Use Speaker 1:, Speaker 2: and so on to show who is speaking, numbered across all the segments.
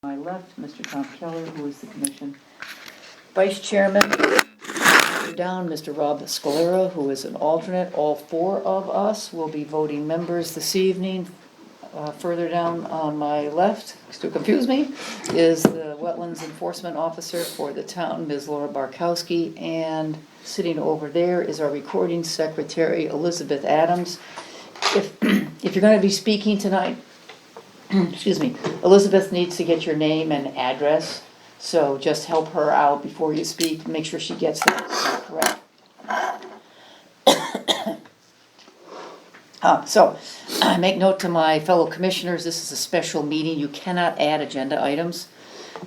Speaker 1: My left, Mr. Tom Keller, who is the commission vice chairman. Down, Mr. Rob Scalera, who is an alternate. All four of us will be voting members this evening. Further down on my left, to confuse me, is the Wetlands Enforcement Officer for the town, Ms. Laura Barkowski, and sitting over there is our recording secretary, Elizabeth Adams. If you're going to be speaking tonight, excuse me, Elizabeth needs to get your name and address, so just help her out before you speak, make sure she gets that correct. So, make note to my fellow commissioners, this is a special meeting. You cannot add agenda items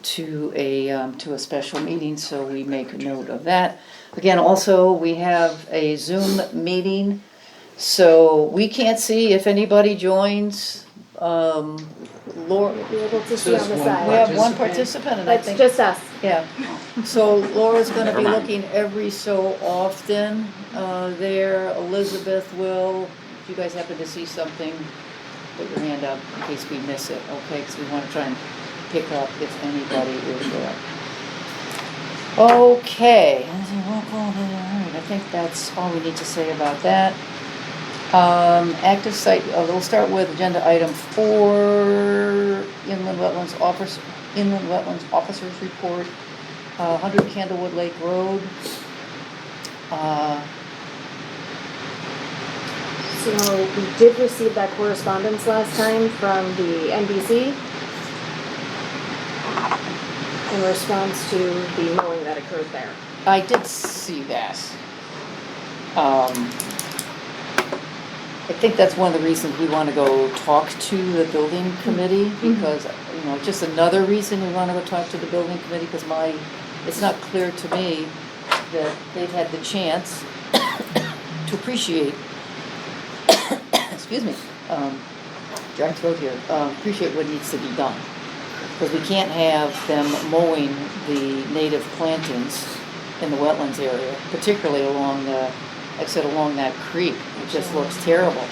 Speaker 1: to a special meeting, so we make note of that. Again, also, we have a Zoom meeting, so we can't see if anybody joins. Laura,
Speaker 2: You'll be able to see on the side.
Speaker 1: we have one participant, and I
Speaker 2: It's
Speaker 1: think.
Speaker 2: just us.
Speaker 1: Yeah, so Laura's gonna be looking every so often there. Elizabeth will, if you guys happen to see something, put your hand up in case we miss it, okay? Because we want to try and pick up if anybody is there. Okay, all right, I think that's all we need to say about that. Active site, we'll start with agenda item 4, Inland Wetlands Officers Report, 100 Candlewood Lake Road.
Speaker 2: So we did receive that correspondence last time from the NBC in response to the mowing that occurred there.
Speaker 1: I did see that. I think that's one of the reasons we want to go talk to the building committee, because, just another reason we want to go talk to the building committee, because it's not clear to me that they've had the chance to appreciate, excuse me, dry throat here, appreciate what needs to be done. Because we can't have them mowing the native plantings in the wetlands area, particularly along that creek. It just looks terrible.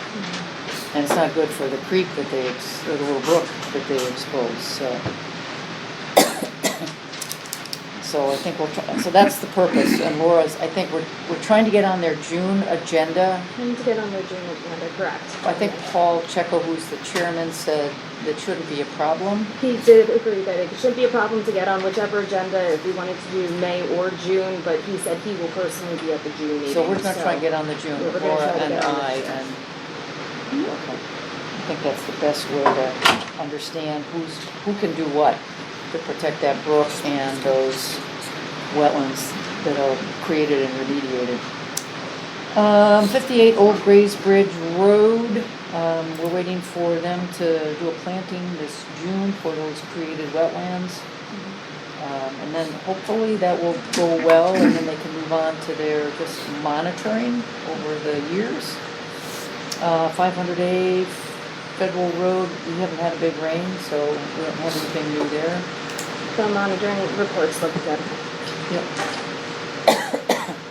Speaker 1: And it's not good for the creek or the little brook that they expose, so I think so that's the purpose. And Laura's, I think we're trying to get on their June agenda.
Speaker 2: Trying to get on their June agenda, correct.
Speaker 1: I think Paul Checo, who's the chairman, said that shouldn't be a problem.
Speaker 2: He did agree that it shouldn't be a problem to get on whichever agenda if we wanted to do May or June, but he said he will personally be at the June meeting.
Speaker 1: So we're going to try and get on the June,
Speaker 2: we're gonna
Speaker 1: Laura
Speaker 2: try to
Speaker 1: and
Speaker 2: get on
Speaker 1: I,
Speaker 2: it.
Speaker 1: and okay. I think that's the best way to understand who can do what to protect that brook and those wetlands that are created and remediated. 58 Old Grays Bridge Road. We're waiting for them to do a planting this June for those created wetlands. And then hopefully that will go well, and then they can move on to their just monitoring over the years. 500A Federal Road, we haven't had a big rain, so we don't have anything new there.
Speaker 2: The monitoring reports look good.
Speaker 1: Yep.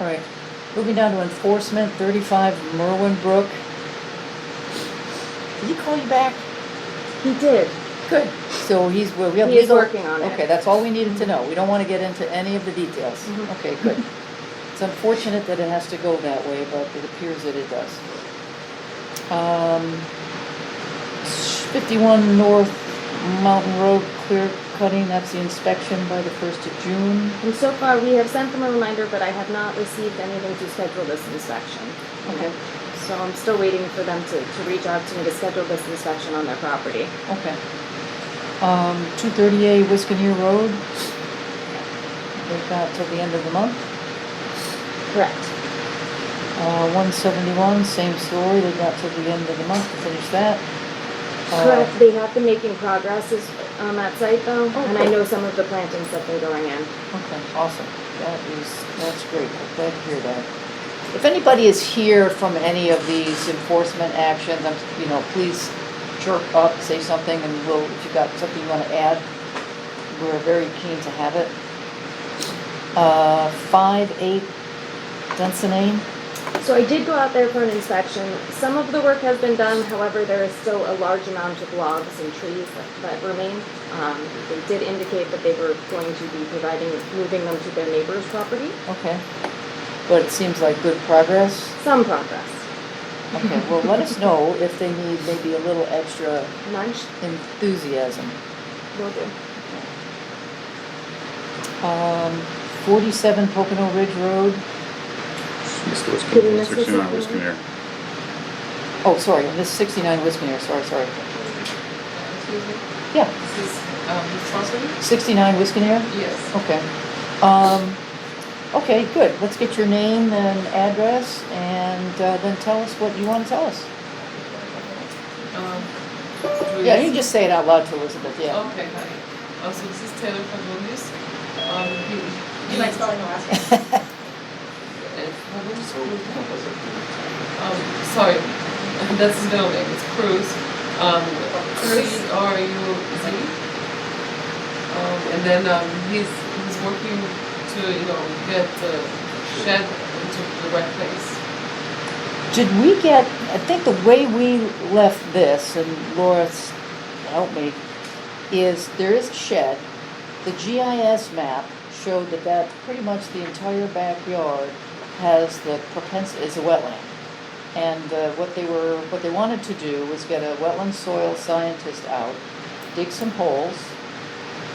Speaker 1: All right, moving down to enforcement, 35 Merwin Brook. Did he call you back?
Speaker 2: He did.
Speaker 1: Good. So he's
Speaker 2: working on it.
Speaker 1: Okay, that's all we needed to know. We don't want to get into any of the details. Okay, good. It's unfortunate that it has to go that way, but it appears that it does. 51 North Mountain Road clear cutting, that's the inspection by the 1st of June.
Speaker 2: And so far, we have sent them a reminder, but I have not received anything to schedule this inspection.
Speaker 1: Okay.
Speaker 2: So I'm still waiting for them to reach out to me to schedule this inspection on their property.
Speaker 1: Okay. 238 Wisconsin Road. They've got till the end of the month.
Speaker 2: Correct.
Speaker 1: 171, same story. They've got till the end of the month to finish that.
Speaker 2: Correct. They have been making progress on that site though, and I
Speaker 1: good.
Speaker 2: know some of the plantings that they're going in.
Speaker 1: Okay, awesome. That's great. I'm glad to hear that. If anybody is here from any of these enforcement actions, please chirp up, say something, and if you've got something you want to add, we're very keen to have it. 58 Dunsinane.
Speaker 2: So I did go out there for an inspection. Some of the work has been done, however, there is still a large amount of logs and trees that remain. They did indicate that they were going to be moving them to their neighbor's property.
Speaker 1: Okay. But it seems like good progress.
Speaker 2: Some progress.
Speaker 1: Okay, well, let us know if they need maybe a little extra
Speaker 2: Nudge,
Speaker 1: enthusiasm.
Speaker 2: will do.
Speaker 1: 47 Pocono Ridge Road.
Speaker 3: Mr.
Speaker 2: Did we
Speaker 3: Wisconsin,
Speaker 2: miss
Speaker 3: 69
Speaker 2: this?
Speaker 3: Wisconsin.
Speaker 1: Oh, sorry, this is 69 Wisconsin, sorry.
Speaker 4: Excuse me?
Speaker 1: Yeah,
Speaker 4: This is, Wisconsin?
Speaker 1: 69 Wisconsin?
Speaker 4: Yes.
Speaker 1: Okay. Okay, good. Let's get your name and address and then tell us what you want to tell us. Yeah, you can just say it out loud to Elizabeth, yeah.
Speaker 4: Okay, hi. So this is Taylor Fagundes.
Speaker 2: Do you mind spelling the last name?
Speaker 4: Sorry, that's his middle name, it's Cruz. C-R-U-Z. And then he's working to, get the shed into the right place.
Speaker 1: Did we get, I think the way we left this, and Laura, help me, is there is a shed. The GIS map showed that pretty much the entire backyard has the propensity, is a wetland. And what they wanted to do was get a wetland soil scientist out, dig some holes,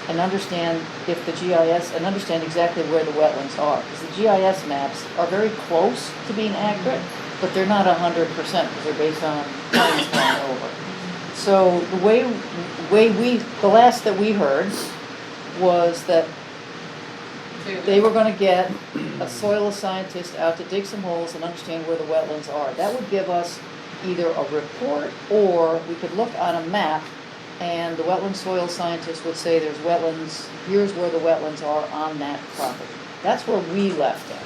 Speaker 1: and understand if the GIS, and understand exactly where the wetlands are. Because the GIS maps are very close to being accurate, but they're not 100% because they're based on planes flying over. So the last that we heard was that they were going to get a soil scientist out to dig some holes and understand where the wetlands are. That would give us either a report, or we could look on a map and the wetland soil scientist would say there's wetlands, here's where the wetlands are on that property. That's where we left it.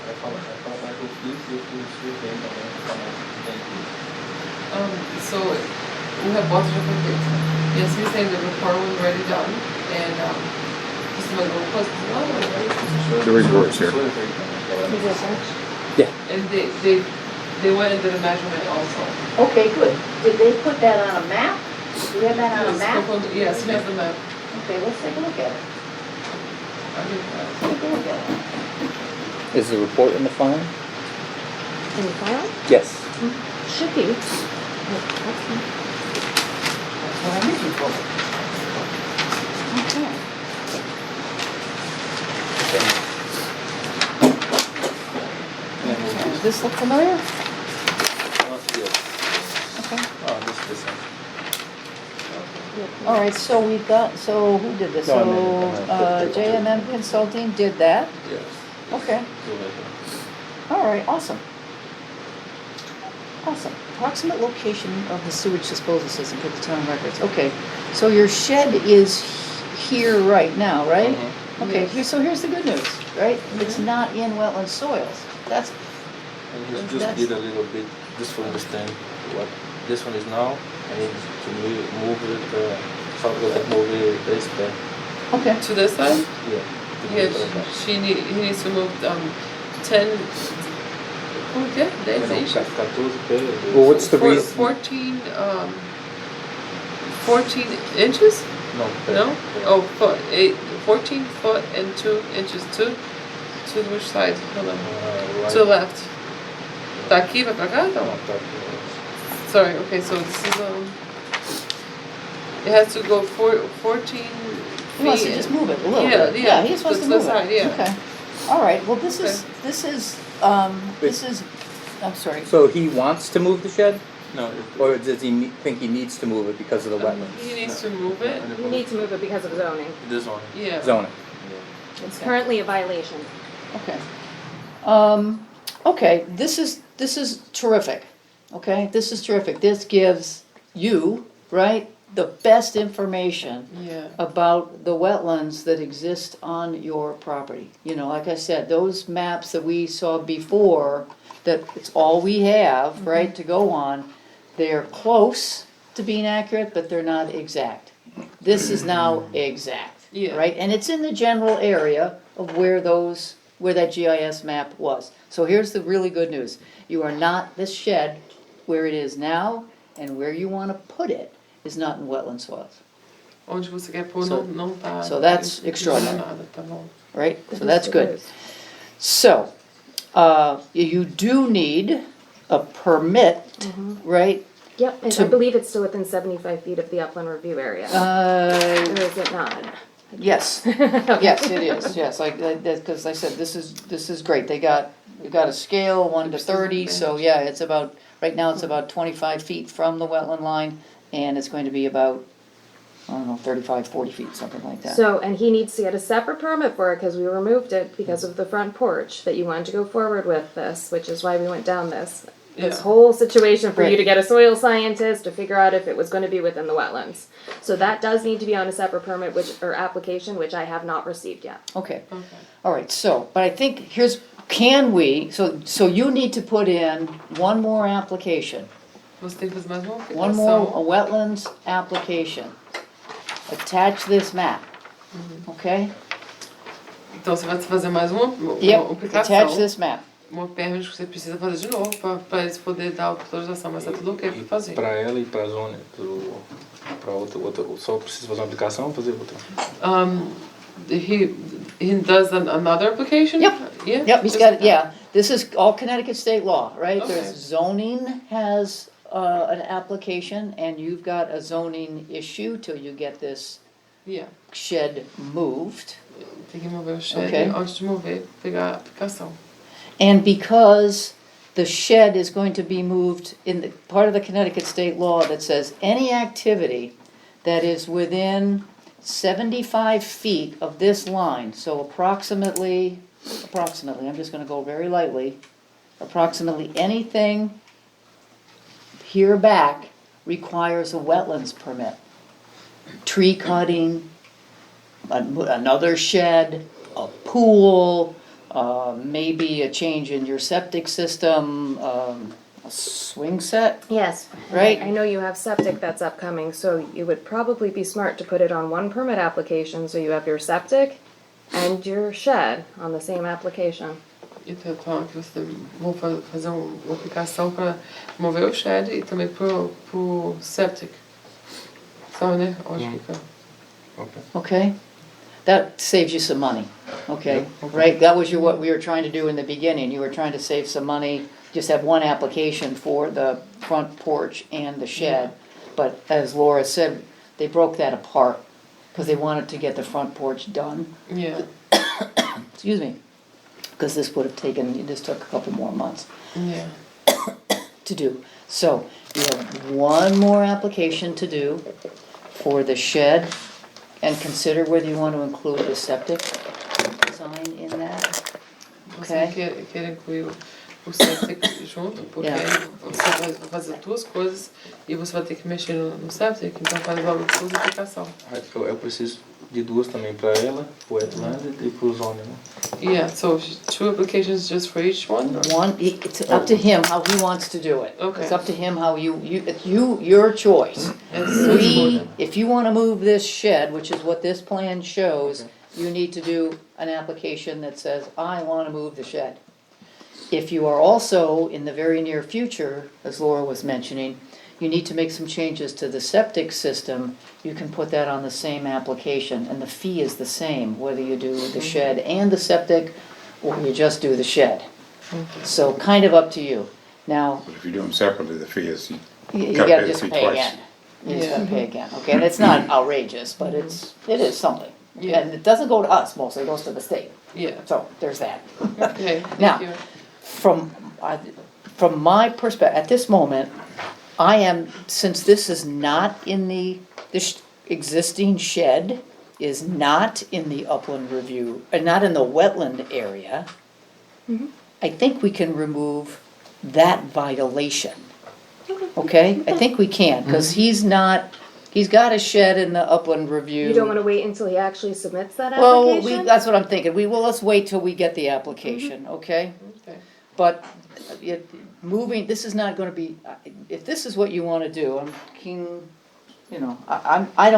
Speaker 4: So we have both different things. Yes, he's saying the report was already done, and just like the request was
Speaker 3: The report's here.
Speaker 2: Is it attached?
Speaker 3: Yeah.
Speaker 4: and they went and did a measurement also.
Speaker 1: Okay, good. Did they put that on a map? Do we have that on a map?
Speaker 4: Yes, he has the map.
Speaker 1: Okay, let's take a look at it.
Speaker 4: I think that.
Speaker 1: Take a look at it.
Speaker 5: Is the report in the file?
Speaker 2: In the file?
Speaker 5: Yes.
Speaker 2: Should be.
Speaker 1: That's what I'm looking for. Okay. Does this look familiar? Okay.
Speaker 5: Oh, this one.
Speaker 1: All right, so we've got, so who did this?
Speaker 5: No, I
Speaker 1: So
Speaker 5: made it.
Speaker 1: JMM Consulting did that?
Speaker 5: Yes.
Speaker 1: Okay. All right, awesome. Awesome. Approximate location of the sewage disposal system for the town records. Okay, so your shed is here right now, right?
Speaker 5: Mhm.
Speaker 1: Okay,
Speaker 4: Yes.
Speaker 1: so here's the good news, right? It's not in wetland soils. That's,
Speaker 6: And you just
Speaker 1: That's-
Speaker 6: did a little bit just to understand what this one is now. I need to move it, how to get move it this back.
Speaker 1: okay.
Speaker 4: To this side?
Speaker 6: Yeah. to
Speaker 4: Yeah,
Speaker 6: move it back.
Speaker 4: he needs to move 10. Oh, yeah, that's
Speaker 6: Não,
Speaker 4: the issue.
Speaker 6: 14 pés.
Speaker 5: Well, what's the reason?
Speaker 4: 14 inches?
Speaker 6: No,
Speaker 4: No? Oh, 14 foot and 2 inches. To which side? Hold on.
Speaker 6: Right.
Speaker 4: To the left. Tá aqui, vai pra cá?
Speaker 6: Não,
Speaker 4: Não.
Speaker 6: tá aqui.
Speaker 4: Sorry, okay, so this is, it has to go 14
Speaker 1: He wants to
Speaker 4: feet.
Speaker 1: just move it a little
Speaker 4: Yeah,
Speaker 1: bit.
Speaker 4: yeah,
Speaker 1: He just wants to
Speaker 4: to the
Speaker 1: move it.
Speaker 4: side, yeah.
Speaker 1: Okay. All right, well, this
Speaker 4: Okay.
Speaker 1: is, I'm sorry.
Speaker 5: So he wants to move the shed?
Speaker 6: No,
Speaker 5: Or does he think he needs to move it because of the wetlands?
Speaker 4: He needs to move it.
Speaker 2: You need to move it because of zoning.
Speaker 6: this one.
Speaker 4: Yeah.
Speaker 5: Zoning.
Speaker 2: It's
Speaker 1: Okay.
Speaker 2: currently a violation.
Speaker 1: Okay. Okay, this is terrific, okay? This is terrific. This gives you, right, the best information
Speaker 4: Yeah.
Speaker 1: about the wetlands that exist on your property. You know, like I said, those maps that we saw before, that it's all we have, right, to go on, they're close to being accurate, but they're not exact. This is now exact,
Speaker 4: Yeah.
Speaker 1: right? And it's in the general area of where those where that GIS map was. So here's the really good news. You are not, this shed, where it is now and where you wanna put it, is not in wetland soils,
Speaker 4: Onde você quer pôr
Speaker 1: So-
Speaker 4: não tá.
Speaker 1: so that's
Speaker 4: não
Speaker 1: extraordinary.
Speaker 4: nada, tá bom.
Speaker 1: right?
Speaker 2: That
Speaker 1: So
Speaker 2: is
Speaker 1: that's good.
Speaker 2: news.
Speaker 1: So, you do need a permit, right?
Speaker 2: Yep, and I
Speaker 1: To-
Speaker 2: believe it's still within 75 feet of the upland review area. Or is it not?
Speaker 1: Yes, yes, it is, yes, cause I said, this is great, we got a scale, 1 to 30, so yeah, it's about, right now it's about 25 feet from the wetland line, and it's going to be about, I don't know, 35, 40 feet, something like that.
Speaker 2: So, and he needs to get a separate permit for it because we removed it because of the front porch that you wanted to go forward with this, which is why we went down this
Speaker 4: Yeah.
Speaker 2: whole situation for you
Speaker 1: Right.
Speaker 2: to get a soil scientist to figure out if it was going to be within the wetlands. So that does need to be on a separate permit, or application, which I have not received yet.
Speaker 1: Okay,
Speaker 4: Okay.
Speaker 1: all right, so, but I think, can we, so you need to put in one more application.
Speaker 4: Você tem que fazer mais uma
Speaker 1: One more, a
Speaker 4: aplicação.
Speaker 1: wetlands application. Attach this map, okay?
Speaker 4: Então você vai fazer mais uma
Speaker 1: Yep,
Speaker 4: aplicação.
Speaker 1: attach this map.
Speaker 4: Uma permit que você precisa fazer de novo pra eles poderem dar autorização, mas tá tudo ok pra fazer.
Speaker 6: Pra ela e pra zona, pra outra, só precisa fazer uma aplicação ou fazer outra?
Speaker 4: He does another application?
Speaker 1: Yep.
Speaker 4: Yeah?
Speaker 1: Yep, he's
Speaker 4: Just-
Speaker 1: got, yeah, this is all Connecticut state law, right?
Speaker 4: Okay.
Speaker 1: There's zoning has, an application, and you've got a zoning issue till you get this
Speaker 4: Yeah.
Speaker 1: shed moved.
Speaker 4: Tem que mover o shed
Speaker 1: Okay.
Speaker 4: antes de mover, pegar a aplicação.
Speaker 1: And because the shed is going to be moved in the, part of the Connecticut state law that says any activity that is within 75 feet of this line, so approximately, I'm just gonna go very lightly, approximately anything here back requires a wetlands permit. Tree cutting, another shed, a pool, maybe a change in your septic system, a swing set,
Speaker 2: Yes.
Speaker 1: Right.
Speaker 2: I know you have septic that's upcoming, so it would probably be smart to put it on one permit application, so you have your septic and your shed on the same application.
Speaker 4: Então, eu tô falando que você vão fazer uma aplicação pra mover o shed e também pro septic. Sabe, né? Onde fica.
Speaker 6: Ok.
Speaker 1: okay? That saves you some money, okay?
Speaker 6: Yeah, okay.
Speaker 1: Right, that was what we were trying to do in the beginning, you were trying to save some money, just have one application for the front porch and the shed. But as Laura said, they broke that apart, because they wanted to get the front porch done,
Speaker 4: Yeah.
Speaker 1: excuse me, because this took a couple more months
Speaker 4: Yeah.
Speaker 1: to do. So, you have one more application to do for the shed, and consider whether you want to include the septic design in that.
Speaker 4: Você
Speaker 1: Okay.
Speaker 4: quer incluir o septic junto, porque
Speaker 1: Yeah.
Speaker 4: aí você vai fazer duas coisas e você vai ter que mexer no septic, então faz logo duas aplicações.
Speaker 6: Eu preciso de duas também pra ela, pro Wetlands e pro zone, né?
Speaker 4: Yeah, so 2 applications just for each one? or-
Speaker 1: One, it's up to him how he wants to do it.
Speaker 4: Okay.
Speaker 1: It's up to him how it's your choice.
Speaker 4: It's so important.
Speaker 1: If you wanna move this shed, which is what this plan shows, you need to do an application that says, I wanna move the shed. If you are also, in the very near future, as Laura was mentioning, you need to make some changes to the septic system, you can put that on the same application, and the fee is the same, whether you do the shed and the septic, or you just do the shed. So kind of up to you. Now,
Speaker 3: But if you do them separately, the fee is,
Speaker 1: you
Speaker 3: Gotta
Speaker 1: gotta
Speaker 3: pay the
Speaker 1: just
Speaker 3: fee
Speaker 1: pay
Speaker 3: twice.
Speaker 1: again. You just
Speaker 4: Yeah.
Speaker 1: gotta pay again, okay, and it's not outrageous, but it is something.
Speaker 4: Yeah.
Speaker 1: And it doesn't go to us mostly, it goes to the state,
Speaker 4: Yeah.
Speaker 1: so there's that.
Speaker 4: Okay,
Speaker 1: Now,
Speaker 4: thank you.
Speaker 1: From my perspective, at this moment, I am, since this is not in this existing shed is not in the upland review, not in the wetland area, I think we can remove that violation. Okay, I think we can, cause he's got a shed in the upland review.
Speaker 2: You don't wanna wait until he actually submits that
Speaker 1: Well,
Speaker 2: application?
Speaker 1: that's what I'm thinking, let's wait till we get the application, okay?
Speaker 4: Okay.
Speaker 1: But this is not gonna be, if this is what you wanna do, I'm keen, I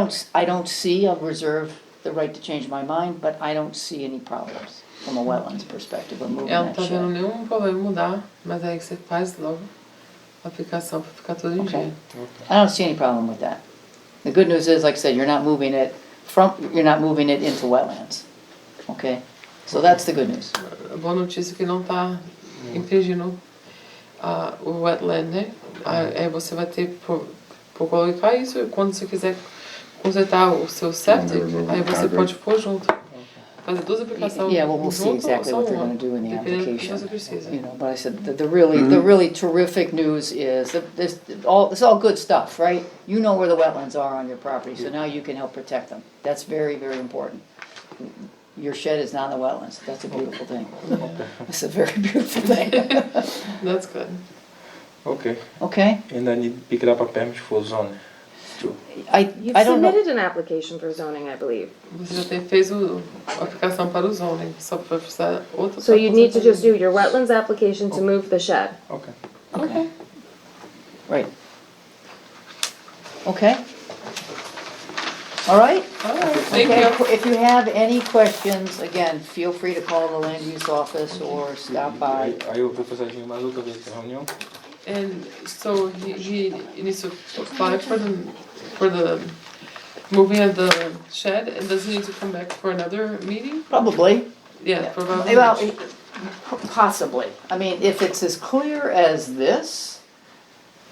Speaker 1: don't see, I'll reserve the right to change my mind, but I don't see any problems. from a wetlands perspective, of moving
Speaker 4: Ela não
Speaker 1: that
Speaker 4: tá vendo
Speaker 1: shed.
Speaker 4: nenhum problema em mudar, mas aí você faz logo a aplicação pra ficar tudo em
Speaker 1: Okay.
Speaker 4: dia.
Speaker 1: I don't see any problem with that. The good news is, like I said, you're not moving it into wetlands, okay? So that's the good news.
Speaker 4: A boa notícia é que não tá infringindo o wetland, né? Aí você vai ter por colocar isso, quando você quiser consertar o seu septic, aí você pode pôr junto. Fazer duas aplicações
Speaker 1: Yeah, well, we'll see
Speaker 4: junto ou
Speaker 1: exactly
Speaker 4: só
Speaker 1: what they're
Speaker 4: uma,
Speaker 1: gonna do in the
Speaker 4: dependendo do que
Speaker 1: application.
Speaker 4: você precisa.
Speaker 1: You know, but I said, the really terrific news is that this all good stuff, right? You know where the wetlands are on your property, so now you can help protect them. That's very, very important. Your shed is not in the wetlands, that's a beautiful thing. It's a very beautiful thing.
Speaker 4: That's good.
Speaker 6: Okay.
Speaker 1: Okay?
Speaker 6: And I need to pick it up a permit for zone.
Speaker 2: You've
Speaker 1: I don't know.
Speaker 2: submitted an application for zoning, I believe.
Speaker 4: Você já fez a aplicação para o zoning, só para precisar outra.
Speaker 2: So you need to just do your wetlands application to move the shed.
Speaker 6: Okay.
Speaker 1: Okay. Right. Okay? All right?
Speaker 4: Alright, thank
Speaker 1: Okay,
Speaker 4: you.
Speaker 1: if you have any questions, again, feel free to call the land use office or stop by.
Speaker 6: Aí eu vou fazer mais outra vez a reunião.
Speaker 4: And so he needs to apply for the moving of the shed, and does he need to come back for another meeting?
Speaker 1: Probably.
Speaker 4: Yeah, for about
Speaker 1: Well, possibly. I mean, if it's as clear as this,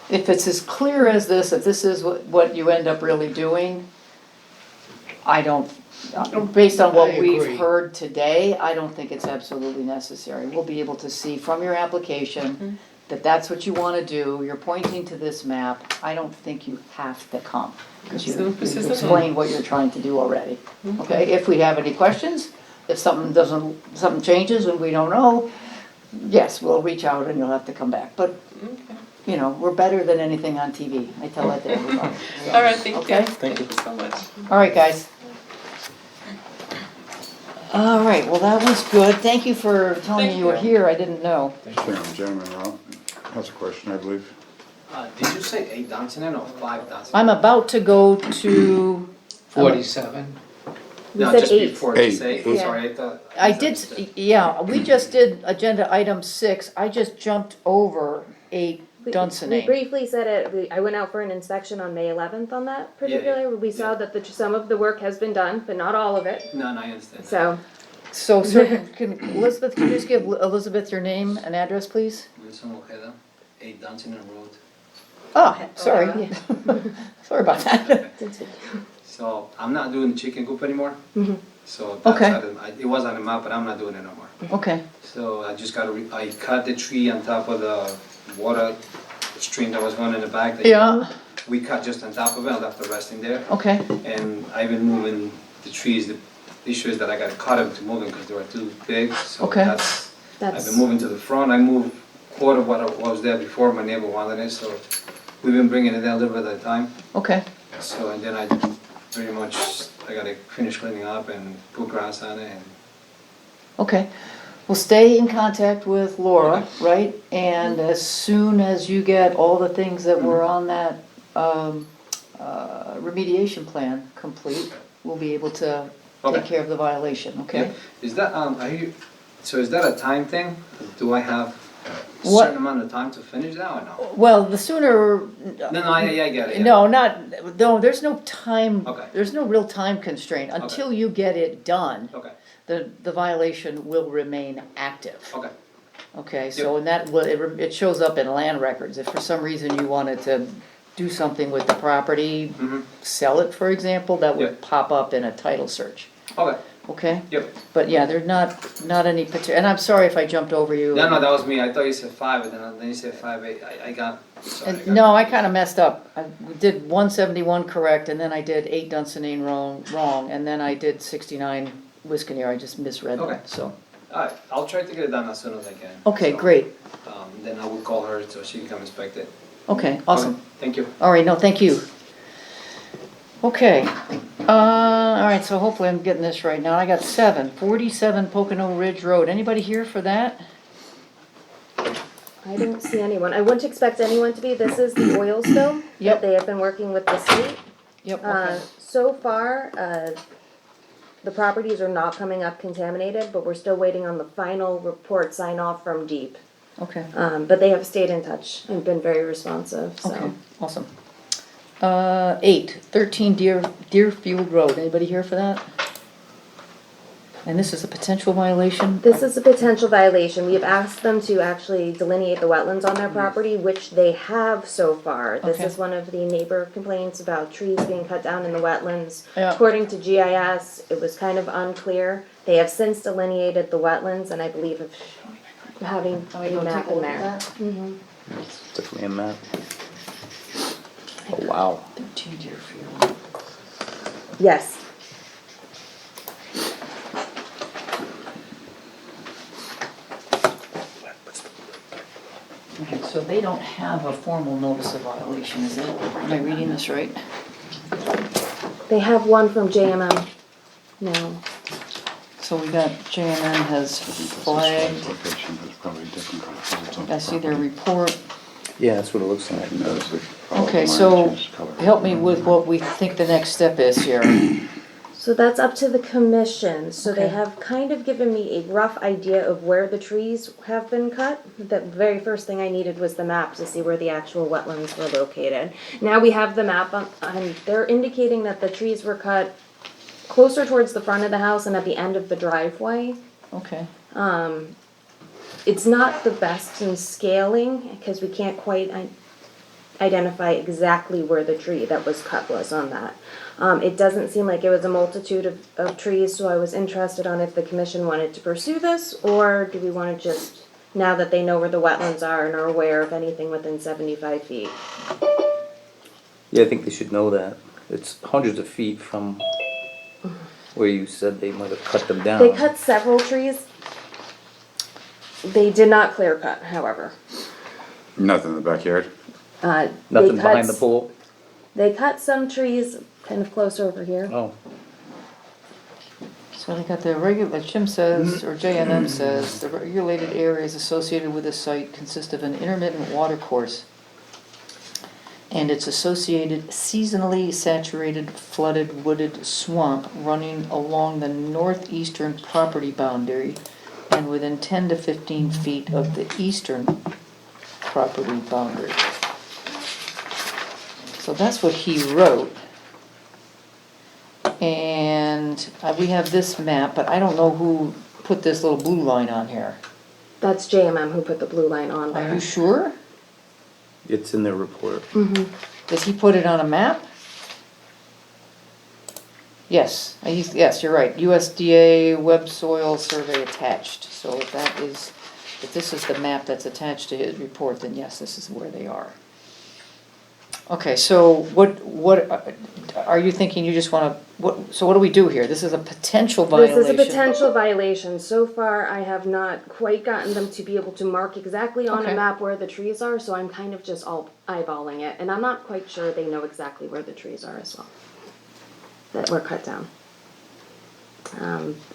Speaker 1: if this is what you end up really doing, I don't, based on what
Speaker 7: I
Speaker 1: we've
Speaker 7: agree.
Speaker 1: heard today, I don't think it's absolutely necessary. We'll be able to see from your application that that's what you wanna do, you're pointing to this map, I don't think you have to come. Because
Speaker 4: Você não
Speaker 1: you've
Speaker 4: precisa
Speaker 1: explained what you're trying to do already. Okay, if we have any questions, if something changes and we don't know, yes, we'll reach out and you'll have to come back. But, you know, we're better than anything on TV, I tell that to everybody.
Speaker 4: Alright, thank
Speaker 1: Okay.
Speaker 4: you. Thank you so much.
Speaker 1: All right, guys. All right, well, that was good. Thank you for telling me
Speaker 4: Thank
Speaker 1: you were
Speaker 4: you.
Speaker 1: here, I didn't know.
Speaker 3: Gentleman, Rob, has a question, I believe.
Speaker 7: Did you say 8 Dunson or 5 Dunson?
Speaker 1: I'm about to go to,
Speaker 7: 47?
Speaker 2: You
Speaker 7: No,
Speaker 2: said
Speaker 7: just
Speaker 2: 8.
Speaker 7: before you
Speaker 3: Eight.
Speaker 7: say,
Speaker 2: Yeah.
Speaker 7: sorry, I thought.
Speaker 1: I did, yeah, we just did agenda item 6, I just jumped over 8
Speaker 2: We
Speaker 1: Dunsinane.
Speaker 2: briefly said it, I went out for an inspection on May 11th on that particular. We saw that some of the work has been done, but not all of it.
Speaker 7: No, I understand.
Speaker 2: So,
Speaker 1: So, sir, Elizabeth, can you just give Elizabeth your name and address, please?
Speaker 7: Wilson Ojeda, 8 Dunson Road.
Speaker 1: Oh, sorry. Sorry about that.
Speaker 7: So I'm not doing the chicken coop anymore. So
Speaker 1: Okay.
Speaker 7: it was on the map, but I'm not doing it no more.
Speaker 1: Okay,
Speaker 7: So I just I cut the tree on top of the water stream that was going in the back.
Speaker 1: yeah,
Speaker 7: We cut just on top of it, I left the rest in there.
Speaker 1: okay,
Speaker 7: And I've been moving the trees. The issue is that I gotta cut them to move them because they were too big. So
Speaker 1: Okay.
Speaker 7: I've
Speaker 2: that's,
Speaker 7: been moving to the front. I moved quarter of what was there before. My neighbor wanted it, so we've been bringing it down a little bit at a time.
Speaker 1: okay.
Speaker 7: So, and then I pretty much, I gotta finish cleaning up and put grass on it and,
Speaker 1: Okay, well, stay in contact with Laura, right? And as soon as you get all the things that were on that remediation plan complete, we'll be able to take
Speaker 7: Okay.
Speaker 1: care of the violation, okay?
Speaker 7: is that, so is that a time thing? Do I have a
Speaker 1: What-
Speaker 7: certain amount of time to finish that or no?
Speaker 1: Well, the sooner,
Speaker 7: No, I get it, yeah.
Speaker 1: no, there's no time,
Speaker 7: Okay.
Speaker 1: there's no real time constraint. Until you get it done,
Speaker 7: Okay,
Speaker 1: the violation will remain active.
Speaker 7: okay,
Speaker 1: Okay, so and that, it shows up in land records, if for some reason you wanted to do something with the property,
Speaker 7: mhm,
Speaker 1: sell it, for example, that
Speaker 7: Yeah.
Speaker 1: would pop up in a title search,
Speaker 7: okay,
Speaker 1: okay?
Speaker 7: yep.
Speaker 1: But yeah, there's not any particular, and I'm sorry if I jumped over you.
Speaker 7: No, that was me. I thought you said 5, and then you said 5, 8. I got, sorry.
Speaker 1: And- No, I kinda messed up, I did 171 correct, and then I did 8 Dunsinane wrong, and then I did 69 Wisconsin, I just misread them,
Speaker 7: Okay.
Speaker 1: so.
Speaker 7: Alright, I'll try to get it done as soon as I can.
Speaker 1: Okay,
Speaker 7: So,
Speaker 1: great,
Speaker 7: Then I will call her so she can come inspect it.
Speaker 1: okay, awesome.
Speaker 7: Okay, thank you.
Speaker 1: All right, no, thank you. Okay, all right, so hopefully I'm getting this right now. I got 47 Pocono Ridge Road. Anybody here for that?
Speaker 2: I don't see anyone. I wouldn't expect anyone to be. This is the oil spill
Speaker 1: Yep.
Speaker 2: that they have been working with the state.
Speaker 1: Yep, okay.
Speaker 2: So far, the properties are not coming up contaminated, but we're still waiting on the final report sign off from Deep.
Speaker 1: Okay,
Speaker 2: But they have stayed in touch and been very responsive, so.
Speaker 1: okay, awesome. 13 Deerfield Road, anybody here for that? And this is a potential violation?
Speaker 2: This is a potential violation. We have asked them to actually delineate the wetlands on their property, which they have so far. This
Speaker 1: Okay.
Speaker 2: is one of the neighbor complaints about trees being cut down in the wetlands.
Speaker 1: Yeah.
Speaker 2: According to GIS, it was kind of unclear. They have since delineated the wetlands, and I believe of having
Speaker 1: Can we
Speaker 2: a
Speaker 1: go
Speaker 2: map
Speaker 1: take a
Speaker 2: in
Speaker 1: look at
Speaker 2: there.
Speaker 1: that?
Speaker 5: It's definitely a map. Oh, wow.
Speaker 1: 13 Deerfield.
Speaker 2: Yes.
Speaker 1: Okay, so they don't have a formal notice of violation, is it? Am I reading this right?
Speaker 2: They have one from JMM now.
Speaker 1: So we got JNN has flagged,
Speaker 3: Location is probably different. because it's on
Speaker 1: I see their
Speaker 3: property.
Speaker 1: report.
Speaker 5: Yeah, that's what it looks like.
Speaker 3: Notice the follow
Speaker 1: Okay,
Speaker 3: the line,
Speaker 1: so
Speaker 3: change the color.
Speaker 1: help me with what we think the next step is here.
Speaker 2: So that's up to the commission. So they
Speaker 1: Okay.
Speaker 2: have kind of given me a rough idea of where the trees have been cut. The very first thing I needed was the map to see where the actual wetlands were located. Now we have the map and they're indicating that the trees were cut closer towards the front of the house and at the end of the driveway.
Speaker 1: Okay,
Speaker 2: It's not the best in scaling because we can't quite identify exactly where the tree that was cut was on that. It doesn't seem like it was a multitude of trees, so I was interested on if the commission wanted to pursue this, or do we want to just, now that they know where the wetlands are and are aware of anything within 75 feet?
Speaker 5: Yeah, I think they should know that. It's hundreds of feet from where you said they might have cut them down.
Speaker 2: They cut several trees. They did not clear cut, however.
Speaker 3: Nothing in the backyard?
Speaker 2: They
Speaker 5: Nothing
Speaker 2: cut
Speaker 5: behind the pool?
Speaker 2: They cut some trees kind of closer over here.
Speaker 5: Oh,
Speaker 1: so they got the regular, Jim says, or JNM says, the regulated areas associated with the site consist of an intermittent water course and its associated seasonally saturated flooded wooded swamp running along the northeastern property boundary and within 10 to 15 feet of the eastern property boundary. So that's what he wrote. And we have this map, but I don't know who put this little blue line on here.
Speaker 2: That's JMM who put the blue line on
Speaker 1: Are
Speaker 2: there.
Speaker 1: you sure?
Speaker 5: it's in their report.
Speaker 1: Does he put it on a map? Yes, yes, you're right. USDA web soil survey attached. So if this is the map that's attached to his report, then yes, this is where they are. Okay, so what are you thinking? You just want to, so what do we do here? This is a potential violation.
Speaker 2: This is a potential violation. So far, I have not quite gotten them to be able to mark exactly on
Speaker 1: Okay.
Speaker 2: a map where the trees are, so I'm kind of just all eyeballing it. And I'm not quite sure they know exactly where the trees are as well, that were cut down.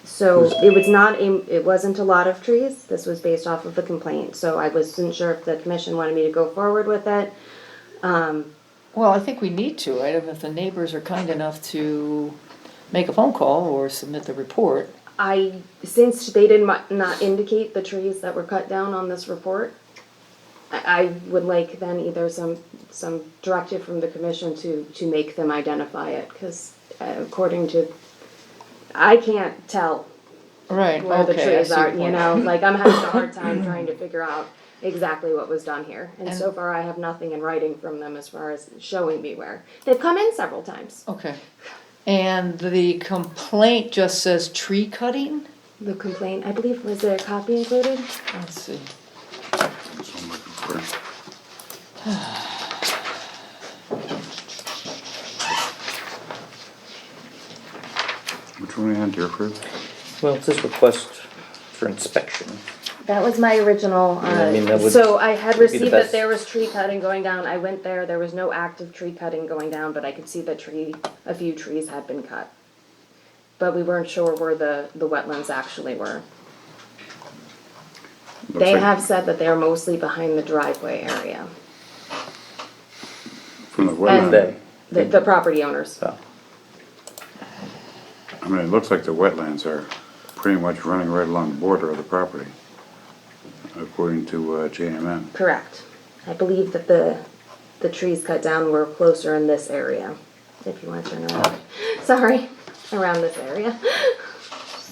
Speaker 2: So it wasn't a lot of trees. This was based off of the complaint, so I wasn't sure if the commission wanted me to go forward with it.
Speaker 1: Well, I think we need to, right? If the neighbors are kind enough to make a phone call or submit the report.
Speaker 2: Since they did not indicate the trees that were cut down on this report, I would like then either some directive from the commission to make them identify it, because according to, I can't tell
Speaker 1: Right,
Speaker 2: where the
Speaker 1: okay, I
Speaker 2: trees
Speaker 1: see your
Speaker 2: are, you
Speaker 1: point.
Speaker 2: know, like I'm having a hard time trying to figure out exactly what was done here. And so
Speaker 1: And-
Speaker 2: far I have nothing in writing from them as far as showing me where. They've come in several times.
Speaker 1: Okay. And the complaint just says tree cutting?
Speaker 2: The complaint, I believe, was there a copy included?
Speaker 1: Let's see.
Speaker 3: That's what I'm looking for. Which one are we on, Deerfield?
Speaker 5: Well, it's this request for inspection.
Speaker 2: That was my original,
Speaker 5: Yeah, I mean, that would
Speaker 2: so I had
Speaker 5: be the
Speaker 2: received that
Speaker 5: best.
Speaker 2: there was tree cutting going down. I went there was no active tree cutting going down, but I could see a few trees had been cut. But we weren't sure where the wetlands actually were.
Speaker 3: Looks
Speaker 2: They
Speaker 3: like
Speaker 2: have said that they're mostly behind the driveway area.
Speaker 3: From the
Speaker 2: And
Speaker 3: wetland.
Speaker 2: the property owners.
Speaker 5: So,
Speaker 3: I mean, it looks like the wetlands are pretty much running right along the border of the property, according to JMN.
Speaker 2: Correct. I believe that the trees cut down were closer in this area, if you want to turn around. Sorry, around this area.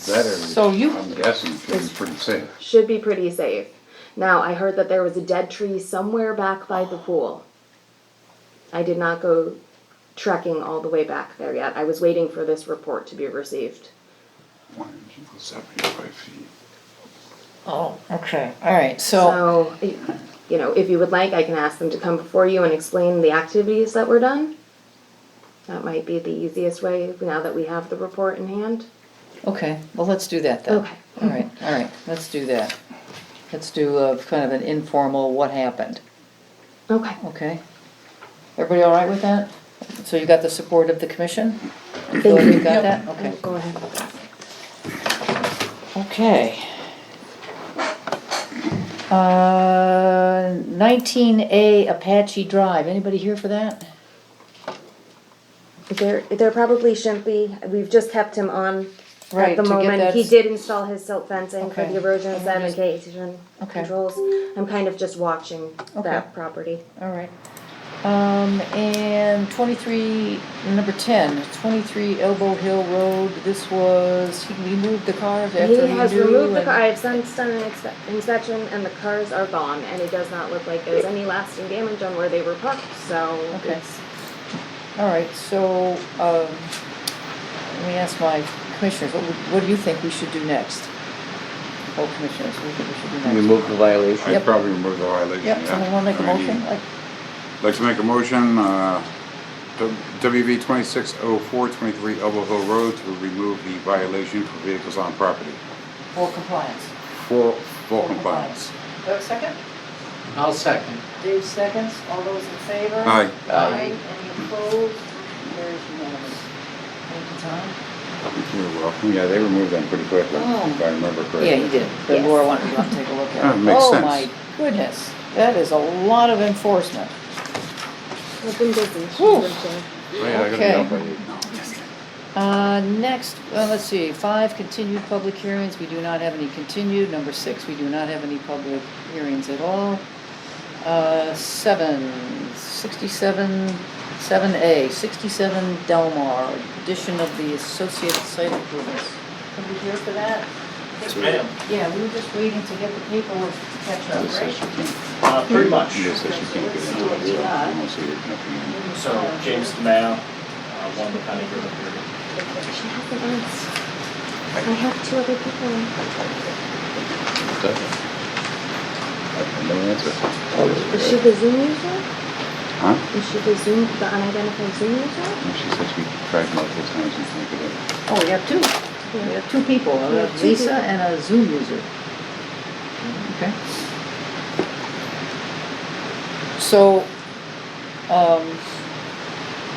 Speaker 3: That area,
Speaker 1: So you-
Speaker 3: I'm guessing, should be pretty safe.
Speaker 2: Should be pretty safe. Now, I heard that there was a dead tree somewhere back by the pool. I did not go trekking all the way back there yet. I was waiting for this report to be received.
Speaker 3: 175 feet.
Speaker 1: Oh, okay, all right, so,
Speaker 2: So, you know, if you would like, I can ask them to come before you and explain the activities that were done. That might be the easiest way now that we have the report in hand.
Speaker 1: okay, well, let's do that then.
Speaker 2: Okay.
Speaker 1: All right, let's do that. Let's do a kind of an informal what happened,
Speaker 2: Okay.
Speaker 1: okay? Everybody all right with that? So you got the support of the commission?
Speaker 2: Thank
Speaker 1: Phil,
Speaker 2: you.
Speaker 1: you got that? Okay.
Speaker 2: Go ahead.
Speaker 1: Okay. 19A Apache Drive, anybody here for that?
Speaker 2: There probably shouldn't be. We've just kept him on
Speaker 1: Right,
Speaker 2: at the
Speaker 1: to get
Speaker 2: moment.
Speaker 1: that
Speaker 2: He
Speaker 1: s-
Speaker 2: did install his silt fencing for
Speaker 1: Okay.
Speaker 2: the erosion
Speaker 1: And we're just-
Speaker 2: sedimentation
Speaker 1: Okay.
Speaker 2: controls. I'm kind of just watching
Speaker 1: Okay.
Speaker 2: that property.
Speaker 1: All right. And 23, number 10, 23 Elbow Hill Road, this was, he moved the cars after
Speaker 2: He
Speaker 1: he
Speaker 2: has
Speaker 1: knew
Speaker 2: removed the
Speaker 1: and-
Speaker 2: car. I have since done an inspection and the cars are gone and it does not look like there's any lasting damage on where they were parked, so
Speaker 1: Okay.
Speaker 2: it's
Speaker 1: All right, so, let me ask my commissioners, what do you think we should do next? Oh, commissioners, what do you think we should do next?
Speaker 5: Remove the violation.
Speaker 3: I'd
Speaker 1: Yep.
Speaker 3: probably remove the violation, yeah.
Speaker 1: Yep, someone wanna make a
Speaker 3: I mean,
Speaker 1: motion? Like,
Speaker 3: I'd like to make a motion, WV 260423 Elbow Hill Road to remove the violation for vehicles on property.
Speaker 1: for compliance.
Speaker 3: For full compliance.
Speaker 1: Do I have a second?
Speaker 8: I'll second.
Speaker 1: Dave seconds, all those in favor?
Speaker 3: Aye.
Speaker 1: Aye. Any opposed? Carries unanimous. Thank you, Tom.
Speaker 3: You're welcome. Yeah, they removed them pretty quickly,
Speaker 1: Oh.
Speaker 3: if I remember correctly.
Speaker 1: Yeah, you did, but
Speaker 2: Yes.
Speaker 1: Laura wanted to take a look at
Speaker 3: Oh,
Speaker 1: it.
Speaker 3: makes
Speaker 1: Oh,
Speaker 3: sense.
Speaker 1: my goodness, that is a lot of enforcement.
Speaker 2: I've been busy.
Speaker 1: Whew.
Speaker 3: Oh, yeah, I gotta be
Speaker 1: Okay.
Speaker 3: out by 8 now.
Speaker 1: Next, let's see, 5 continued public hearings, we do not have any continued. Number 6, we do not have any public hearings at all. 7, 67 Delmar, addition of the associated site improvements. Are we here for that?
Speaker 6: Yes, ma'am.
Speaker 1: Yeah, we were just waiting to get the paperwork to catch up,
Speaker 3: This
Speaker 1: right?
Speaker 3: says you can't,
Speaker 6: Pretty much.
Speaker 3: this says you can't get into it, so you won't see it nothing in.
Speaker 6: So James DeMayo, one of the county group here.
Speaker 2: She hasn't asked. I have 2 other people.
Speaker 3: No answer.
Speaker 2: Is she the Zoom user?
Speaker 3: Huh?
Speaker 2: Is she the unidentified Zoom user?
Speaker 3: And she says we tried multiple times and can't get in.
Speaker 1: Oh, we have 2. We have 2 people,
Speaker 2: We have 2
Speaker 1: Lisa
Speaker 2: people.
Speaker 1: and a Zoom user. Okay. So,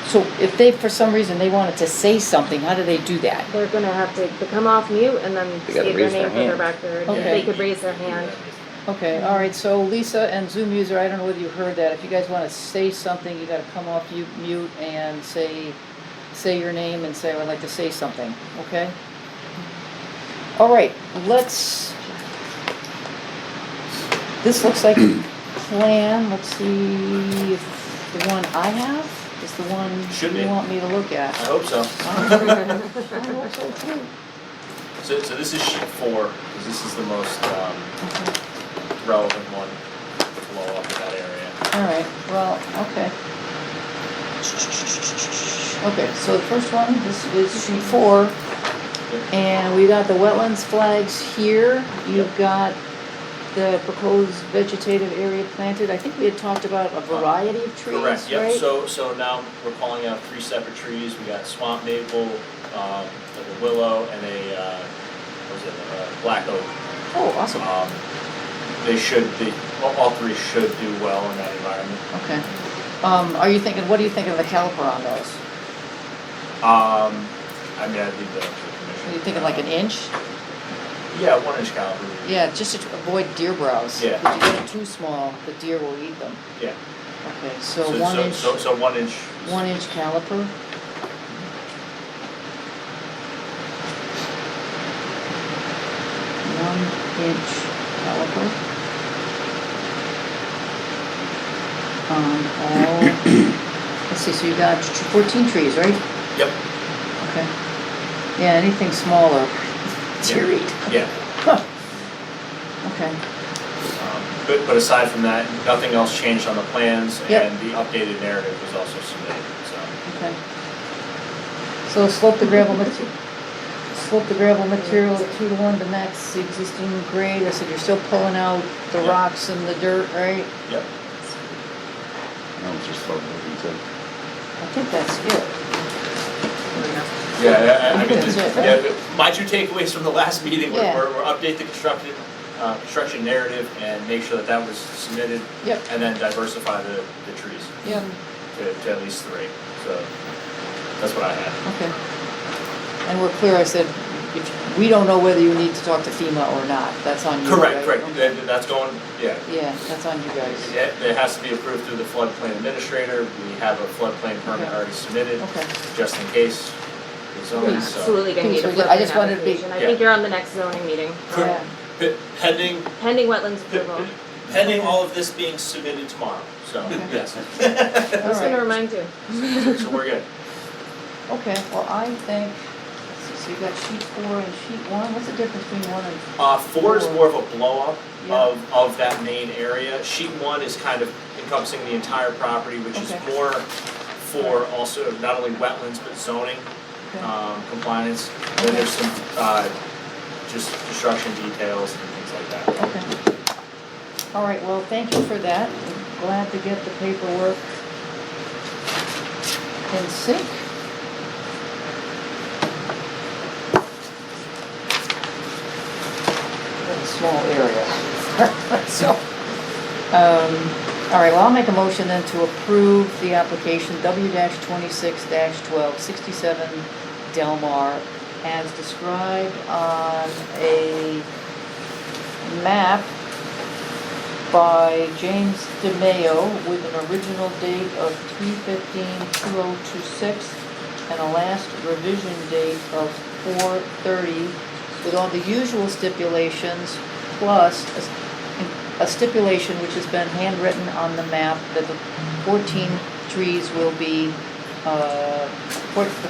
Speaker 1: so if they, for some reason, they wanted to say something, how do they do that?
Speaker 2: They're gonna have to come off mute and then
Speaker 5: They gotta
Speaker 2: state their
Speaker 5: raise their
Speaker 2: name for their
Speaker 5: hand.
Speaker 2: record.
Speaker 1: Okay.
Speaker 2: They could raise their hand.
Speaker 1: Okay, all right, so Lisa and Zoom user, I don't know whether you heard that. If you guys want to say something, you got to come off mute and say your name and say, I'd like to say something, okay? All right, this looks like a plan. Let's see if the one I have is the one
Speaker 6: Should
Speaker 1: you
Speaker 6: be.
Speaker 1: want me to look at.
Speaker 6: I hope so.
Speaker 1: I hope so too.
Speaker 6: So this is sheet 4, because this is the most relevant one to blow up in that area.
Speaker 1: All right, well, okay. Okay, so the first one, this is sheet 4, and we got the wetlands flags here. You've got the proposed vegetative area planted. I think we had talked about a variety of trees, right?
Speaker 6: Correct, yep, so now we're calling out 3 separate trees. We got swamp maple, like a willow, and a black oak.
Speaker 1: Oh, awesome.
Speaker 6: All 3 should do well in that environment.
Speaker 1: Okay. What do you think of the caliper on those?
Speaker 6: I mean, I'd leave that up to the commission.
Speaker 1: Are you thinking like an inch?
Speaker 6: Yeah, 1-inch caliper.
Speaker 1: Yeah, just to avoid deer browse.
Speaker 6: Yeah.
Speaker 1: If you get them too small, the deer will eat them.
Speaker 6: Yeah.
Speaker 1: Okay, so 1 inch.
Speaker 6: So 1 inch.
Speaker 1: 1 inch caliper. inch caliper on all, let's see, so you got 14 trees, right?
Speaker 6: Yep.
Speaker 1: Okay. Yeah, anything smaller, it's your eat.
Speaker 6: Yeah.
Speaker 1: Okay,
Speaker 6: But aside from that, nothing else changed on the plans,
Speaker 1: Yep.
Speaker 6: and the updated narrative was also submitted, so.
Speaker 1: okay. So slope the gravel material at 2 to 1 to match the existing grade. I said you're still pulling out the
Speaker 6: Yep.
Speaker 1: rocks and the dirt, right?
Speaker 6: Yep.
Speaker 3: That was just what he said.
Speaker 1: I think that's it.
Speaker 6: Yeah, I mean,
Speaker 1: That's it,
Speaker 6: yeah, my two takeaways from the last meeting were,
Speaker 1: Yeah.
Speaker 6: were update the construction narrative and make sure that that was submitted,
Speaker 1: Yep,
Speaker 6: and then diversify the trees
Speaker 1: yep,
Speaker 6: to at least 3. So that's what I had.
Speaker 1: okay. And we're clear, I said, if, we don't know whether you need to talk to FEMA or not. That's on you,
Speaker 6: Correct,
Speaker 1: right?
Speaker 6: correct.
Speaker 1: Okay.
Speaker 6: That's going, yeah.
Speaker 1: Yeah, that's on you guys.
Speaker 6: It has to be approved through the floodplain administrator. We have a floodplain permit
Speaker 1: Okay.
Speaker 6: already submitted,
Speaker 1: Okay.
Speaker 6: just in case the zoning, so.
Speaker 2: Absolutely gonna need a
Speaker 1: Please, I just
Speaker 2: floodplain
Speaker 1: wanted to be-
Speaker 2: application. I
Speaker 6: Yeah.
Speaker 2: think you're on the next zoning meeting.
Speaker 1: Yeah.
Speaker 6: Pending,
Speaker 2: Pending wetlands approval.
Speaker 6: pending all of this being submitted tomorrow, so, yes.
Speaker 2: I was gonna
Speaker 1: Alright.
Speaker 2: remind you.
Speaker 6: So we're good.
Speaker 1: Okay, well, I think, let's see, so you got sheet 4 and sheet 1. What's the difference between 1 and
Speaker 6: 4 is more of a blow up
Speaker 1: Yeah.
Speaker 6: of that main area. Sheet 1 is kind of encompassing the entire property, which is
Speaker 1: Okay.
Speaker 6: more for also not only wetlands but zoning
Speaker 1: Okay.
Speaker 6: compliance. Then there's some just construction details and things like that.
Speaker 1: Okay. All right, well, thank you for that. I'm glad to get the paperwork in sync. In a small area. So, all right, well, I'll make a motion then to approve the application W-26-12, 67 Del Mar, as described on a map by James DeMayo with an original date of 3/15/2026 and a last revision date of 4/30 with all the usual stipulations plus a stipulation which has been handwritten on the map that the 14 trees will be the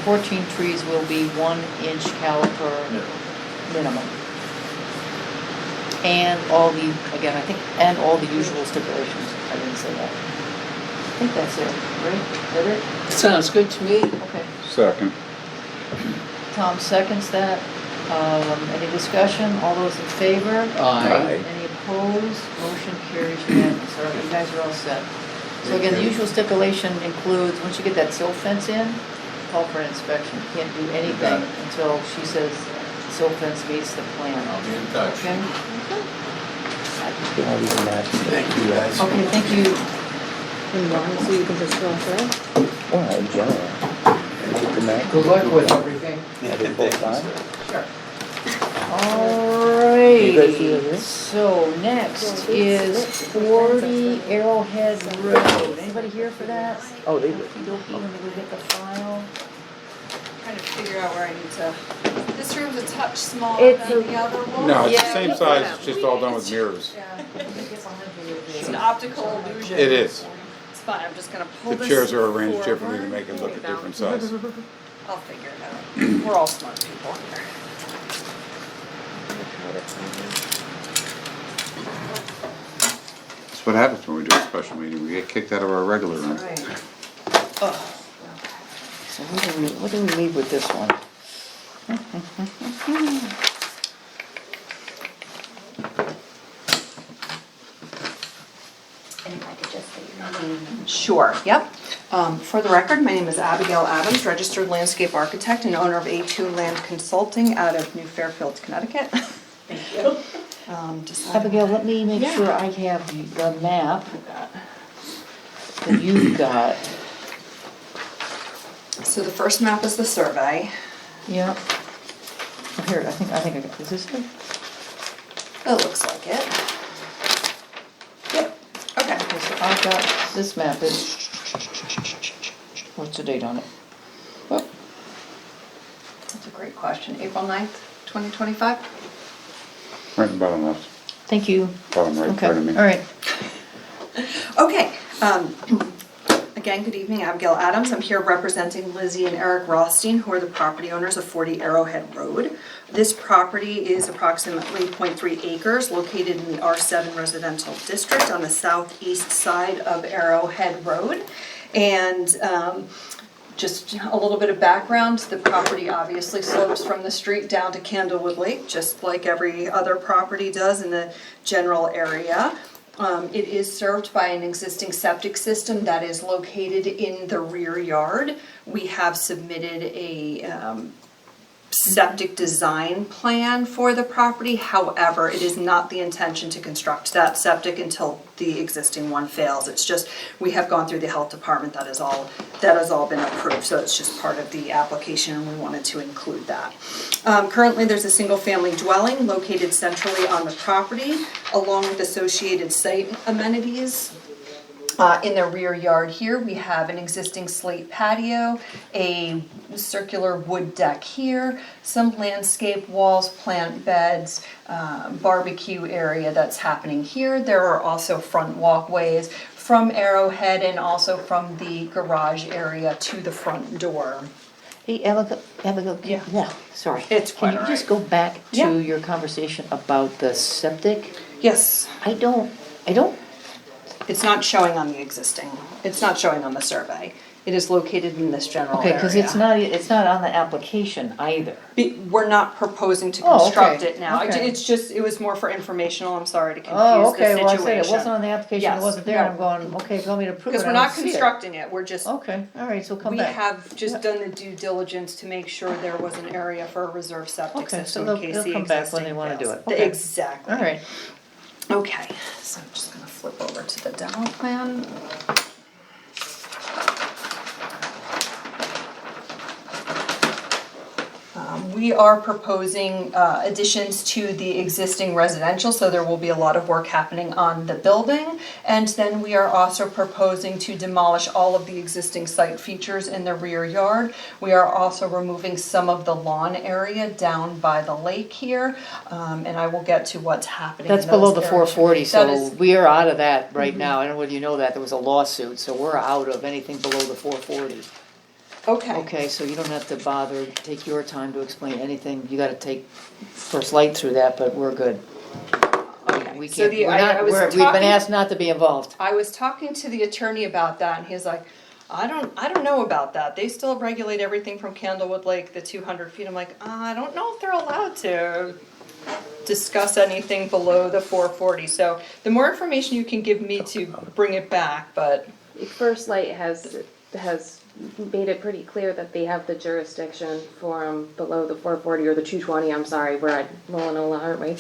Speaker 1: 14 trees will be 1-inch caliper minimum. And all the, again, I think, and all the usual stipulations. I didn't say that. I think that's it, right? Is that it?
Speaker 8: Sounds good to me.
Speaker 1: Okay.
Speaker 3: Second.
Speaker 1: Tom seconds that. Any discussion? All those in favor?
Speaker 8: Aye.
Speaker 1: Any opposed? Motion carries unanimous. All right, you guys are all set. So again, the usual stipulation includes, once you get that silt fence in, call for an inspection. You can't do anything until she says silt fence meets the plan.
Speaker 8: I'll be in touch.
Speaker 1: Okay?
Speaker 5: They won't even match.
Speaker 8: Thank you, guys.
Speaker 1: Okay, thank you.
Speaker 2: In one, so you can just go through.
Speaker 5: Well, in general. Take the map.
Speaker 8: Good luck with everything.
Speaker 5: Yeah, they both signed.
Speaker 8: Sure.
Speaker 5: You guys see that
Speaker 1: Alright,
Speaker 5: here?
Speaker 1: so next is 40 Arrowhead Road. Anybody here for that?
Speaker 5: Oh, they did.
Speaker 1: Okey-dokey, let me go get the file.
Speaker 9: Trying to figure out where I need to. This room's a touch smaller
Speaker 2: It's
Speaker 9: than
Speaker 2: a-
Speaker 9: the other one.
Speaker 3: No, it's the
Speaker 1: Yeah.
Speaker 3: same size, it's just all done with mirrors.
Speaker 9: Yeah. It's an optical illusion.
Speaker 3: It is.
Speaker 9: It's fine, I'm just gonna pull
Speaker 3: The
Speaker 9: this
Speaker 3: chairs are arranged differently to
Speaker 9: forward.
Speaker 3: make it look a different size.
Speaker 9: I'll figure it out. We're all smart people here.
Speaker 3: That's what happens when we do a special meeting, we get kicked out of our regular room.
Speaker 1: Right. So what do we leave with this one?
Speaker 2: And if I could just say your name.
Speaker 9: Sure, yep. For the record, my name is Abigail Adams, registered landscape architect and owner of A2 Land Consulting out of New Fairfield, Connecticut. Thank you.
Speaker 1: Abigail, let me make
Speaker 9: Yeah.
Speaker 1: sure I have the map that you've got.
Speaker 9: So the first map is the survey.
Speaker 1: Yeah. Oh, here, I think I got, is this it?
Speaker 9: It looks like it. Yep. Okay.
Speaker 1: Okay, so I've got, this map is, what's the date on it? Oh,
Speaker 9: That's a great question. April 9th, 2025?
Speaker 3: Right, bottom left,
Speaker 1: Thank you.
Speaker 3: bottom right,
Speaker 1: Okay,
Speaker 3: pardon me.
Speaker 1: all right.
Speaker 9: Okay, again, good evening, Abigail Adams. I'm here representing Lizzie and Eric Rothstein, who are the property owners of 40 Arrowhead Road. This property is approximately 0.3 acres, located in the R7 residential district on the southeast side of Arrowhead Road. And just a little bit of background, the property obviously slopes from the street down to Candlewood Lake, just like every other property does in the general area. It is served by an existing septic system that is located in the rear yard. We have submitted a septic design plan for the property. However, it is not the intention to construct that septic until the existing one fails. It's just, we have gone through the health department, that has all been approved, so it's just part of the application and we wanted to include that. Currently, there's a single family dwelling located centrally on the property, along with associated site amenities. In the rear yard here, we have an existing slate patio, a circular wood deck here, some landscape walls, plant beds, barbecue area that's happening here. There are also front walkways from Arrowhead and also from the garage area to the front door.
Speaker 1: Hey, Abigail,
Speaker 9: Yeah.
Speaker 1: sorry.
Speaker 9: It's
Speaker 1: Can
Speaker 9: quite
Speaker 1: you
Speaker 9: all
Speaker 1: just
Speaker 9: right.
Speaker 1: go back
Speaker 9: Yeah.
Speaker 1: to your conversation about the septic?
Speaker 9: Yes,
Speaker 1: I don't,
Speaker 9: it's not showing on the existing, it's not showing on the survey. It is located in this general
Speaker 1: okay,
Speaker 9: area.
Speaker 1: because it's not on the application either.
Speaker 9: We're not proposing to
Speaker 1: Oh,
Speaker 9: construct
Speaker 1: okay,
Speaker 9: it now.
Speaker 1: okay.
Speaker 9: It's just, it was more for informational, I'm sorry to confuse
Speaker 1: Oh,
Speaker 9: the
Speaker 1: okay,
Speaker 9: situation.
Speaker 1: well, I said it wasn't on the application, it
Speaker 9: Yes,
Speaker 1: wasn't there,
Speaker 9: no.
Speaker 1: I'm going, okay, if you want me to prove it,
Speaker 9: Because
Speaker 1: I
Speaker 9: we're
Speaker 1: don't
Speaker 9: not
Speaker 1: see it.
Speaker 9: constructing it, we're just,
Speaker 1: Okay, all right, so come
Speaker 9: we
Speaker 1: back.
Speaker 9: have just done the due diligence to make sure there was an area for a reserve septic
Speaker 1: Okay, so
Speaker 9: system in
Speaker 1: they'll-
Speaker 9: case
Speaker 1: they'll
Speaker 9: the
Speaker 1: come back when
Speaker 9: existing
Speaker 1: they wanna do
Speaker 9: fails.
Speaker 1: it. Okay.
Speaker 9: Exactly.
Speaker 1: All right.
Speaker 9: Okay, so I'm just gonna flip over to the demo plan. We are proposing additions to the existing residential, so there will be a lot of work happening on the building. And then we are also proposing to demolish all of the existing site features in the rear yard. We are also removing some of the lawn area down by the lake here, and I will get to what's happening in
Speaker 1: That's below the
Speaker 9: those areas.
Speaker 1: 440,
Speaker 9: That
Speaker 1: so
Speaker 9: is-
Speaker 1: we are out of that right now, I don't know whether you know that, there was a lawsuit, so we're out of anything below the 440.
Speaker 9: Okay.
Speaker 1: Okay, so you don't have to bother, take your time to explain anything, you gotta take first light through that, but we're good. We
Speaker 9: So
Speaker 1: can't,
Speaker 9: the-
Speaker 1: we're
Speaker 9: I
Speaker 1: not,
Speaker 9: was
Speaker 1: we've been
Speaker 9: talking-
Speaker 1: asked not to be involved.
Speaker 9: I was talking to the attorney about that, and he's like, I don't know about that. They still regulate everything from Candlewood Lake, the 200 feet. I'm like, I don't know if they're allowed to discuss anything below the 440. So the more information you can give me to bring it back, but
Speaker 2: First Light has made it pretty clear that they have the jurisdiction for below the 440 or the 220, I'm sorry, we're at Mullinala, aren't we?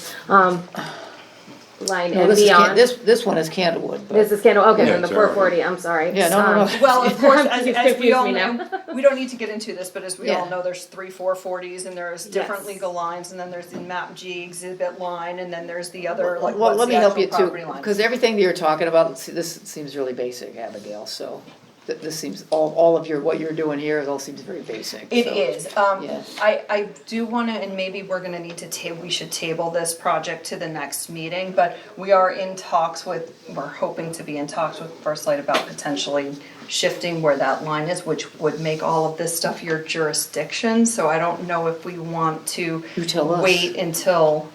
Speaker 2: Line
Speaker 1: No,
Speaker 2: and
Speaker 1: this is,
Speaker 2: beyond.
Speaker 1: this one is Candlewood, but.
Speaker 2: This is Candle, okay,
Speaker 3: Yeah,
Speaker 2: then the
Speaker 3: it's already-
Speaker 2: 440, I'm sorry.
Speaker 1: Yeah, no.
Speaker 9: well, of course, as
Speaker 2: You've
Speaker 9: we
Speaker 2: confused
Speaker 9: all
Speaker 2: me
Speaker 9: know,
Speaker 2: now.
Speaker 9: we don't need to get into this, but as we all
Speaker 1: Yeah.
Speaker 9: know, there's 440s, and there's different
Speaker 2: Yes.
Speaker 9: legal lines, and then there's the map G exhibit line, and then there's the other, like,
Speaker 1: Well,
Speaker 9: what's
Speaker 1: let me
Speaker 9: the
Speaker 1: help
Speaker 9: actual
Speaker 1: you too,
Speaker 9: property line.
Speaker 1: because everything that you're talking about, this seems really basic, Abigail, so. This seems, all of what you're doing here, it all seems very basic.
Speaker 9: It
Speaker 1: so.
Speaker 9: is.
Speaker 1: Yeah.
Speaker 9: I do wanna, and maybe we're gonna need to we should table this project to the next meeting, but we are in talks with, we're hoping to be in talks with First Light about potentially shifting where that line is, which would make all of this stuff your jurisdiction, so I don't know if we want to
Speaker 1: You tell us.
Speaker 9: wait until,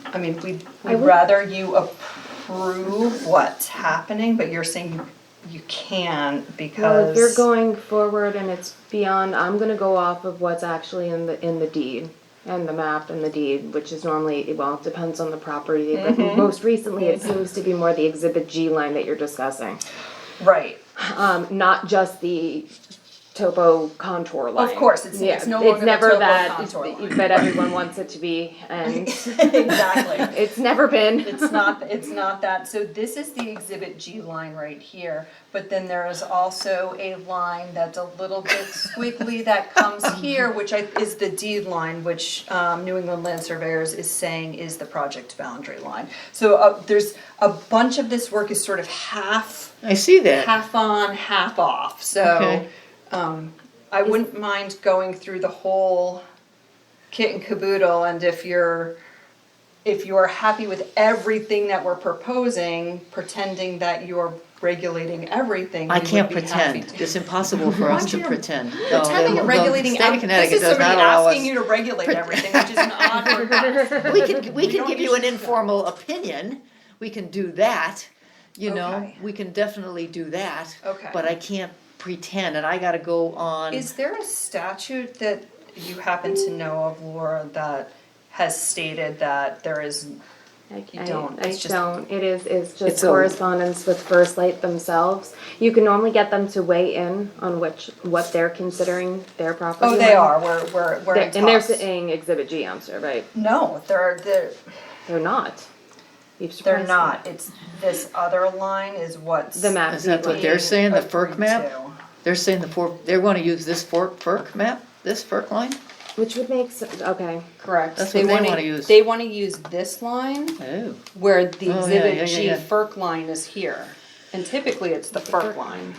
Speaker 9: I mean, we'd
Speaker 2: would-
Speaker 9: rather you approve what's happening, but you're saying you can because.
Speaker 2: Well, if you're going forward and it's beyond, I'm gonna go off of what's actually in the deed. And the map and the deed, which is normally, well, it depends on the property, but most recently it seems to be more the Exhibit G line that you're discussing.
Speaker 9: Right.
Speaker 2: Not just the topo contour line.
Speaker 9: Of course, it's no longer the
Speaker 2: never
Speaker 9: topo
Speaker 2: that,
Speaker 9: contour line.
Speaker 2: that everyone wants it to be, and
Speaker 9: Exactly.
Speaker 2: it's never been.
Speaker 9: It's not that, so this is the Exhibit G line right here, but then there is also a line that's a little bit squiggly that comes here, which is the deed line, which New England Land Surveyors is saying is the project boundary line. So there's a bunch of this work is sort of half
Speaker 1: I see that.
Speaker 9: on, half off, so
Speaker 1: Okay.
Speaker 9: I wouldn't mind going through the whole kit and caboodle, and if you're if you're happy with everything that we're proposing, pretending that you're regulating everything,
Speaker 1: I
Speaker 9: we
Speaker 1: can't
Speaker 9: would be happy
Speaker 1: pretend.
Speaker 9: to.
Speaker 1: It's impossible for us to
Speaker 9: Why don't you
Speaker 1: pretend.
Speaker 9: Pretending
Speaker 1: No,
Speaker 9: and
Speaker 1: the
Speaker 9: regulating,
Speaker 1: state of
Speaker 9: this
Speaker 1: Connecticut
Speaker 9: is
Speaker 1: does
Speaker 9: somebody
Speaker 1: not allow
Speaker 9: asking
Speaker 1: us.
Speaker 9: you to regulate everything, which is an odd request.
Speaker 1: We can
Speaker 9: don't
Speaker 1: give you an
Speaker 9: usually-
Speaker 1: informal opinion, we can do that, you know,
Speaker 9: Okay.
Speaker 1: we can definitely do that.
Speaker 9: Okay.
Speaker 1: But I can't pretend, and I gotta go on.
Speaker 9: Is there a statute that you happen to know of, Laura, that has stated that there is, you don't,
Speaker 2: I
Speaker 9: it's just.
Speaker 2: don't. It's
Speaker 1: It's
Speaker 2: just
Speaker 1: a-
Speaker 2: correspondence with First Light themselves. You can normally get them to weigh in on what they're considering their property.
Speaker 9: Oh, they
Speaker 2: line.
Speaker 9: are, we're in
Speaker 2: And they're
Speaker 9: talks.
Speaker 2: saying Exhibit G answer, right?
Speaker 9: No,
Speaker 2: They're not. You've
Speaker 9: they're
Speaker 2: surprised
Speaker 9: not,
Speaker 2: me.
Speaker 9: it's, this other line is what's.
Speaker 2: The map.
Speaker 1: Is that what they're saying, the FERC
Speaker 9: agreed
Speaker 1: map?
Speaker 9: to.
Speaker 1: They're saying they wanna use this FERC map, this FERC line?
Speaker 2: Which would make sense. Okay.
Speaker 9: Correct.
Speaker 1: That's what they wanna use.
Speaker 9: They wanna use this line
Speaker 1: Oh.
Speaker 9: where the
Speaker 1: Oh, yeah,
Speaker 9: Exhibit
Speaker 1: yeah,
Speaker 9: G
Speaker 1: yeah.
Speaker 9: FERC line is here. And typically it's the FERC line.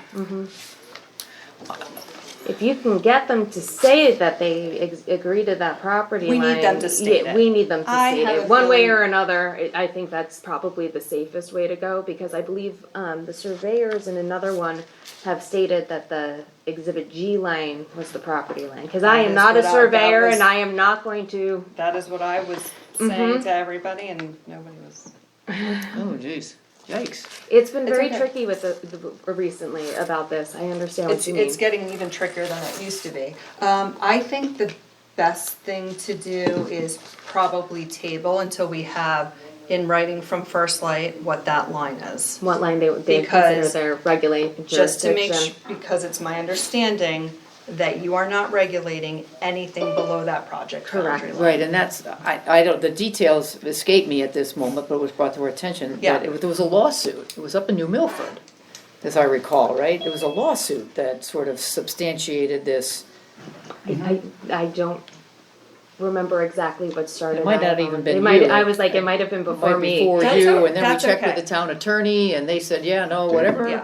Speaker 2: If you can get them to say that they agree to that property
Speaker 9: We
Speaker 2: line.
Speaker 9: need them to state
Speaker 2: yeah,
Speaker 9: it.
Speaker 2: We need them to
Speaker 9: I
Speaker 2: state
Speaker 9: have
Speaker 2: it.
Speaker 9: a
Speaker 2: One way
Speaker 9: feeling-
Speaker 2: or another, I think that's probably the safest way to go, because I believe, the surveyors in another one have stated that the Exhibit G line was the property line. Cause I
Speaker 9: That
Speaker 2: am
Speaker 9: is
Speaker 2: not a
Speaker 9: what
Speaker 2: surveyor
Speaker 9: that was-
Speaker 2: and I am not going to,
Speaker 9: That is what I was saying to everybody and nobody was.
Speaker 1: Oh, jeez, yikes.
Speaker 2: it's been
Speaker 9: It's
Speaker 2: very
Speaker 9: okay.
Speaker 2: tricky with the recently about this. I understand what
Speaker 9: It's,
Speaker 2: you mean.
Speaker 9: it's getting even trickier than it used to be. I think the best thing to do is probably table until we have in writing from First Light what that line is.
Speaker 2: What line they consider
Speaker 9: Because
Speaker 2: their regulating
Speaker 9: Just to make,
Speaker 2: jurisdiction.
Speaker 9: because it's my understanding that you are not regulating anything below that project boundary line.
Speaker 1: Right, and that's, I don't, the details escape me at this moment, but it was brought to our attention
Speaker 9: Yeah.
Speaker 1: that there was a lawsuit. It was up in New Milford, as I recall, right? There was a lawsuit that sort of substantiated this.
Speaker 2: I don't remember exactly what started.
Speaker 1: It might
Speaker 2: that
Speaker 1: not even
Speaker 2: on.
Speaker 1: been
Speaker 2: It might,
Speaker 1: you.
Speaker 2: I was like, it might have been before
Speaker 1: Right
Speaker 2: me.
Speaker 1: before
Speaker 9: That's
Speaker 1: you,
Speaker 9: o-
Speaker 1: and then we
Speaker 9: that's
Speaker 1: checked with
Speaker 9: okay.
Speaker 1: the town attorney, and they said, yeah, no, whatever,
Speaker 9: Yeah.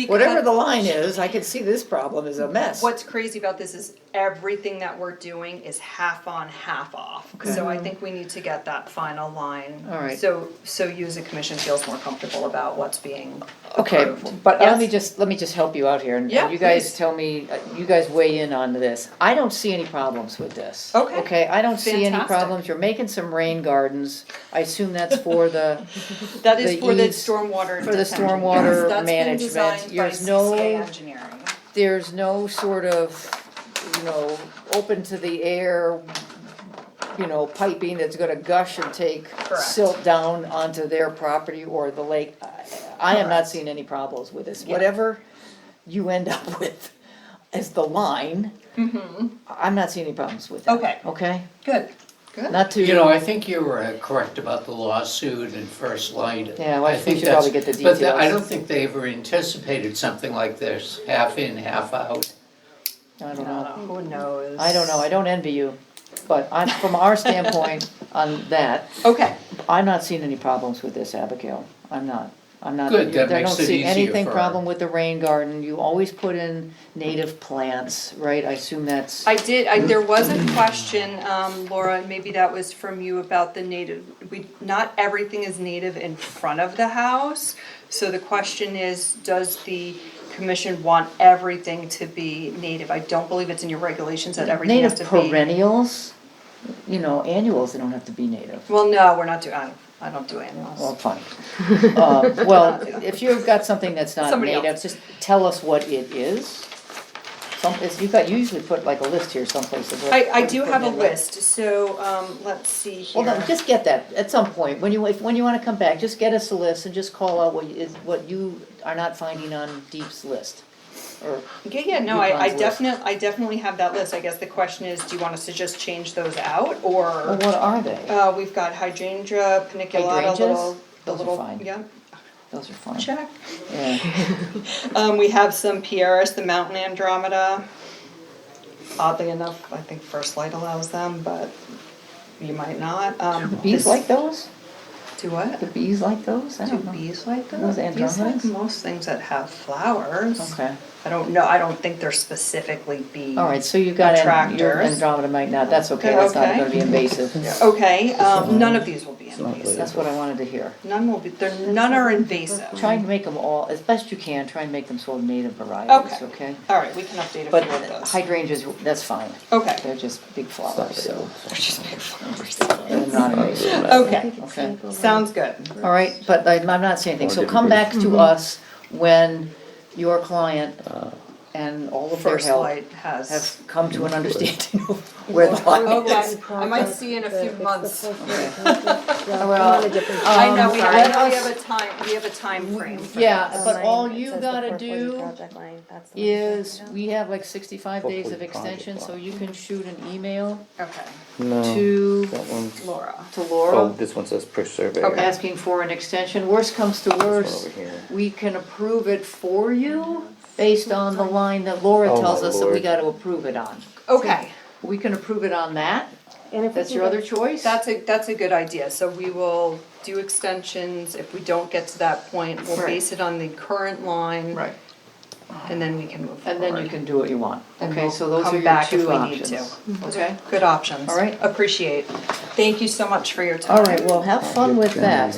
Speaker 1: whatever
Speaker 9: Because-
Speaker 1: the line is, I can see this problem is a mess.
Speaker 9: What's crazy about this is everything that we're doing is half on, half off. So I think we need to get that final line.
Speaker 1: All right.
Speaker 9: So you as a commission feels more comfortable about what's being
Speaker 1: Okay,
Speaker 9: approved.
Speaker 1: but
Speaker 9: Yes?
Speaker 1: let me just help you out here, and
Speaker 9: Yeah,
Speaker 1: you guys
Speaker 9: please.
Speaker 1: tell me, you guys weigh in on this. I don't see any problems with this.
Speaker 9: Okay.
Speaker 1: Okay, I don't see any
Speaker 9: Fantastic.
Speaker 1: problems, you're making some rain gardens, I assume that's for the,
Speaker 9: That is
Speaker 1: the
Speaker 9: for the
Speaker 1: eaves-
Speaker 9: stormwater
Speaker 1: for the
Speaker 9: detention.
Speaker 1: stormwater
Speaker 9: Yes, that's been
Speaker 1: management.
Speaker 9: designed by
Speaker 1: There's no-
Speaker 9: CCA engineering.
Speaker 1: there's no sort of, open to the air, piping that's gonna gush and take
Speaker 9: Correct.
Speaker 1: silt down onto their property or the lake. I am not
Speaker 9: Correct.
Speaker 1: seeing any problems with this.
Speaker 9: Yeah.
Speaker 1: Whatever you end up with as the line, I'm not seeing any problems with that.
Speaker 9: Okay.
Speaker 1: Okay?
Speaker 9: Good, good.
Speaker 1: Not to.
Speaker 8: You know, I think you were correct about the lawsuit and First Light.
Speaker 1: Yeah, well, I think we should
Speaker 8: that's-
Speaker 1: probably get the
Speaker 8: But I
Speaker 1: details.
Speaker 8: don't think they ever anticipated something like this, half in, half out.
Speaker 1: I don't know.
Speaker 9: Who knows?
Speaker 1: I don't know. I don't envy you. But from our standpoint on that,
Speaker 9: Okay,
Speaker 1: I'm not seeing any problems with this, Abigail. I'm not.
Speaker 8: Good, that
Speaker 1: I
Speaker 8: makes
Speaker 1: don't
Speaker 8: it
Speaker 1: see
Speaker 8: easier
Speaker 1: anything
Speaker 8: for-
Speaker 1: problem with the rain garden. You always put in native plants, right? I assume that's.
Speaker 9: there was a question, Laura, maybe that was from you about the native, not everything is native in front of the house. So the question is, does the commission want everything to be native? I don't believe it's in your regulations that everything has to
Speaker 1: Native
Speaker 9: be.
Speaker 1: perennials, annuals, they don't have to be native.
Speaker 9: Well, no, we're not doing, I don't do
Speaker 1: Well,
Speaker 9: annuals.
Speaker 1: fine. Well, if you've got something that's not
Speaker 9: Somebody
Speaker 1: native,
Speaker 9: else.
Speaker 1: just tell us what it is. You usually put like a list here someplace of what.
Speaker 9: I
Speaker 1: what
Speaker 9: do
Speaker 1: you're
Speaker 9: have a
Speaker 1: putting in, right?
Speaker 9: list, so, let's see
Speaker 1: Well, no,
Speaker 9: here.
Speaker 1: just get that at some point, when you wanna come back, just get us a list and just call out what you are not finding on Deep's list. Or,
Speaker 9: Yeah, no,
Speaker 1: Yukon's
Speaker 9: I
Speaker 1: list.
Speaker 9: I definitely have that list. I guess the question is, do you want us to just change those out, or?
Speaker 1: well, what are they?
Speaker 9: We've got hydrangea, paniculata,
Speaker 1: Hydrangeas?
Speaker 9: the
Speaker 1: Those are
Speaker 9: little,
Speaker 1: fine.
Speaker 9: yeah,
Speaker 1: Those are fine.
Speaker 9: check.
Speaker 1: Yeah,
Speaker 9: We have some Pieris, the mountain andromeda. Oddly enough, I think First Light allows them, but you might not.
Speaker 1: bees like those?
Speaker 9: Do what?
Speaker 1: Do bees like those? I
Speaker 9: Do
Speaker 1: don't know.
Speaker 9: bees like
Speaker 1: Those
Speaker 9: those? Bees like
Speaker 1: andromedas?
Speaker 9: most things that have flowers.
Speaker 1: Okay,
Speaker 9: I don't know, I don't think they're specifically bee.
Speaker 1: alright, so you got, your
Speaker 9: Attractors.
Speaker 1: Andromeda might not, that's okay, that's not
Speaker 9: Okay.
Speaker 1: gonna be invasive.
Speaker 9: Okay, none of these will be
Speaker 5: not
Speaker 9: invasive.
Speaker 1: That's what I wanted to hear.
Speaker 9: None will be, none are invasive.
Speaker 1: Try and make them all, as best you can, try and make them sort of native varieties,
Speaker 9: Okay.
Speaker 1: okay?
Speaker 9: All right, we can update a
Speaker 1: But
Speaker 9: few of those.
Speaker 1: hydrangeas, that's fine.
Speaker 9: Okay.
Speaker 1: They're just big flowers, so.
Speaker 9: They're just big flowers.
Speaker 1: They're not invasive.
Speaker 9: Okay,
Speaker 1: Okay.
Speaker 9: sounds good.
Speaker 1: All right, but I'm not saying anything, so come back to us when your client and all of their
Speaker 9: First
Speaker 1: help
Speaker 9: Light has.
Speaker 1: have come to an understanding of where the line is.
Speaker 9: Okay, I might see you in a few months.
Speaker 1: Well,
Speaker 9: I know, we
Speaker 1: let
Speaker 9: have a time frame. for
Speaker 1: Yeah,
Speaker 9: this.
Speaker 1: but all you gotta do is, we have like 65 days of
Speaker 5: 440 project
Speaker 1: extension, so
Speaker 5: line.
Speaker 1: you can shoot an email
Speaker 9: Okay,
Speaker 5: No,
Speaker 1: to,
Speaker 5: that one's,
Speaker 9: Laura.
Speaker 1: to
Speaker 5: oh,
Speaker 1: Laura,
Speaker 5: this one says per survey.
Speaker 9: Okay.
Speaker 1: asking for an extension. Worst comes to
Speaker 5: This one
Speaker 1: worst,
Speaker 5: over here.
Speaker 1: we can approve it for you based on the line that Laura
Speaker 5: Oh,
Speaker 1: tells
Speaker 5: my
Speaker 1: us that we
Speaker 5: Lord.
Speaker 1: gotta approve it on.
Speaker 9: Okay,
Speaker 1: We can approve it on that,
Speaker 2: And if we
Speaker 1: that's
Speaker 2: can
Speaker 1: your
Speaker 2: get-
Speaker 1: other choice.
Speaker 9: that's a good idea, so we will do extensions, if we don't get to that point, we'll
Speaker 1: Right.
Speaker 9: base it on the current line.
Speaker 1: Right.
Speaker 9: And then we can move forward.
Speaker 1: And then you can do what you want.
Speaker 9: And
Speaker 1: Okay,
Speaker 9: we'll
Speaker 1: so those
Speaker 9: come
Speaker 1: are your
Speaker 9: back if
Speaker 1: two
Speaker 9: we need
Speaker 1: options.
Speaker 9: to.
Speaker 1: Okay?
Speaker 9: Good options.
Speaker 1: All right.
Speaker 9: Appreciate. Thank you so much for your time.
Speaker 1: All right, well, have fun with that.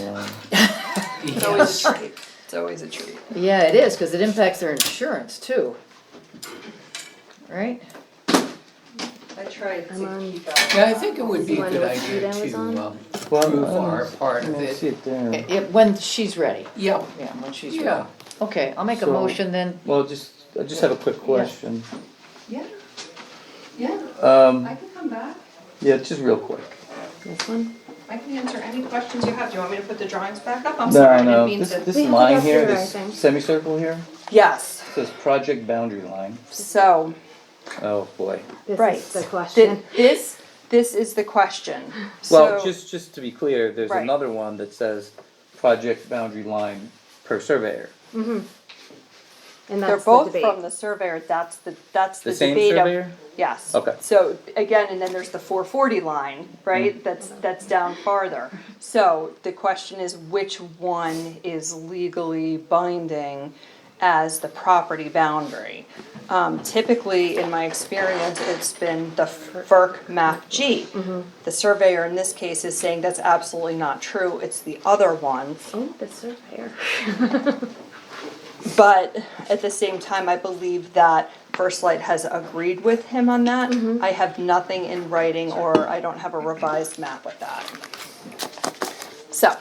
Speaker 9: It's always a treat. It's always a treat.
Speaker 1: Yeah, it is, because it impacts their insurance too. Right?
Speaker 9: I tried
Speaker 2: I'm on-
Speaker 9: keep out.
Speaker 8: Yeah, I think it would be a
Speaker 2: You wanna
Speaker 8: good
Speaker 2: know what street
Speaker 8: idea
Speaker 2: I was on?
Speaker 8: to
Speaker 5: Well,
Speaker 8: prove
Speaker 5: I don't
Speaker 8: our part of
Speaker 5: I see
Speaker 8: it.
Speaker 5: it there.
Speaker 1: When she's ready.
Speaker 8: Yeah,
Speaker 1: Yeah, when she's
Speaker 8: yeah.
Speaker 1: ready. Okay, I'll make a
Speaker 5: So-
Speaker 1: motion then.
Speaker 5: Well, I just have a quick question.
Speaker 9: Yeah. Yeah,
Speaker 5: Um,
Speaker 9: I can come back.
Speaker 5: yeah, just real quick.
Speaker 2: This one?
Speaker 9: I can answer any questions you have. Do you want me to put the drawings back up? I'm sorry, I
Speaker 5: No,
Speaker 9: didn't
Speaker 5: no,
Speaker 9: mean
Speaker 5: this,
Speaker 9: to.
Speaker 5: this
Speaker 2: We have
Speaker 5: line
Speaker 2: it up
Speaker 5: here,
Speaker 2: here, I
Speaker 5: this
Speaker 2: think.
Speaker 5: semicircle here,
Speaker 9: Yes,
Speaker 5: says project boundary line.
Speaker 9: so,
Speaker 5: Oh, boy.
Speaker 2: This
Speaker 9: right.
Speaker 2: is the question.
Speaker 9: This is the question.
Speaker 5: Well,
Speaker 9: So-
Speaker 5: just to be clear, there's
Speaker 9: Right.
Speaker 5: another one that says project boundary line per surveyor.
Speaker 2: And
Speaker 9: They're
Speaker 2: that's the
Speaker 9: both
Speaker 2: debate.
Speaker 9: from the surveyor, that's the
Speaker 5: The same
Speaker 9: debate of.
Speaker 5: surveyor?
Speaker 9: Yes.
Speaker 5: Okay.
Speaker 9: So again, and then there's the 440 line, right, that's down farther. So the question is which one is legally binding as the property boundary? Typically, in my experience, it's been the FERC map G. The surveyor in this case is saying that's absolutely not true, it's the other one.
Speaker 2: Oh, the surveyor.
Speaker 9: But at the same time, I believe that First Light has agreed with him on that. I have nothing in writing, or I don't have a revised map with that. So,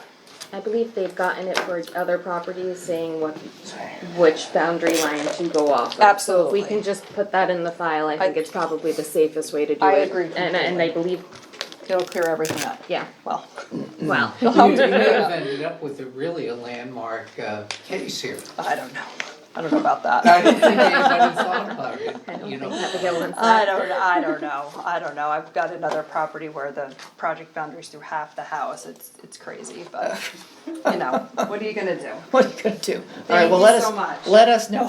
Speaker 2: I believe they've gotten it for other properties, saying which boundary line to go off of.
Speaker 9: Absolutely.
Speaker 2: So if we can just put that in the file, I think it's probably the safest way to do
Speaker 9: I
Speaker 2: it.
Speaker 9: agree
Speaker 2: And I
Speaker 9: completely.
Speaker 2: believe,
Speaker 9: it'll clear everything up.
Speaker 2: yeah,
Speaker 9: Well,
Speaker 2: well,
Speaker 8: You could have ended up with really a landmark case here.
Speaker 9: I don't know. I don't know about that.
Speaker 8: I don't think anybody thought about it,
Speaker 2: I don't
Speaker 8: you
Speaker 2: think
Speaker 8: know.
Speaker 2: Abigail wants
Speaker 9: I
Speaker 2: that.
Speaker 9: don't know. I've got another property where the project boundary's through half the house. It's crazy, but, you know, what are you gonna do?
Speaker 1: What are you gonna do? All right,
Speaker 9: Thank
Speaker 1: well,
Speaker 9: you
Speaker 1: let
Speaker 9: so
Speaker 1: us,
Speaker 9: much.
Speaker 1: let us know.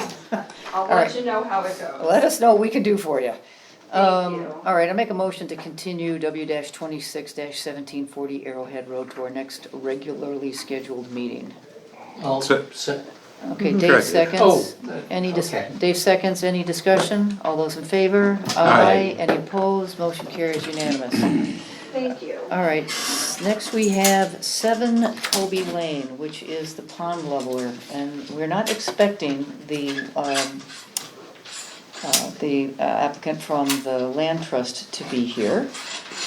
Speaker 9: I'll
Speaker 1: right.
Speaker 9: let you know how it goes.
Speaker 1: Let us know what we can do for you.
Speaker 9: Thank you.
Speaker 1: All right, I make a motion to continue W-26-1740 Arrowhead Road to our next regularly scheduled meeting.
Speaker 8: Oh,
Speaker 3: So-
Speaker 8: so-
Speaker 1: Okay,
Speaker 3: Sure.
Speaker 1: Dave seconds.
Speaker 8: Oh, okay.
Speaker 1: Dave seconds, any discussion? All those in favor?
Speaker 3: Aye.
Speaker 1: Any opposed? Motion carries unanimous.
Speaker 9: Thank you.
Speaker 1: All right, next we have 7 Toby Lane, which is the pond leveler, and we're not expecting the applicant from the land trust to be here.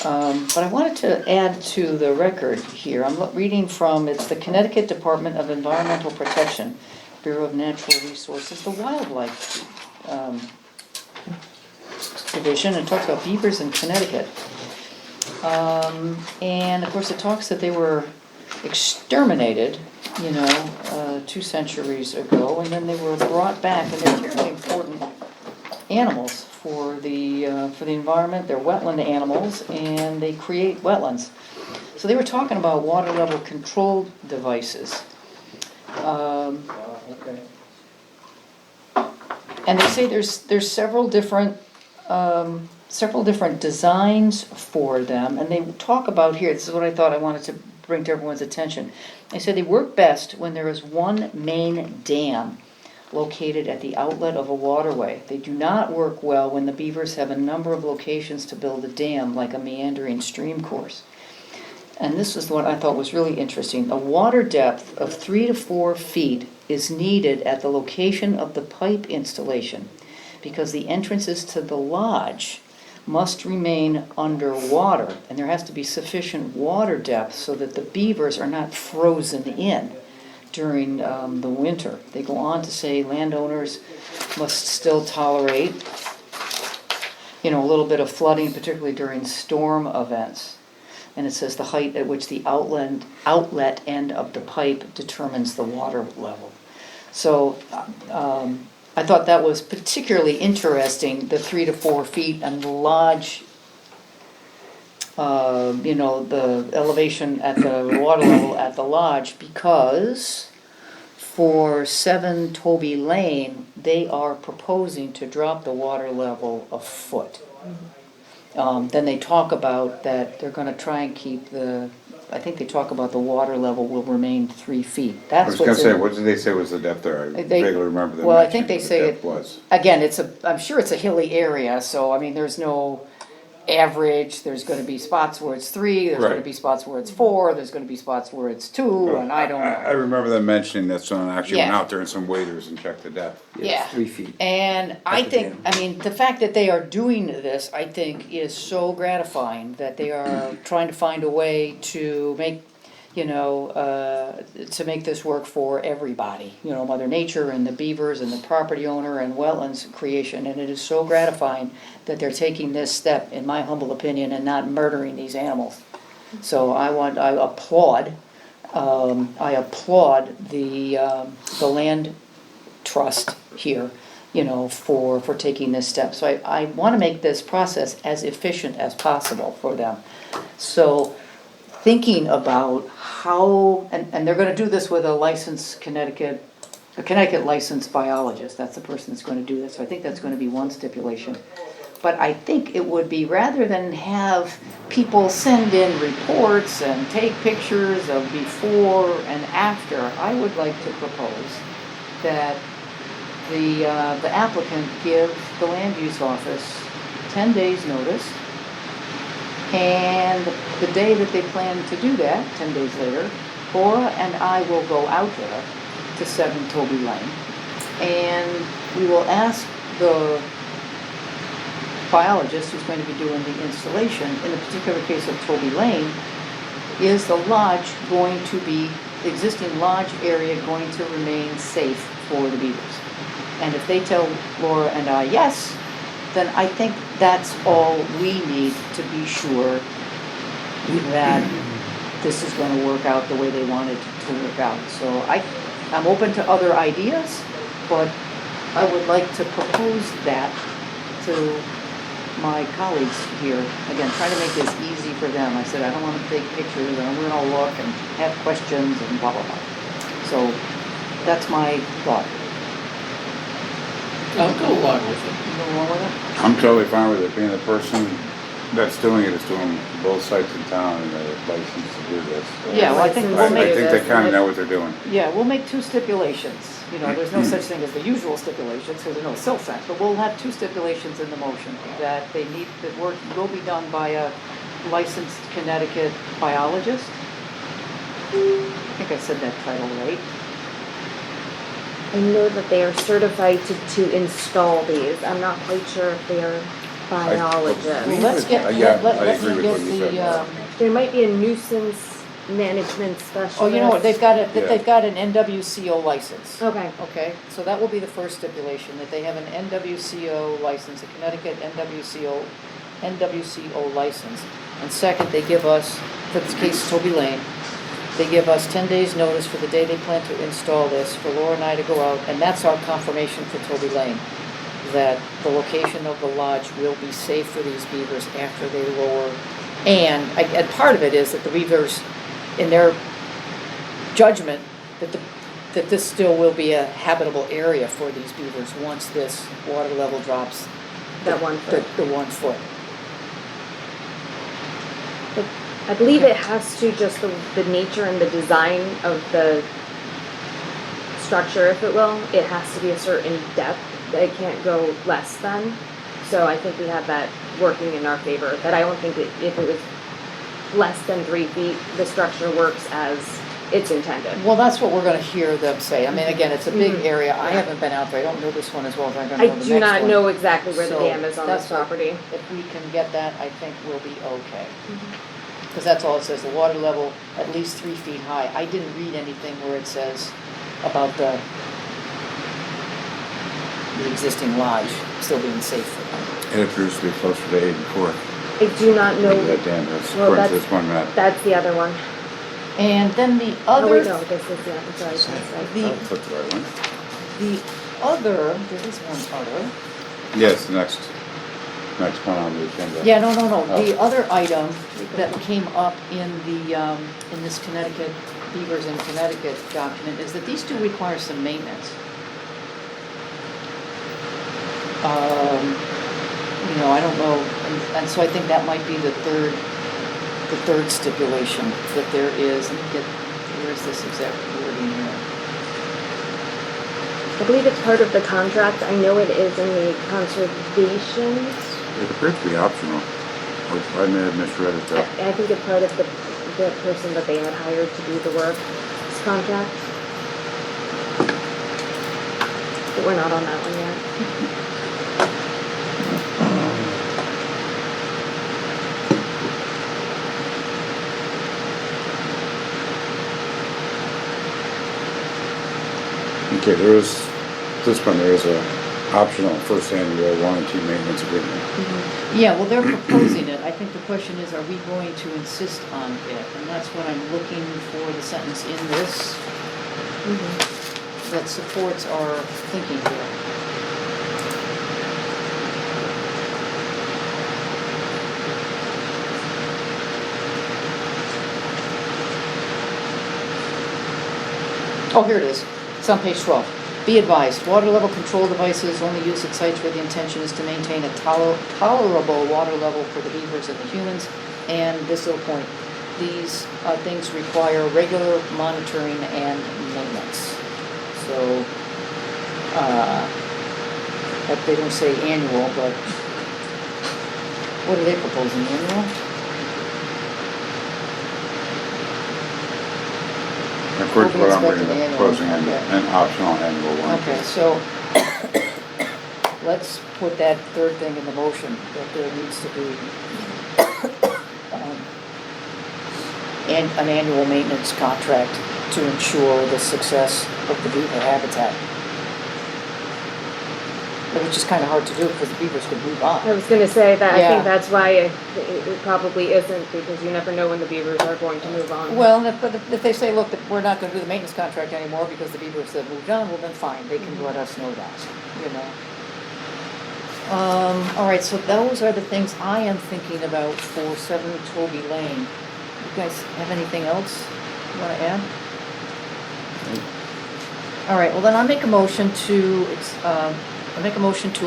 Speaker 1: But I wanted to add to the record here, I'm reading from, it's the Connecticut Department of Environmental Protection, Bureau of Natural Resources, the Wildlife Division, it talks about beavers in Connecticut. And of course, it talks that they were exterminated, 2 centuries ago, and then they were brought back, and they're very important animals for the environment. They're wetland animals, and they create wetlands. So they were talking about water level control devices. And they say there's several different designs for them, and they talk about here, this is what I thought I wanted to bring to everyone's attention. They said they work best when there is one main dam located at the outlet of a waterway. They do not work well when the beavers have a number of locations to build a dam, like a meandering stream course. and this is what I thought was really interesting. A water depth of 3 to 4 feet is needed at the location of the pipe installation because the entrances to the lodge must remain underwater, and there has to be sufficient water depth so that the beavers are not frozen in during the winter. They go on to say landowners must still tolerate, a little bit of flooding, particularly during storm events. And it says the height at which the outlet end of the pipe determines the water level. So I thought that was particularly interesting, the 3 to 4 feet and the lodge, the elevation at the water level at the lodge, because for 7 Toby Lane, they are proposing to drop the water level a foot. Then they talk about that they're gonna try and keep I think they talk about the water level will remain 3 feet.
Speaker 3: I
Speaker 1: That's
Speaker 3: was gonna
Speaker 1: what's
Speaker 3: say,
Speaker 1: in.
Speaker 3: what did they say was the depth there? I
Speaker 1: They-
Speaker 3: vaguely remember them
Speaker 1: well, I think
Speaker 3: mentioning
Speaker 1: they
Speaker 3: what
Speaker 1: say
Speaker 3: the
Speaker 1: it-
Speaker 3: depth was.
Speaker 1: Again, I'm sure it's a hilly area, so I mean, there's no average, there's gonna be spots where it's 3, there's gonna
Speaker 3: Right.
Speaker 1: be spots where it's 4, there's gonna be spots where it's 2, and I don't
Speaker 3: I
Speaker 1: know.
Speaker 3: remember them mentioning that someone actually went
Speaker 1: Yeah.
Speaker 3: out there in some waders and checked the depth.
Speaker 1: Yeah.
Speaker 5: 3 feet.
Speaker 1: And I
Speaker 5: the
Speaker 1: think, I mean, the fact that they are doing this, I think, is so gratifying, that they are trying to find a way to make, to make this work for everybody. Mother Nature and the beavers and the property owner and wetlands creation, and it is so gratifying that they're taking this step, in my humble opinion, and not murdering these animals. So I applaud the land trust here, for taking this step. So I want to make this process as efficient as possible for them. So thinking about how, and they're going to do this with a Connecticut licensed biologist. That's the person that's going to do this. So I think that's going to be one stipulation. But I think it would be, rather than have people send in reports and take pictures of before and after, I would like to propose that the applicant give the land use office 10 days notice, and the day that they plan to do that, 10 days later, Cora and I will go out there to 7 Toby Lane, and we will ask the biologist who's going to be doing the installation. In the particular case of Toby Lane, is the lodge going to be, the existing lodge area going to remain safe for the beavers? And if they tell Laura and I yes, then I think that's all we need to be sure that this is going to work out the way they want it to work out. So I'm open to other ideas, but I would like to propose that to my colleagues here. Again, trying to make this easy for them. I said, I don't want to take pictures, and we're going to look and have questions and blah, blah, blah. So that's my thought.
Speaker 8: I'll go along with it.
Speaker 1: You go along with it?
Speaker 3: I'm totally fine with it, being the person that's doing it is doing both sites in town and they're licensed to do this. So
Speaker 1: Yeah, well, I think
Speaker 2: License
Speaker 1: we'll
Speaker 3: I
Speaker 1: make,
Speaker 3: think they kinda know what they're doing.
Speaker 1: yeah, we'll make 2 stipulations. There's no such thing as the usual stipulations, because there's no silt fence, but we'll have 2 stipulations in the motion, that that work will be done by a licensed Connecticut biologist. I think I said that title right.
Speaker 2: I know that they are certified to install these. I'm not quite sure if they are biologists.
Speaker 3: believe
Speaker 1: Let's
Speaker 3: it.
Speaker 1: get,
Speaker 3: Yeah,
Speaker 1: let
Speaker 3: I agree
Speaker 1: me
Speaker 3: with
Speaker 1: get
Speaker 3: what you said,
Speaker 1: the,
Speaker 3: Laura.
Speaker 2: There might be a nuisance management specialist.
Speaker 1: oh, you know what, they've got an NWCO license.
Speaker 2: Okay.
Speaker 1: Okay, so that will be the first stipulation, that they have an NWCO license, a Connecticut NWCO license. And second, they give us, for this case, Toby Lane, they give us 10 days notice for the day they plan to install this, for Laura and I to go out, and that's our confirmation for Toby Lane, that the location of the lodge will be safe for these beavers after they lower. And part of it is that the beavers, in their judgment, that this still will be a habitable area for these beavers once this water level drops
Speaker 2: That 1 foot.
Speaker 1: the 1 foot.
Speaker 2: I believe it has to just the nature and the design of the structure, if it will. It has to be a certain depth. It can't go less than. So I think we have that working in our favor. But I don't think if it was less than 3 feet, the structure works as it's intended.
Speaker 1: Well, that's what we're gonna hear them say. I mean, again, it's a big
Speaker 2: Mhm.
Speaker 1: area. I haven't been out there. I don't know this one as well as I'm gonna
Speaker 2: I
Speaker 1: know the next
Speaker 2: do
Speaker 1: one.
Speaker 2: not know exactly where the
Speaker 1: So
Speaker 2: dam is on this
Speaker 1: that's what-
Speaker 2: property.
Speaker 1: If we can get that, I think we'll be okay. Because that's all it says, the water level at least 3 feet high. I didn't read anything where it says about the existing lodge still being safe for them.
Speaker 3: It appears to be closer to 84th.
Speaker 2: I do not know.
Speaker 3: That dam is,
Speaker 2: Well,
Speaker 3: according to this one map.
Speaker 2: That's the other one.
Speaker 1: And then the
Speaker 2: Oh, wait,
Speaker 1: other,
Speaker 2: no, this is, yeah, I'm sorry, that's right.
Speaker 1: the,
Speaker 3: I'll put the right one.
Speaker 1: the other, there is one other.
Speaker 3: Yes, next one on the agenda.
Speaker 1: Yeah, no. The
Speaker 3: Oh.
Speaker 1: other item that came up in the, in this Connecticut, Beavers in Connecticut document is that these do require some maintenance. You know, I don't know, and so I think that might be the third stipulation that there is, let me get, where is this exact wording here?
Speaker 2: I believe it's part of the contract. I know it is in the conservation.
Speaker 3: It appears to be optional. Or I may have misread it though.
Speaker 2: I think it's part of the person that they had hired to do the work, this contract. But we're not on that one yet.
Speaker 3: Okay, there is a optional first annual warranty maintenance agreement.
Speaker 1: Yeah, well, they're proposing it. I think the question is, are we going to insist on it? And that's what I'm looking for, the sentence in this that supports our thinking here. Oh, here it is. It's on page 12. Be advised, water level control devices only used at sites where the intention is to maintain a tolerable water level for the beavers and the humans. And this little point, these things require regular monitoring and maintenance. So, they don't say annual, but what are they proposing, annual?
Speaker 3: According to what I'm reading,
Speaker 1: Expected
Speaker 3: they're
Speaker 1: annual,
Speaker 3: proposing
Speaker 1: okay.
Speaker 3: an optional annual warranty.
Speaker 1: Okay, so let's put that third thing in the motion, that there needs to be and an annual maintenance contract to ensure the success of the beaver habitat. Which is kind of hard to do because the beavers could move on.
Speaker 2: I was gonna say that, I
Speaker 1: Yeah.
Speaker 2: think that's why it probably isn't, because you never know when the beavers are going to move on.
Speaker 1: Well, but if they say, look, that we're not gonna do the maintenance contract anymore because the beavers have moved on, well then fine, they can let us know that, you know. All right, so those are the things I am thinking about for 7 Toby Lane. You guys have anything else you wanna add? All right, well then I'll make a motion to,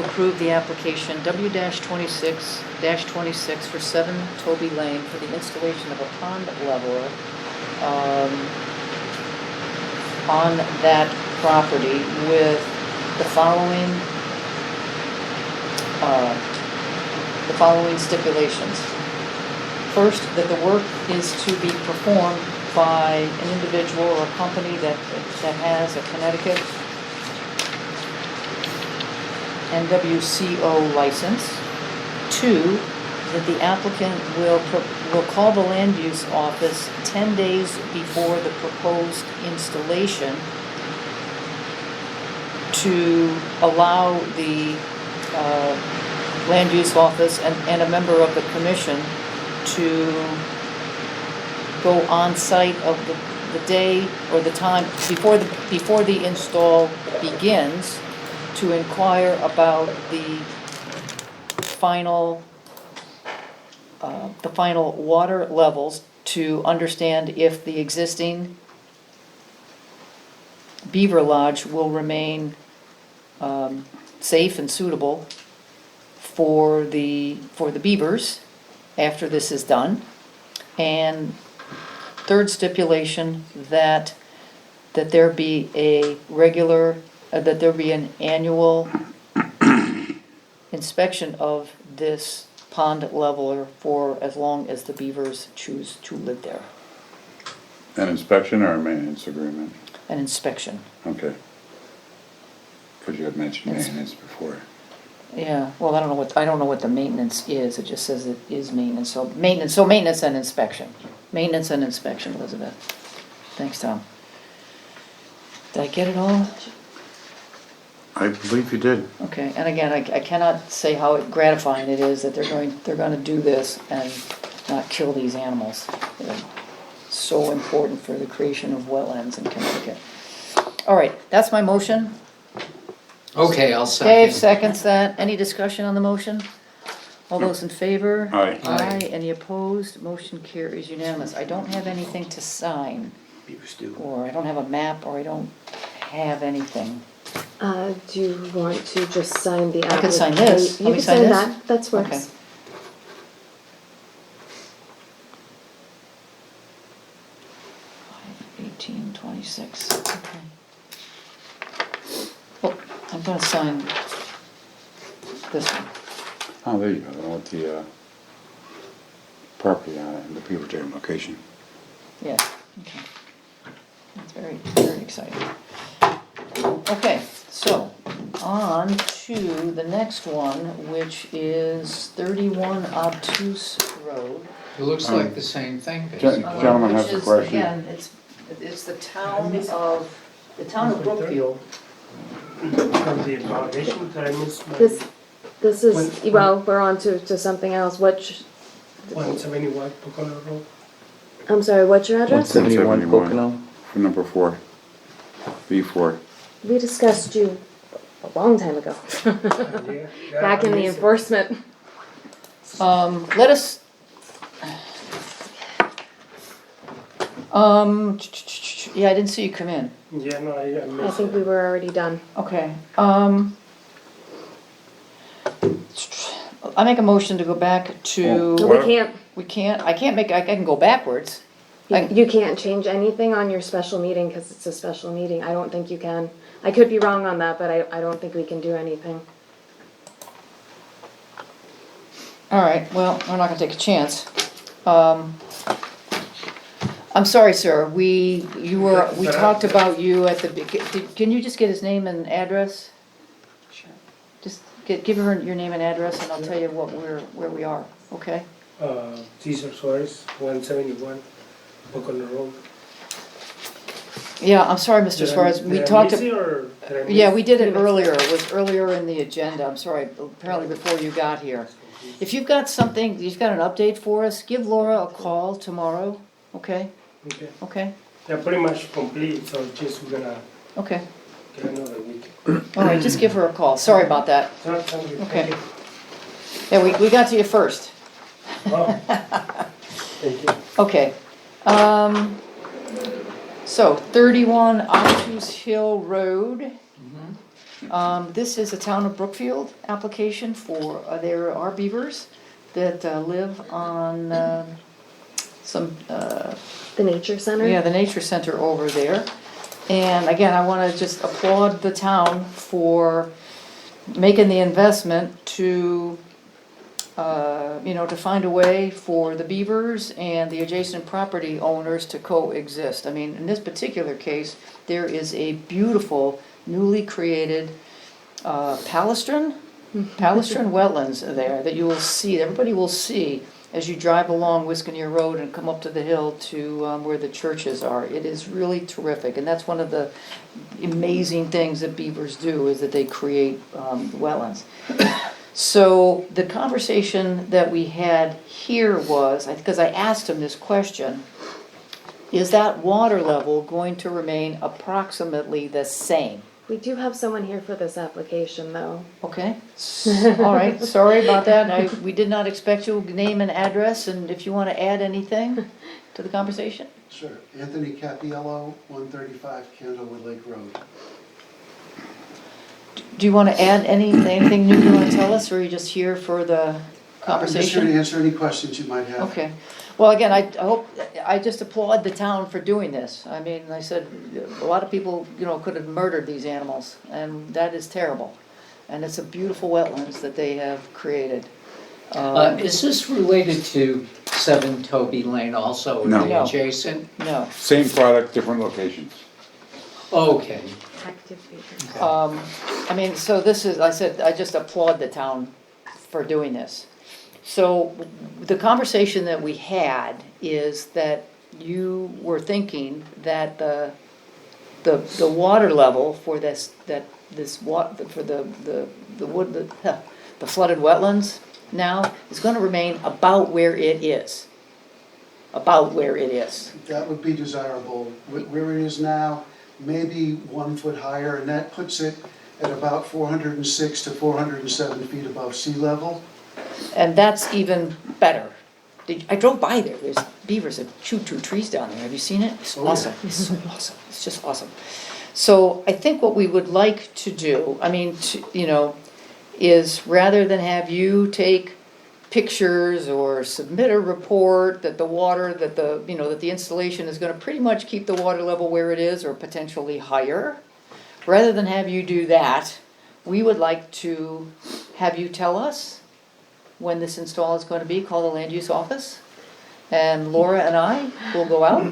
Speaker 1: approve the application W-26 for 7 Toby Lane for the installation of a pond leveler on that property with the following stipulations. First, that the work is to be performed by an individual or a company that has a Connecticut NWCO license. 2, that the applicant will call the land use office 10 days before the proposed installation to allow the land use office and a member of the commission to go on site of the day or the time before the install begins to inquire about the final water levels to understand if the existing beaver lodge will remain safe and suitable for the beavers after this is done. And third stipulation, that there be an annual inspection of this pond leveler for as long as the beavers choose to live there.
Speaker 3: An inspection or a maintenance agreement?
Speaker 1: An inspection.
Speaker 3: Okay. Because you had mentioned
Speaker 1: It's-
Speaker 3: maintenance before.
Speaker 1: Yeah, well, I don't know what the maintenance is, it just says it is maintenance, so maintenance and inspection. Maintenance and inspection, Elizabeth. Thanks, Tom. Did I get it all?
Speaker 3: I believe you did.
Speaker 1: Okay, and again, I cannot say how gratifying it is that they're gonna do this and not kill these animals. They're so important for the creation of wetlands in Connecticut. All right, that's my motion.
Speaker 8: Okay, I'll
Speaker 1: Dave
Speaker 8: second.
Speaker 1: seconds that. Any discussion on the motion? All those in favor?
Speaker 3: Aye.
Speaker 1: Aye. Any opposed? Motion carries unanimous. I don't have anything to sign, or I don't have a map, or I don't have anything.
Speaker 2: Do you want to just sign the
Speaker 1: I could sign this.
Speaker 2: You
Speaker 1: Let me
Speaker 2: can
Speaker 1: sign
Speaker 2: sign
Speaker 1: this?
Speaker 2: that, that's
Speaker 1: Okay.
Speaker 2: works.
Speaker 1: 1826, okay. Oh, I'm gonna sign this one.
Speaker 3: Oh, there you go, the one with the, property on it and the Beaver Dam location.
Speaker 1: Yeah, okay. That's very, very exciting. Okay, so, on to the next one, which is 31 Obtuse Road.
Speaker 8: It looks like the same thing,
Speaker 3: Gen-
Speaker 8: basically.
Speaker 3: Gentleman has
Speaker 1: Which
Speaker 3: a
Speaker 1: is,
Speaker 3: question.
Speaker 1: again, it's the town of Brookfield.
Speaker 10: From the evaluation that I missed my
Speaker 2: This is, well, we're on to something else.
Speaker 10: 171 Pocono Road.
Speaker 2: I'm sorry, what's your address?
Speaker 5: 171 Pocono.
Speaker 3: For number 4. B4.
Speaker 2: We discussed you a long time ago,
Speaker 10: Yeah,
Speaker 2: back in
Speaker 10: I
Speaker 2: the
Speaker 10: missed it.
Speaker 2: enforcement.
Speaker 1: Let us. Yeah, I didn't see you come in.
Speaker 10: Yeah, no, I
Speaker 2: I
Speaker 10: missed
Speaker 2: think
Speaker 10: it.
Speaker 2: we were already done.
Speaker 1: Okay, I make a motion to go back to,
Speaker 2: No,
Speaker 3: What?
Speaker 2: we can't,
Speaker 1: I can go backwards.
Speaker 2: you can't change anything on your special meeting because it's a special meeting. I don't think you can. I could be wrong on that, but I don't think we can do anything.
Speaker 1: All right, well, we're not gonna take a chance. I'm sorry, sir, we talked about you at the, can you just get his name and address?
Speaker 10: Sure.
Speaker 1: Just give her your name and address and I'll tell you where we are, okay?
Speaker 10: Cesar Suarez, 171 Pocono Road.
Speaker 1: Yeah, I'm sorry, Mr. Suarez, we talked.
Speaker 10: Did I miss it or did I miss
Speaker 1: Yeah, we did it earlier, it was earlier in the agenda, I'm sorry, apparently before you got here. If you've got something, you've got an update for us, give Laura a call tomorrow, okay?
Speaker 10: Okay.
Speaker 1: Okay,
Speaker 10: They're pretty much complete, so just we're gonna
Speaker 1: okay,
Speaker 10: get another week.
Speaker 1: all right, just give her a call, sorry about that.
Speaker 10: No, thank you.
Speaker 1: Okay.
Speaker 10: Thank
Speaker 1: Yeah, we got to you first.
Speaker 10: you. Oh, thank you.
Speaker 1: Okay, so 31 Obtuse Hill Road. This is a town of Brookfield application for, there are beavers that live on some,
Speaker 2: The nature center?
Speaker 1: yeah, the nature center over there. And again, I wanna just applaud the town for making the investment to, to find a way for the beavers and the adjacent property owners to coexist. I mean, in this particular case, there is a beautiful newly created palestrin wetlands there that you will see, everybody will see as you drive along Wiskaneer Road and come up to the hill to where the churches are. It is really terrific, and that's one of the amazing things that beavers do, is that they create wetlands. So the conversation that we had here was, because I asked him this question, is that water level going to remain approximately the same?
Speaker 2: We do have someone here for this application, though.
Speaker 1: Okay, all right, sorry about that. We did not expect you, name and address, and if you want to add anything to the conversation?
Speaker 11: Sure. Anthony Capiello, 135 Candlewood Lake Road.
Speaker 1: Do you want to add anything new you want to tell us, or are you just here for the
Speaker 11: I'm just here to
Speaker 1: conversation?
Speaker 11: answer any questions you might have.
Speaker 1: Okay, well, again, I just applaud the town for doing this. I mean, I said, a lot of people, could have murdered these animals, and that is terrible. And it's a beautiful wetlands that they have created.
Speaker 8: Is this related to 7 Toby Lane also? Are
Speaker 3: No.
Speaker 8: they
Speaker 1: No.
Speaker 8: adjacent?
Speaker 1: No.
Speaker 3: Same product, different locations.
Speaker 8: Okay.
Speaker 2: Active beaver.
Speaker 1: I mean, so this is, I said, I just applaud the town for doing this. So the conversation that we had is that you were thinking that the water level for this, for the flooded wetlands now is gonna remain about where it is. About where it is.
Speaker 11: That would be desirable. Where it is now, maybe 1 foot higher, and that puts it at about 406 to 407 feet above sea level.
Speaker 1: And that's even better. I drove by there, there's beavers that chewed 2 trees down there, have you seen it? It's
Speaker 11: Oh, yeah.
Speaker 1: awesome, it's so awesome, it's just awesome. So I think what we would like to do, I mean, is rather than have you take pictures or submit a report that the water, that the installation is gonna pretty much keep the water level where it is or potentially higher, rather than have you do that, we would like to have you tell us when this install is going to be, call the land use office. And Laura and I will go out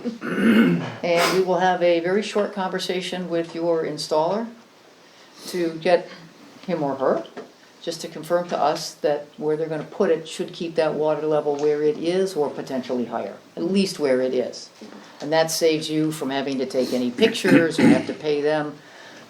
Speaker 1: and we will have a very short conversation with your installer to get him or her, just to confirm to us that where they're gonna put it should keep that water level where it is or potentially higher, at least where it is. And that saves you from having to take any pictures or have to pay them,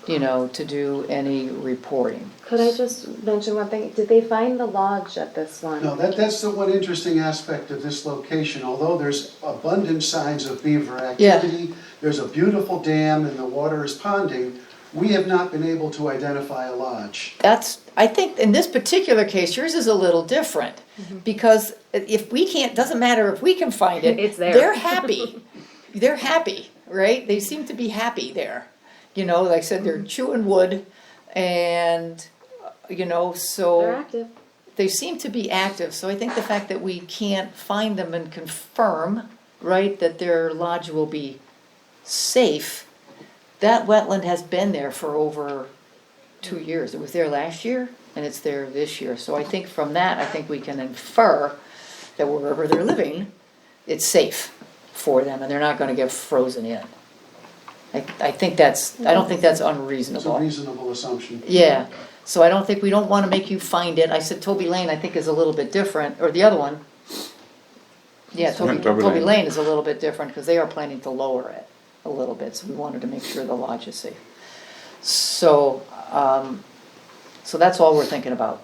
Speaker 1: to do any reporting.
Speaker 2: Could I just mention one thing? Did they find the lodge at this one?
Speaker 11: No, that's the one interesting aspect of this location. Although there's abundant signs of beaver activity, there's a beautiful dam and the water is ponding, we have not been able to identify a lodge.
Speaker 1: I think in this particular case, yours is a little different, because if we can't, doesn't matter if we can find it.
Speaker 2: It's there.
Speaker 1: They're happy. They're happy, right? They seem to be happy there. Like I said, they're chewing wood and, so.
Speaker 2: They're active.
Speaker 1: They seem to be active, so I think the fact that we can't find them and confirm, right, that their lodge will be safe. That wetland has been there for over 2 years. It was there last year and it's there this year. So I think from that, I think we can infer that wherever they're living, it's safe for them and they're not gonna get frozen in. I don't think that's
Speaker 11: It's a
Speaker 1: unreasonable.
Speaker 11: reasonable assumption.
Speaker 1: Yeah, so we don't wanna make you find it. I said Toby Lane, I think is a little bit different, or the other one. Yeah,
Speaker 3: Toby
Speaker 1: Toby
Speaker 3: Lane.
Speaker 1: Lane is a little bit different, because they are planning to lower it a little bit, so we wanted to make sure the lodge is safe. So, so that's all we're thinking about,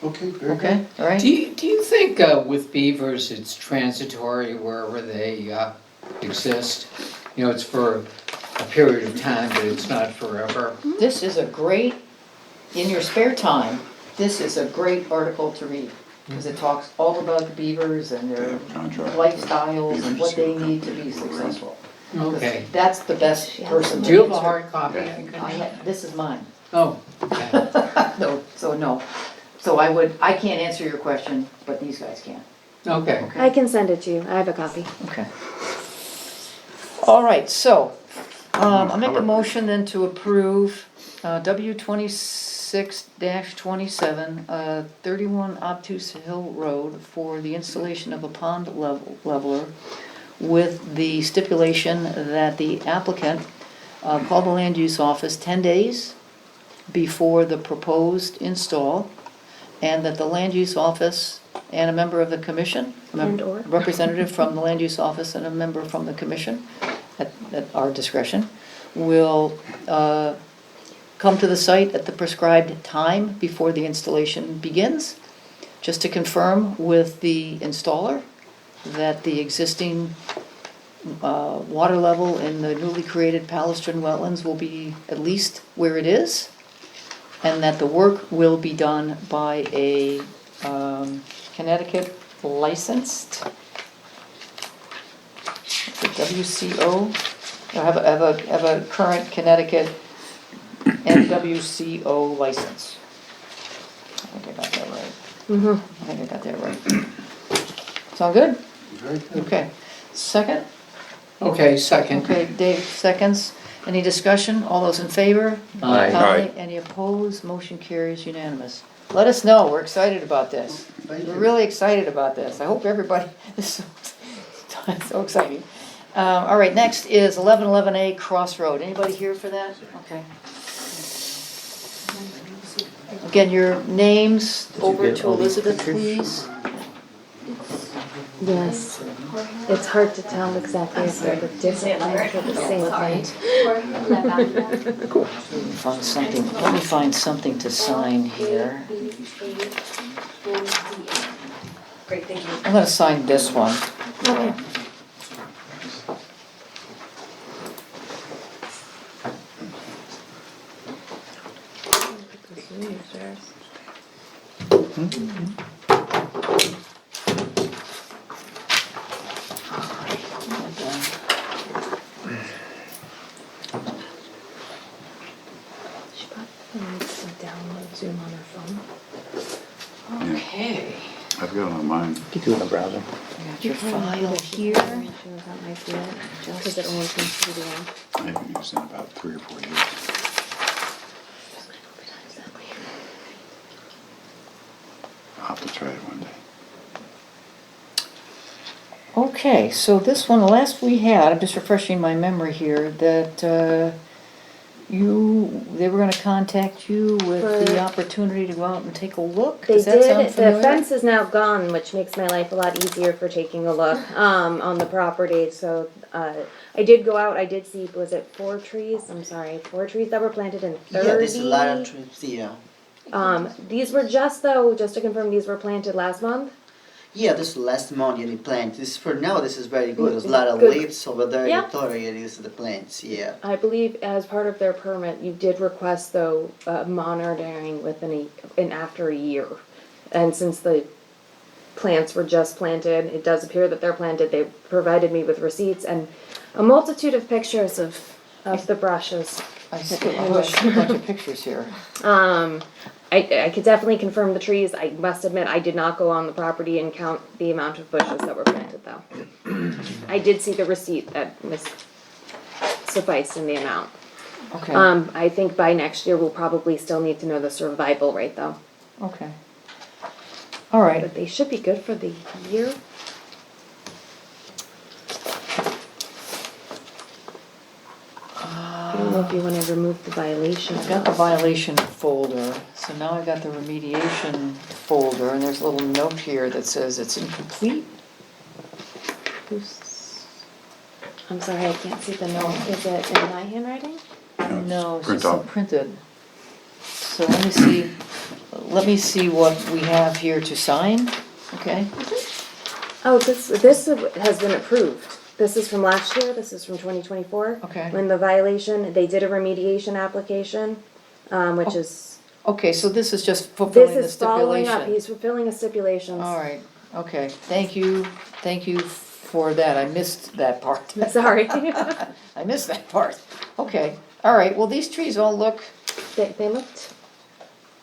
Speaker 11: Okay, very good.
Speaker 1: okay, all right?
Speaker 8: Do you think with beavers it's transitory wherever they exist? It's for a period of time, but it's not forever.
Speaker 1: This is a great, in your spare time, this is a great article to read, because it talks all about the beavers and their
Speaker 3: Contract.
Speaker 1: lifestyles and what they need to be successful.
Speaker 8: Okay.
Speaker 1: That's the best person to
Speaker 8: Do you have a
Speaker 1: answer.
Speaker 8: hard copy? I could-
Speaker 1: This is mine.
Speaker 8: Oh, okay.
Speaker 1: No, so I can't answer your question, but these guys can.
Speaker 8: Okay.
Speaker 2: I can send it to you. I have a copy.
Speaker 1: Okay. All right, so, I make a motion then to approve, W 26-27, 31 Obtuse Hill Road for the installation of a pond leveler with the stipulation that the applicant call the land use office 10 days before the proposed install, and that the land use office and a member of the commission,
Speaker 2: And/or.
Speaker 1: a representative from the land use office and a member from the commission, at our discretion, will come to the site at the prescribed time before the installation begins, just to confirm with the installer that the existing water level in the newly created Palestrin wetlands will be at least where it is, and that the work will be done by a Connecticut licensed WCO, have a current Connecticut NWCO license. I think I got that right. I think I got that right. Sound good?
Speaker 11: Very good.
Speaker 1: Okay. Second?
Speaker 8: Okay, second.
Speaker 1: Okay, Dave, seconds. Any discussion? All those in favor?
Speaker 8: Aye.
Speaker 3: Aye.
Speaker 1: Any opposed? Motion carries unanimous. let us know, we're excited about this.
Speaker 11: Thank
Speaker 1: We're
Speaker 11: you.
Speaker 1: really excited about this. I hope everybody, this is so exciting. All right, next is 1111A Crossroad. Anybody here for that? Okay. Again, your names over
Speaker 5: get
Speaker 1: to
Speaker 5: all these
Speaker 1: Elizabeth,
Speaker 5: pictures?
Speaker 1: please.
Speaker 2: Yes. It's hard to tell exactly if they're the different ones or the same plant.
Speaker 1: Find something, let me find something to sign here.
Speaker 9: Great, thank you.
Speaker 1: I'm gonna sign this one.
Speaker 2: Okay. She probably needs to download Zoom on her phone.
Speaker 1: Okay,
Speaker 3: I've got it on mine.
Speaker 5: You can do it in the browser.
Speaker 1: got your file here.
Speaker 2: That might be it, because it only seems to be the one.
Speaker 3: I haven't used it in about 3 or 4 years. I'll have to try it one day.
Speaker 1: Okay, so this one, the last we had, I'm just refreshing my memory here, that they were gonna contact you with the
Speaker 2: For-
Speaker 1: opportunity to go out and take a look?
Speaker 2: They
Speaker 1: Does that sound
Speaker 2: did, the
Speaker 1: familiar?
Speaker 2: fence is now gone, which makes my life a lot easier for taking a look, on the property, so, I did go out, I did see, was it 4 trees? I'm sorry, 4 trees that were planted in 30?
Speaker 12: Yeah, there's a lot of trips, yeah.
Speaker 2: These were just though, just to confirm, these were planted last month?
Speaker 12: Yeah, this is the last month you plant. This for now, this is very good. There's a lot of
Speaker 2: Good.
Speaker 12: leaves over there.
Speaker 2: Yeah.
Speaker 12: You totally use the plants, yeah.
Speaker 2: I believe as part of their permit, you did request though, monitoring within after a year. And since the plants were just planted, it does appear that they're planted, they provided me with receipts and a multitude of pictures of the brushes.
Speaker 1: I see a bunch of pictures here.
Speaker 2: I could definitely confirm the trees. I must admit, I did not go on the property and count the amount of bushes that were planted though. I did see the receipt that sufficed in the amount.
Speaker 1: Okay,
Speaker 2: I think by next year, we'll probably still need to know the survival rate though.
Speaker 1: okay. All right,
Speaker 2: But they should be good for the year. I don't know if you wanna remove the violation.
Speaker 1: I've got the violation folder, so now I've got the remediation folder, and there's a little note here that says it's incomplete.
Speaker 2: I'm sorry, I can't see the note. Is it in my handwriting?
Speaker 1: No, it's
Speaker 3: Print
Speaker 1: just
Speaker 3: out.
Speaker 1: printed. So let me see what we have here to sign, okay?
Speaker 2: Oh, this has been approved. This is from last year, this is from 2024.
Speaker 1: Okay.
Speaker 2: When the violation, they did a remediation application, which is,
Speaker 1: Okay, so this is just
Speaker 2: this
Speaker 1: fulfilling the
Speaker 2: is following up,
Speaker 1: stipulation.
Speaker 2: he's fulfilling the stipulations.
Speaker 1: All right, okay, thank you for that, I missed that part.
Speaker 2: Sorry.
Speaker 1: I missed that part, okay, all right, well, these trees all look,
Speaker 2: They looked,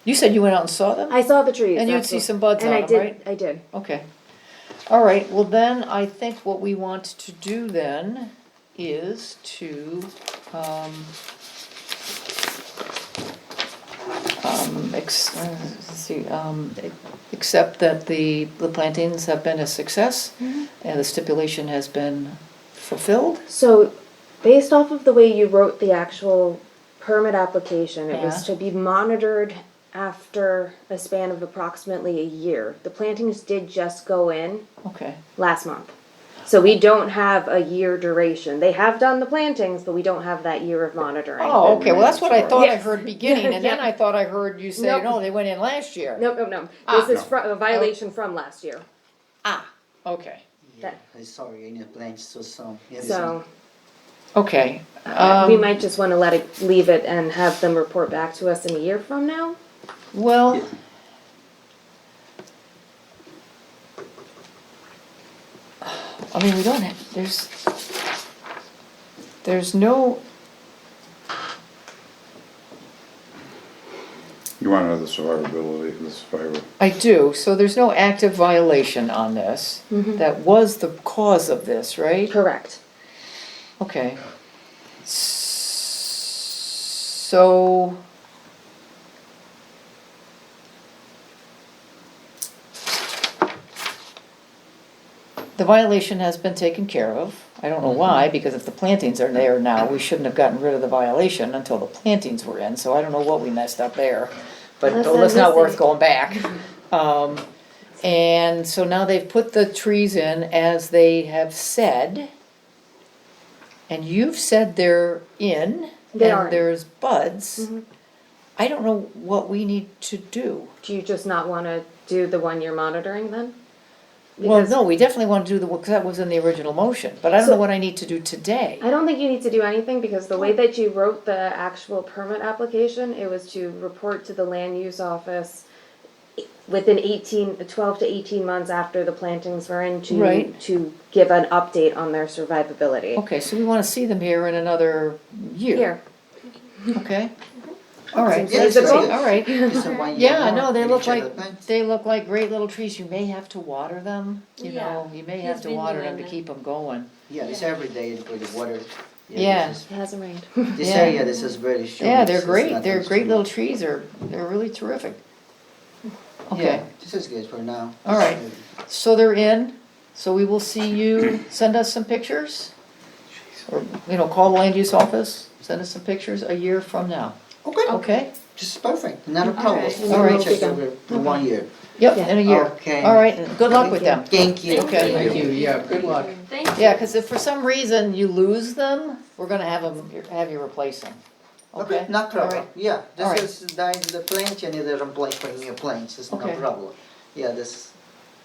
Speaker 1: you said you went out and saw them?
Speaker 2: I saw the trees.
Speaker 1: And you'd
Speaker 2: that's
Speaker 1: see
Speaker 2: what-
Speaker 1: some buds
Speaker 2: and
Speaker 1: on
Speaker 2: I
Speaker 1: them,
Speaker 2: did-
Speaker 1: right?
Speaker 2: I did.
Speaker 1: Okay. All right, well then, I think what we want to do then is to, let's see, accept that the plantings have been a success and the stipulation has been fulfilled.
Speaker 2: So, based off of the way you wrote the actual permit application, it was
Speaker 1: Yeah.
Speaker 2: to be monitored after a span of approximately a year. The plantings did just go in
Speaker 1: Okay,
Speaker 2: last month. So we don't have a year duration. They have done the plantings, but we don't have that year of monitoring.
Speaker 1: oh, okay, well, that's what I thought I
Speaker 2: Yes.
Speaker 1: heard beginning, and then
Speaker 2: Yeah.
Speaker 1: I thought I heard you say,
Speaker 2: Nope.
Speaker 1: no, they went in last year.
Speaker 2: No, no, no.
Speaker 1: Ah.
Speaker 2: This is a violation from last year.
Speaker 1: Ah, okay,
Speaker 12: Yeah, I'm sorry, I need plants so some. Yes.
Speaker 2: So
Speaker 1: okay.
Speaker 2: we might just want to leave it and have them report back to us in a year from now.
Speaker 1: Well, I mean, we don't have, there's no,
Speaker 3: You want to know the survivability, the survivor?
Speaker 1: I do, so there's no active violation on this. That was the cause of this, right?
Speaker 2: Correct.
Speaker 1: Okay. So, the violation has been taken care of. I don't know why, because if the plantings are there now, we shouldn't have gotten rid of the violation until the plantings were in, so I don't know what we messed up there. But
Speaker 2: Unless I'm
Speaker 1: that's not worth
Speaker 2: missing.
Speaker 1: going back. And so now they've put the trees in as they have said. And you've said they're in,
Speaker 2: They are
Speaker 1: and
Speaker 2: in.
Speaker 1: there's buds.
Speaker 2: Mhm.
Speaker 1: I don't know what we need to do.
Speaker 2: Do you just not wanna do the one you're monitoring then?
Speaker 1: Well,
Speaker 2: Because
Speaker 1: no, we definitely want to do the, because that was in the original motion, but I don't know
Speaker 2: So-
Speaker 1: what I need to do today.
Speaker 2: I don't think you need to do anything because the way that you wrote the actual permit application, it was to report to the land use office within 12 to 18 months after the plantings were in
Speaker 1: Right.
Speaker 2: to give an update on their survivability.
Speaker 1: Okay, so we want to see them here in another year.
Speaker 2: Here,
Speaker 1: Okay. All right,
Speaker 12: Yeah,
Speaker 1: that's
Speaker 12: it's
Speaker 1: great,
Speaker 12: good.
Speaker 1: all right.
Speaker 12: It's a 1 year
Speaker 1: Yeah,
Speaker 12: more
Speaker 1: no, they
Speaker 12: with
Speaker 1: look
Speaker 12: each other
Speaker 1: like,
Speaker 12: plants.
Speaker 1: they look like great little trees. You may have to water them, you
Speaker 2: Yeah.
Speaker 1: know, you may
Speaker 2: He's
Speaker 1: have to
Speaker 2: been
Speaker 1: water
Speaker 2: doing
Speaker 1: them to
Speaker 2: that.
Speaker 1: keep them going.
Speaker 12: Yeah, it's every day with the water.
Speaker 1: Yeah.
Speaker 12: This,
Speaker 2: it hasn't rained.
Speaker 12: this
Speaker 1: Yeah.
Speaker 12: area, this is very short.
Speaker 1: Yeah, they're
Speaker 12: It's
Speaker 1: great,
Speaker 12: not
Speaker 1: they're
Speaker 12: much
Speaker 1: great
Speaker 12: too
Speaker 1: little
Speaker 12: much.
Speaker 1: trees, they're really terrific. Okay,
Speaker 12: Yeah, this is good for now.
Speaker 1: All right. so they're in, so we will see you, send us some pictures. Or, you know, call the land use office, send us some pictures a year from now,
Speaker 12: Okay,
Speaker 1: okay?
Speaker 12: just perfect, not a problem.
Speaker 2: right.
Speaker 12: We'll
Speaker 1: All right.
Speaker 12: check every 1 year.
Speaker 1: Yep,
Speaker 2: Yeah.
Speaker 1: in a year.
Speaker 12: Okay.
Speaker 1: All right, and good luck with them.
Speaker 12: Thank you.
Speaker 1: Okay.
Speaker 8: Thank you, yeah, good luck.
Speaker 2: Thank you.
Speaker 1: Yeah, because if for some reason you lose them, we're gonna have you replace them.
Speaker 12: Okay, not
Speaker 1: All
Speaker 12: problem.
Speaker 1: right.
Speaker 12: Yeah,
Speaker 1: All right.
Speaker 12: this is the plant, you need to replace for new plants, it's no
Speaker 1: Okay.
Speaker 12: problem. Yeah, this,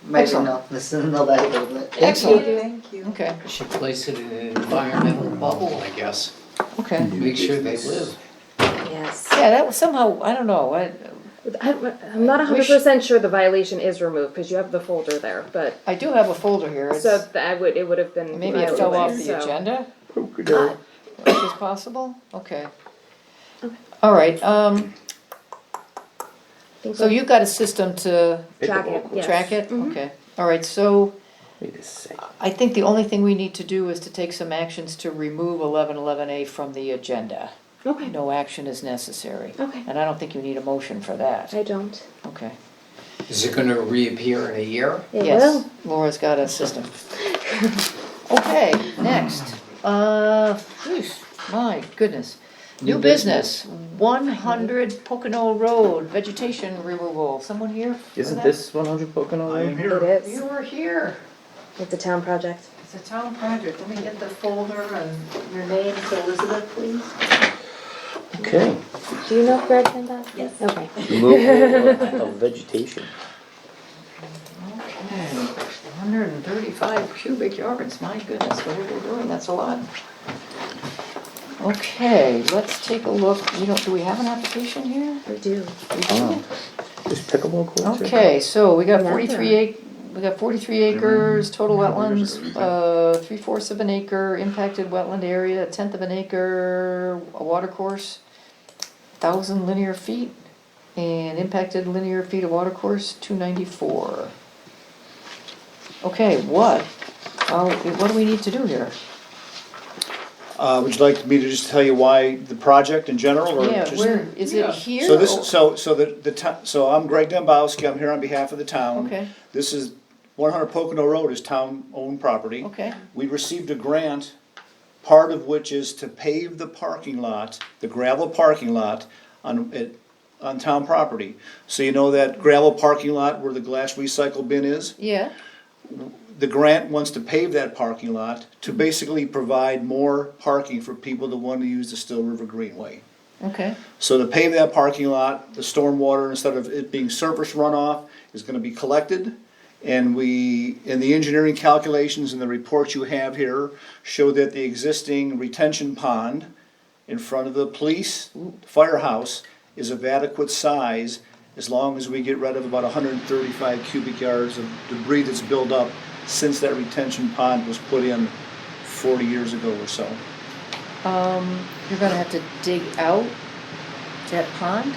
Speaker 12: maybe
Speaker 1: Excellent.
Speaker 12: not, this is not that good, but.
Speaker 1: Excellent.
Speaker 12: Thank you.
Speaker 1: Okay,
Speaker 8: Should place it in an environmental bubble, I guess.
Speaker 1: okay.
Speaker 8: Make sure they live.
Speaker 2: Yes.
Speaker 1: Yeah, that was somehow, I don't know,
Speaker 2: I'm not 100% sure the violation is removed because you have the folder there, but
Speaker 1: I do have a folder here. It's-
Speaker 2: so it would have been.
Speaker 1: Maybe it
Speaker 2: filed
Speaker 1: fell
Speaker 2: away,
Speaker 1: off the
Speaker 2: so-
Speaker 1: agenda? Which is possible? Okay. All right,
Speaker 2: Think
Speaker 1: so you've got a system to
Speaker 2: track it. Yes.
Speaker 1: track it?
Speaker 2: Mhm.
Speaker 1: Okay, all right, so
Speaker 5: Wait a second.
Speaker 1: I think the only thing we need to do is to take some actions to remove 1111A from the agenda.
Speaker 2: Okay.
Speaker 1: No action is necessary.
Speaker 2: Okay.
Speaker 1: And I don't think you need a motion for that.
Speaker 2: I don't.
Speaker 1: Okay.
Speaker 8: Is it gonna reappear in a year?
Speaker 2: It
Speaker 1: Yes,
Speaker 2: will.
Speaker 1: Laura's got a system. Okay, next. Whew, my goodness. New business, 100 Pocono Road, vegetation removal. Someone here? for
Speaker 5: Isn't
Speaker 1: that?
Speaker 5: this 100 Pocono Road?
Speaker 2: It is.
Speaker 1: You were here.
Speaker 2: It's a town project.
Speaker 1: It's a town project. Let me get the folder and your name to Elizabeth, please.
Speaker 5: Okay.
Speaker 2: Do you know if Greg did that?
Speaker 9: Yes.
Speaker 2: Okay.
Speaker 5: Removal of vegetation.
Speaker 1: Okay, 135 cubic yards, my goodness, what are we doing? That's a lot. Okay, let's take a look. Do we have an application here?
Speaker 2: We do.
Speaker 1: We do.
Speaker 5: Oh. Is pickleball courts here?
Speaker 1: Okay, so we got
Speaker 2: Yeah.
Speaker 1: 43 acres, total wetlands, 3/4 of an acre, impacted wetland area, 1/10 of an acre, a water course, 1,000 linear feet, and impacted linear feet of water course, 294. Okay, what do we need to do here?
Speaker 13: Would you like me to just tell you why the project in general, or
Speaker 1: Yeah,
Speaker 13: just?
Speaker 1: where, is it here?
Speaker 13: So
Speaker 1: or-
Speaker 13: this, so I'm Greg Dembowski, I'm here on behalf of the town.
Speaker 1: Okay,
Speaker 13: This is, 100 Pocono Road is town-owned property.
Speaker 1: okay,
Speaker 13: We received a grant, part of which is to pave the parking lot, the gravel parking lot on town property. So you know that gravel parking lot where the glass recycle bin is?
Speaker 1: yeah,
Speaker 13: The grant wants to pave that parking lot to basically provide more parking for people that want to use the Still River Greenway.
Speaker 1: okay,
Speaker 13: So to pave that parking lot, the stormwater, instead of it being surface runoff, is gonna be collected. And in the engineering calculations and the report you have here, show that the existing retention pond in front of the police firehouse is of adequate size, as long as we get rid of about 135 cubic yards of debris that's built up since that retention pond was put in 40 years ago or so.
Speaker 1: you're gonna have to dig out that pond?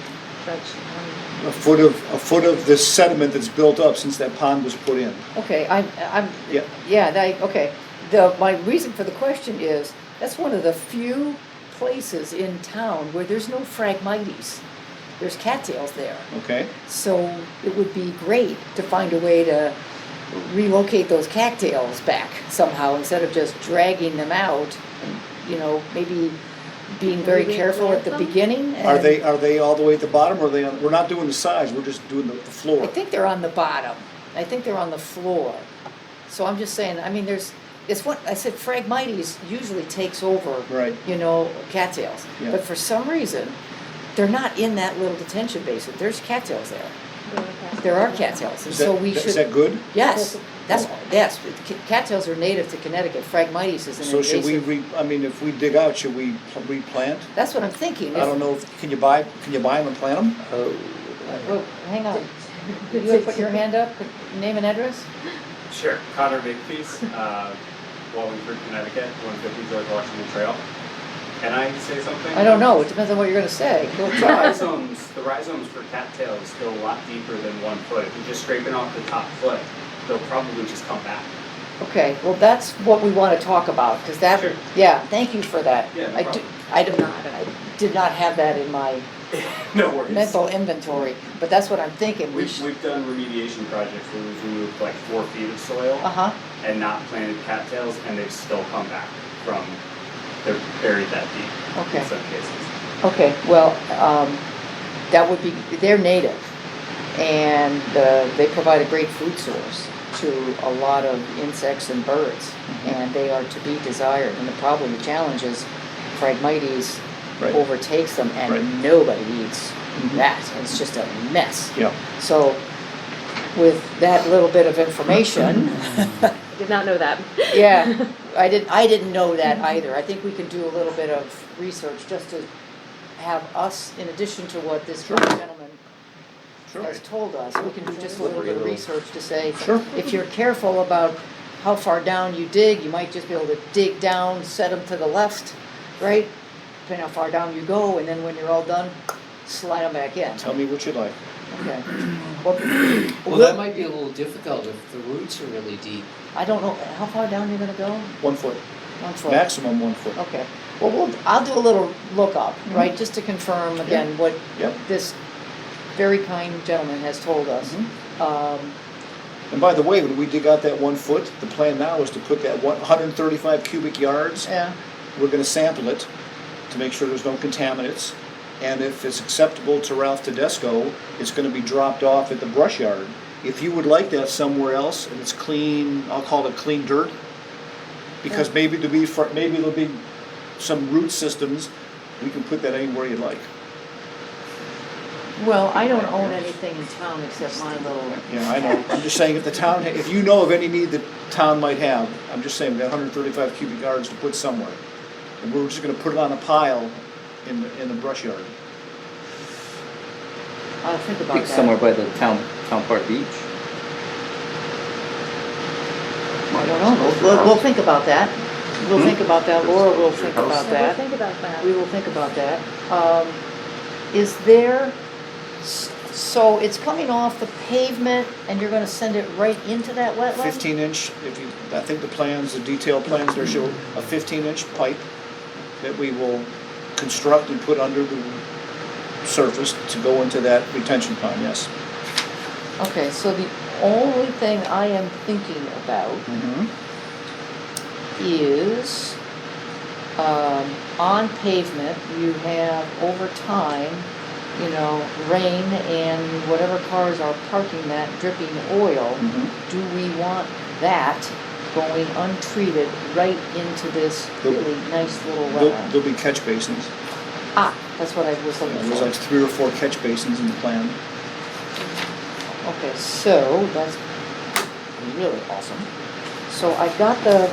Speaker 13: A foot of this sediment that's built up since that pond was put in.
Speaker 1: Okay,
Speaker 13: Yeah.
Speaker 1: yeah, okay. My reason for the question is, that's one of the few places in town where there's no Phragmites. There's cattails there.
Speaker 13: Okay?
Speaker 1: So it would be great to find a way to relocate those cattails back somehow, instead of just dragging them out, and, you know, maybe being very
Speaker 2: Maybe
Speaker 1: careful at
Speaker 2: plant
Speaker 1: the
Speaker 2: them?
Speaker 1: beginning.
Speaker 13: Are
Speaker 1: and-
Speaker 13: they all the way at the bottom, or are they on, we're not doing the sides, we're just doing the
Speaker 1: I
Speaker 13: floor?
Speaker 1: think they're on the bottom. I think they're on the floor. So I'm just saying, I mean, it's what, I said Phragmites usually takes over,
Speaker 13: Right.
Speaker 1: you know, cattails.
Speaker 13: Yeah.
Speaker 1: But for some reason, they're not in that little detention basin. There's cattails there. There are cattails, and
Speaker 13: Is
Speaker 1: so
Speaker 13: that,
Speaker 1: we
Speaker 13: is
Speaker 1: should.
Speaker 13: that good?
Speaker 1: Yes, yes. Cattails are native to Connecticut. Phragmites is an
Speaker 13: So should we
Speaker 1: invasive.
Speaker 13: I mean, if we dig out, should we replant?
Speaker 1: That's what I'm thinking.
Speaker 13: I don't know, can you buy them and plant them?
Speaker 1: Well, hang on. Could you put your hand up, name and address?
Speaker 14: Sure. Connor Makepeace, Wallingford, Connecticut, 150 George Washington Trail. Can I say something?
Speaker 1: I don't know. It depends on what you're going to say. Go
Speaker 14: The
Speaker 1: try.
Speaker 14: rhizomes for cattails go a lot deeper than 1 foot. If you're just scraping off the top foot, they'll probably just come back.
Speaker 1: Okay, well, that's what we want to talk about, because that,
Speaker 14: Sure.
Speaker 1: yeah, thank you for that.
Speaker 14: Yeah, no
Speaker 1: I
Speaker 14: problem.
Speaker 1: I did not have that in my
Speaker 14: No worries.
Speaker 1: mental inventory, but that's what I'm thinking. We should.
Speaker 14: We've done remediation projects where we've removed like 4 feet of soil
Speaker 1: Uh-huh,
Speaker 14: and not planted cattails, and they've still come back from, they're buried that deep
Speaker 1: Okay.
Speaker 14: in some cases.
Speaker 1: okay, well, that would be, they're native, and they provide a great food source to a lot of insects and birds, and they are to be desired. And the problem, the challenge is Phragmites
Speaker 13: Right.
Speaker 1: overtakes them, and
Speaker 13: Right.
Speaker 1: nobody eats
Speaker 13: Mhm.
Speaker 1: that. It's just a mess.
Speaker 13: Yeah.
Speaker 1: So, with that little bit of information,
Speaker 2: I did not know that.
Speaker 1: yeah, I didn't know that either. I think we can do a little bit of research just to have us, in addition to what this gentleman has told us, we can do just a little bit of research to say,
Speaker 13: Sure.
Speaker 1: if you're careful about how far down you dig, you might just be able to dig down, set them to the left, right? Depending how far down you go, and then when you're all done, slide them back in.
Speaker 13: Tell me what you'd like.
Speaker 1: Okay. Well,
Speaker 8: Well, that might be a little difficult if the roots are really deep.
Speaker 1: I don't know, how far down you're gonna go?
Speaker 13: 1 foot,
Speaker 1: 1 foot?
Speaker 13: maximum 1 foot.
Speaker 1: Okay, well, I'll do a little lookup, right, just to confirm again what
Speaker 13: Yep.
Speaker 1: this very kind gentleman has told us.
Speaker 13: And by the way, when we dig out that 1 foot, the plan now is to put that 135 cubic yards.
Speaker 1: Yeah,
Speaker 13: We're gonna sample it to make sure there's no contaminants. And if it's acceptable to Ralph Tedesco, it's gonna be dropped off at the brush yard. If you would like that somewhere else and it's clean, I'll call it clean dirt, because maybe there'll be some root systems, we can put that anywhere you'd like.
Speaker 1: well, I don't own anything in town except my little.
Speaker 13: Yeah, I know. I'm just saying, if the town, if you know of any need the town might have, I'm just saying, we've got 135 cubic yards to put somewhere. And we're just gonna put it on a pile in the brush yard.
Speaker 1: I'll think
Speaker 5: I
Speaker 1: about
Speaker 5: think
Speaker 1: that.
Speaker 5: somewhere by the town park beach.
Speaker 1: I don't know, we'll think about that. We'll think about that, Laura will think about
Speaker 2: We'll
Speaker 1: that.
Speaker 2: think about that.
Speaker 1: We will think about that. Is there, so it's coming off the pavement and you're gonna send it right into that wetland?
Speaker 13: 15-inch, I think the plans, the detailed plans there show a 15-inch pipe that we will construct and put under the surface to go into that retention pond, yes.
Speaker 1: Okay, so the only thing I am thinking about is, on pavement, you have over time, you know, rain and whatever cars are parking that dripping oil. Do we want that going untreated right into this really nice little wetland?
Speaker 13: There'll be catch basins.
Speaker 1: Ah, that's what I was looking
Speaker 13: There's like
Speaker 1: for.
Speaker 13: 3 or 4 catch basins in the plan.
Speaker 1: Okay, so that's really awesome. So I got the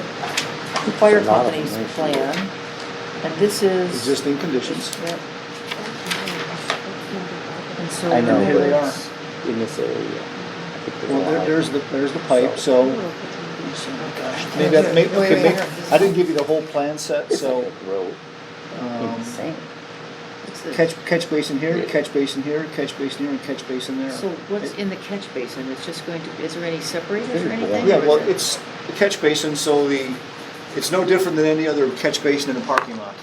Speaker 1: fire company's plan, and this is.
Speaker 13: Existing conditions.
Speaker 1: Yep. And so
Speaker 5: I know,
Speaker 13: Here they are.
Speaker 1: it's-
Speaker 5: In this area. I think there's a
Speaker 13: Well,
Speaker 5: lot.
Speaker 13: there's the pipe, so. Maybe,
Speaker 1: Wait.
Speaker 13: I didn't give you the whole plan set, so.
Speaker 5: Road. Insane.
Speaker 1: what's this?
Speaker 13: Catch basin here, catch basin here, catch basin here, and catch basin there.
Speaker 1: So what's in the catch basin? It's just going to, is there any separators or anything?
Speaker 13: Yeah,
Speaker 1: or is
Speaker 13: well,
Speaker 1: it-
Speaker 13: it's the catch basin, so it's no different than any other catch basin in a parking lot.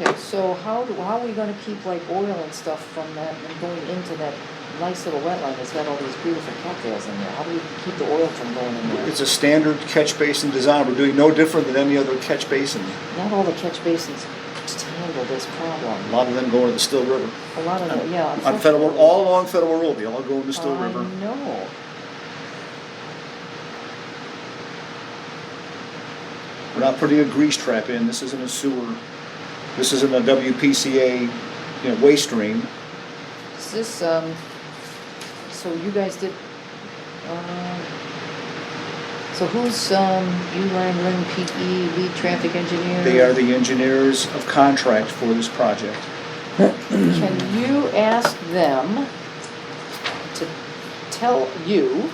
Speaker 1: Okay, so how are we gonna keep like oil and stuff from that and going into that nice little wetland that's got all these beautiful cattails in there? How do we keep the oil from going in there?
Speaker 13: It's a standard catch basin design. We're doing no different than any other catch basin.
Speaker 1: Not all the catch basins handle this
Speaker 13: A
Speaker 1: problem.
Speaker 13: lot of them go into the Still River.
Speaker 1: A lot of them, yeah.
Speaker 13: On Federal, all along Federal Road, they all go into Still
Speaker 1: I
Speaker 13: River.
Speaker 1: know.
Speaker 13: We're not putting a grease trap in. This isn't a sewer. This isn't a WPCA, waste stream.
Speaker 1: Is this, so you guys did, so who's, Lynn, PE, lead traffic engineer?
Speaker 13: They are the engineers of contract for this project.
Speaker 1: Can you ask them to tell you,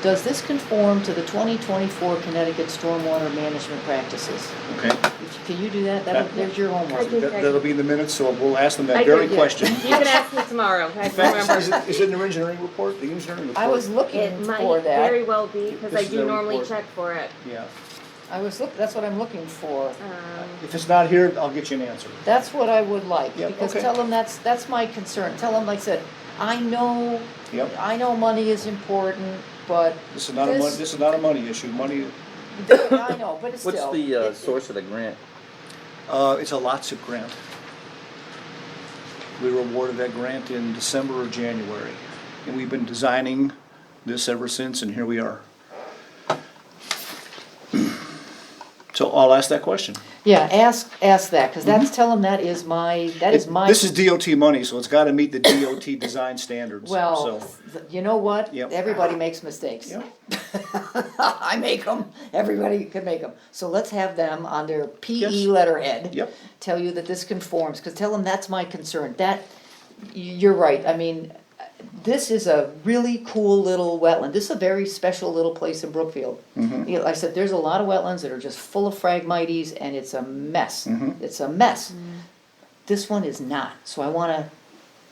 Speaker 1: does this conform to the 2024 Connecticut Stormwater Management Practices?
Speaker 13: Okay?
Speaker 1: Can you do that? There's your homework.
Speaker 13: That'll be in the minutes, so we'll ask them that very question.
Speaker 2: You can ask me tomorrow. I
Speaker 13: In
Speaker 2: can
Speaker 13: fact,
Speaker 2: remember.
Speaker 13: is it in their engineering report? The engineering report?
Speaker 1: I was looking
Speaker 2: It
Speaker 1: for
Speaker 2: might
Speaker 1: that.
Speaker 2: very well be, because
Speaker 13: This
Speaker 2: I
Speaker 13: is
Speaker 2: do
Speaker 13: their
Speaker 2: normally
Speaker 13: report.
Speaker 2: check for it.
Speaker 13: Yeah.
Speaker 1: That's what I'm looking for.
Speaker 13: If it's not here, I'll get you an answer.
Speaker 1: That's what I would like,
Speaker 13: Yep,
Speaker 1: because
Speaker 13: okay.
Speaker 1: tell them that's my concern. Tell them, like I said, I know money is important, but
Speaker 13: This is not a money issue. Money,
Speaker 1: I know, but it's
Speaker 5: What's
Speaker 1: still.
Speaker 5: the source of the grant?
Speaker 13: it's a LOTSIP grant. We were awarded that grant in December or January, and we've been designing this ever since, and here we are. So I'll ask that question.
Speaker 1: Yeah, ask that, because tell them that is my.
Speaker 13: This is DOT money, so it's got to meet the DOT design standards.
Speaker 1: Well,
Speaker 13: so.
Speaker 1: you know what?
Speaker 13: Yep.
Speaker 1: Everybody makes mistakes.
Speaker 13: Yep.
Speaker 1: I make them. Everybody can make them. So let's have them on their PE
Speaker 13: Yes.
Speaker 1: letterhead.
Speaker 13: Yep.
Speaker 1: Tell you that this conforms, because tell them that's my concern. You're right. I mean, this is a really cool little wetland. This is a very special little place in Brookfield.
Speaker 13: Mm-hmm.
Speaker 1: Like I said, there's a lot of wetlands that are just full of phragmites, and it's a mess.
Speaker 13: Mm-hmm.
Speaker 1: It's a mess. This one is not. So I want to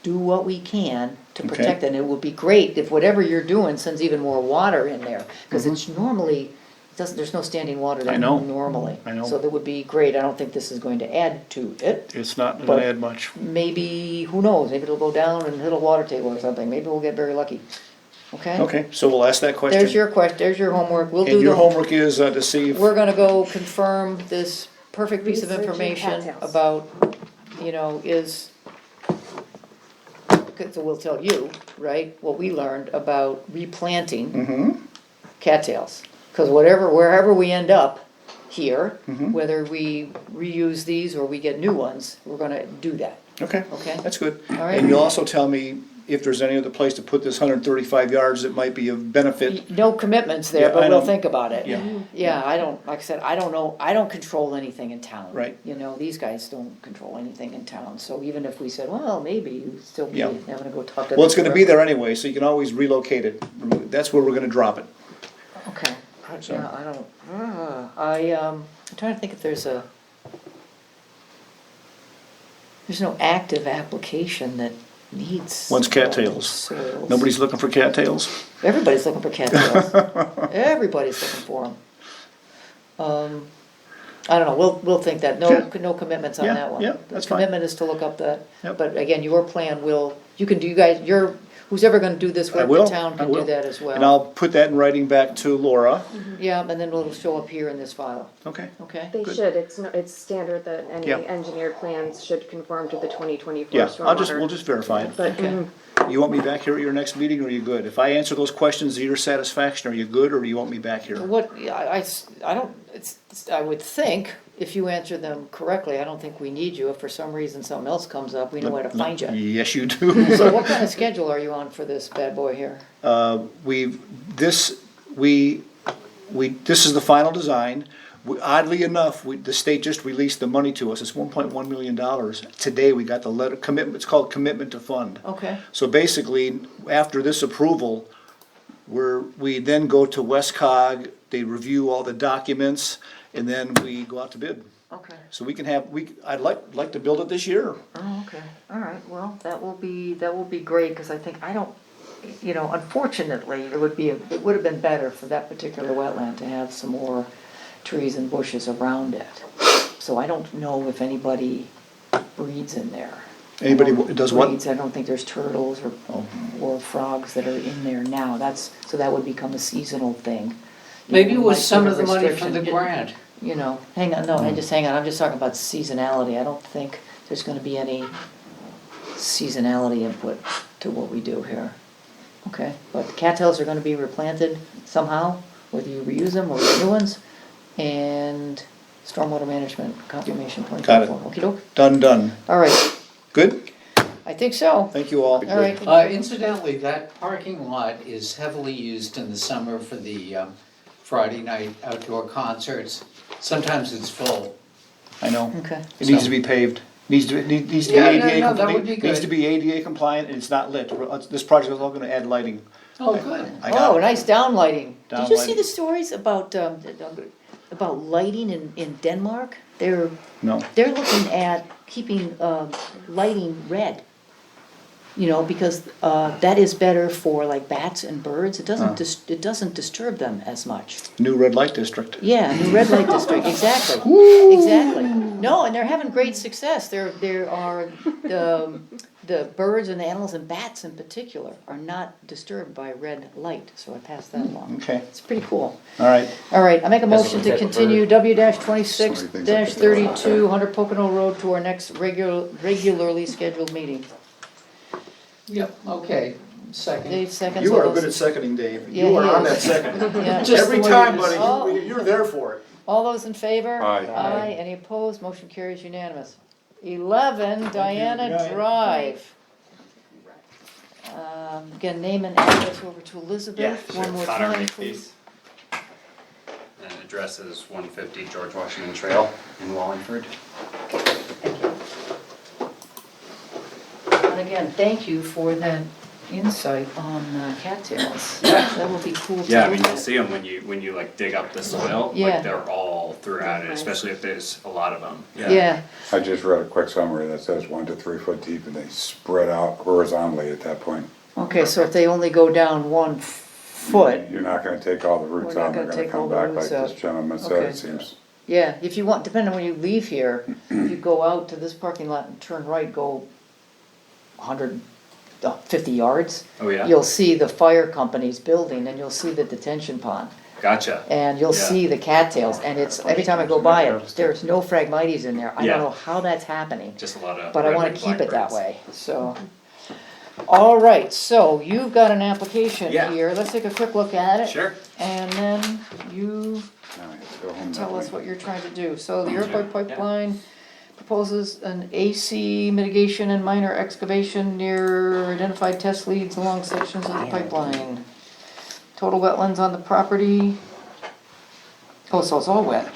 Speaker 1: do what we can to
Speaker 13: Okay.
Speaker 1: protect it. And it would be great if whatever you're doing sends even more water in there, because it's normally, there's no standing water there
Speaker 13: I know.
Speaker 1: normally.
Speaker 13: I know.
Speaker 1: So that would be great. I don't think this is going to add to it.
Speaker 13: It's not going
Speaker 1: But-
Speaker 13: to add much.
Speaker 1: Maybe, who knows, maybe it'll go down and hit a water table or something. Maybe we'll get very lucky. Okay?
Speaker 13: Okay, so we'll ask that question.
Speaker 1: There's your question, there's your homework. We'll do
Speaker 13: And your
Speaker 1: the,
Speaker 13: homework is to see if,
Speaker 1: we're gonna go confirm this perfect piece of
Speaker 2: Researching
Speaker 1: information
Speaker 2: cattails.
Speaker 1: about, so we'll tell you, right, what we learned about replanting cattails. Cause wherever we end up here, whether we reuse these or we get new ones, we're gonna do that,
Speaker 13: okay,
Speaker 1: okay?
Speaker 13: that's good.
Speaker 1: All right.
Speaker 13: And you'll also tell me if there's any other place to put this 135 yards that might be of benefit.
Speaker 1: No commitments there,
Speaker 13: Yeah,
Speaker 1: but
Speaker 13: I
Speaker 1: we'll
Speaker 13: know.
Speaker 1: think about it.
Speaker 13: Yeah.
Speaker 1: Yeah, I don't, like I said, I don't know, I don't control anything in town.
Speaker 13: Right.
Speaker 1: These guys don't control anything in town, so even if we said, well, maybe, you'd still be
Speaker 13: Yeah.
Speaker 1: having to go talk to.
Speaker 13: Well, it's
Speaker 1: them
Speaker 13: going to be there anyway, so you can always relocate it. That's where we're going to drop it.
Speaker 1: Okay,
Speaker 13: So-
Speaker 1: yeah, I don't, I'm trying to think if there's no active application that needs.
Speaker 13: When's cattails?
Speaker 1: soils.
Speaker 13: Nobody's looking for cattails?
Speaker 1: Everybody's looking for cattails. Everybody's looking for them. I don't know, we'll think that, no commitments on
Speaker 13: Yeah,
Speaker 1: that one.
Speaker 13: yeah, that's
Speaker 1: The
Speaker 13: fine.
Speaker 1: commitment is to look up that,
Speaker 13: Yep.
Speaker 1: but again, your plan will, who's ever gonna do this
Speaker 13: I
Speaker 1: work
Speaker 13: will,
Speaker 1: in town
Speaker 13: I
Speaker 1: can do
Speaker 13: will.
Speaker 1: that as well.
Speaker 13: And I'll put that in writing back to Laura.
Speaker 1: Yeah, and then it'll show up here in this file,
Speaker 13: Okay.
Speaker 1: okay?
Speaker 2: They
Speaker 13: Good.
Speaker 2: should, it's standard that any
Speaker 13: Yeah.
Speaker 2: engineered plans should conform to the 2024
Speaker 13: Yeah,
Speaker 2: stormwater.
Speaker 13: we'll just verify it.
Speaker 2: But,
Speaker 1: Okay.
Speaker 13: You want me back here at your next meeting, or are you good? If I answer those questions to your satisfaction, are you good, or do you want me back here?
Speaker 1: What, I don't, I would think, if you answer them correctly, I don't think we need you. If for some reason something else comes up, we know where to find you.
Speaker 13: Yes, you do.
Speaker 1: So what kind of schedule are you on for this bad boy here?
Speaker 13: This is the final design. Oddly enough, the state just released the money to us. It's $1.1 million. Today, we got the letter, commitment, it's called commitment to fund.
Speaker 1: Okay,
Speaker 13: So basically, after this approval, we then go to WestCog, they review all the documents, and then we go out to bid.
Speaker 1: okay.
Speaker 13: So I'd like to build it this year.
Speaker 1: Oh, okay, all right, well, that will be great, because I think, unfortunately, it would have been better for that particular wetland to have some more trees and bushes around it. So I don't know if anybody breeds in there.
Speaker 13: Anybody does what?
Speaker 1: Breeds. I don't think there's turtles or frogs that are in there now. So that would become a seasonal thing.
Speaker 8: Maybe it
Speaker 1: You
Speaker 8: was
Speaker 1: might
Speaker 8: some
Speaker 1: put a
Speaker 8: of the money from the
Speaker 1: restriction.
Speaker 8: grant.
Speaker 1: You know, hang on, no, just hang on, I'm just talking about seasonality. I don't think there's gonna be any seasonality input to what we do here. Okay, but the cattails are gonna be replanted somehow, whether you reuse them or new ones, and stormwater management confirmation point.
Speaker 13: Got it.
Speaker 1: Okey doke,
Speaker 13: Done.
Speaker 1: all right,
Speaker 13: Good?
Speaker 1: I think so,
Speaker 13: Thank you all.
Speaker 1: all right.
Speaker 8: Incidentally, that parking lot is heavily used in the summer for the Friday night outdoor concerts. Sometimes it's full.
Speaker 13: I know.
Speaker 1: Okay,
Speaker 13: It needs to be paved. Needs to be
Speaker 8: Yeah,
Speaker 13: ADA
Speaker 8: no, that would
Speaker 13: compliant.
Speaker 8: be
Speaker 13: Needs
Speaker 8: good.
Speaker 13: to be ADA compliant, and it's not lit. This project is all gonna add lighting.
Speaker 8: Oh, good.
Speaker 13: I got
Speaker 1: oh,
Speaker 13: it.
Speaker 1: nice downlighting. Did you see
Speaker 13: Downlighting.
Speaker 1: the stories about lighting in Denmark?
Speaker 13: No.
Speaker 1: They're looking at keeping lighting red. You know, because that is better for like bats and birds. It doesn't disturb them as much.
Speaker 13: New red light district.
Speaker 1: Yeah, new red light district, exactly. Exactly. No, and they're having great success. There are the birds and the animals and bats in particular are not disturbed by red light. So I passed that along.
Speaker 13: Okay.
Speaker 1: It's pretty cool.
Speaker 13: All right.
Speaker 1: All right, I make a motion to
Speaker 3: type of
Speaker 1: continue W-26
Speaker 3: So many things I could throw out
Speaker 1: 32 100 Pocono Road to our next regularly scheduled meeting.
Speaker 8: Yep, okay, second.
Speaker 1: Dave seconds.
Speaker 13: You
Speaker 1: all
Speaker 13: are
Speaker 1: those-
Speaker 13: good at seconding, Dave.
Speaker 1: Yeah,
Speaker 13: You are
Speaker 1: he
Speaker 13: on
Speaker 1: is.
Speaker 13: that second.
Speaker 1: Yeah.
Speaker 8: Just
Speaker 13: Every
Speaker 8: the way
Speaker 13: time,
Speaker 8: it is.
Speaker 13: buddy,
Speaker 1: Oh.
Speaker 13: you're there for it.
Speaker 1: All those in favor?
Speaker 3: Aye.
Speaker 1: Aye. Any opposed? Motion carries unanimous. 11 Diana
Speaker 13: Good night.
Speaker 1: Drive. Again, name and address over to Elizabeth. One more
Speaker 14: Connor
Speaker 1: time,
Speaker 14: Makepeace.
Speaker 1: please.
Speaker 14: And address is 150 George Washington Trail in Wallingford.
Speaker 1: And again, thank you for that insight on cattails. That will be cool to
Speaker 14: Yeah, I
Speaker 1: look
Speaker 14: mean, you'll
Speaker 1: at.
Speaker 14: see them when you like dig up the soil,
Speaker 1: Yeah.
Speaker 14: like they're all throughout it, especially if there's a lot of them.
Speaker 1: Yeah,
Speaker 3: I just read a quick summary that says 1 to 3 foot deep, and they spread out horizontally at that point.
Speaker 1: okay, so if they only go down 1 foot,
Speaker 3: You're not gonna take all the roots
Speaker 1: We're not
Speaker 3: out, they're
Speaker 1: gonna
Speaker 3: gonna
Speaker 1: take all
Speaker 3: come
Speaker 1: the
Speaker 3: back like
Speaker 1: roots
Speaker 3: this
Speaker 1: out.
Speaker 3: gentleman said,
Speaker 1: Okay.
Speaker 3: it seems.
Speaker 1: yeah, if you want, depending on when you leave here, if you go out to this parking lot and turn right, go 150 yards.
Speaker 14: Oh, yeah?
Speaker 1: You'll see the fire company's building and you'll see the detention pond.
Speaker 14: Gotcha.
Speaker 1: And you'll
Speaker 14: Yeah.
Speaker 1: see the cattails and it's, every time I go by it, there's no Phragmites in there. I
Speaker 14: Yeah.
Speaker 1: don't know how that's happening,
Speaker 14: Just a lot of.
Speaker 1: but I wanna
Speaker 14: red-winged
Speaker 1: keep it that
Speaker 14: blackbirds.
Speaker 1: way, so. All right, so you've got an application
Speaker 14: Yeah.
Speaker 1: here. Let's take a quick look at it.
Speaker 14: Sure.
Speaker 1: And then you
Speaker 3: Now I have to go home that
Speaker 1: tell us
Speaker 3: way.
Speaker 1: what you're trying to do. So the Iroquois
Speaker 14: Yeah.
Speaker 1: pipeline proposes an AC mitigation and minor excavation near identified test leads along sections of the pipeline. Total wetlands on the property. Oh, so it's all wet.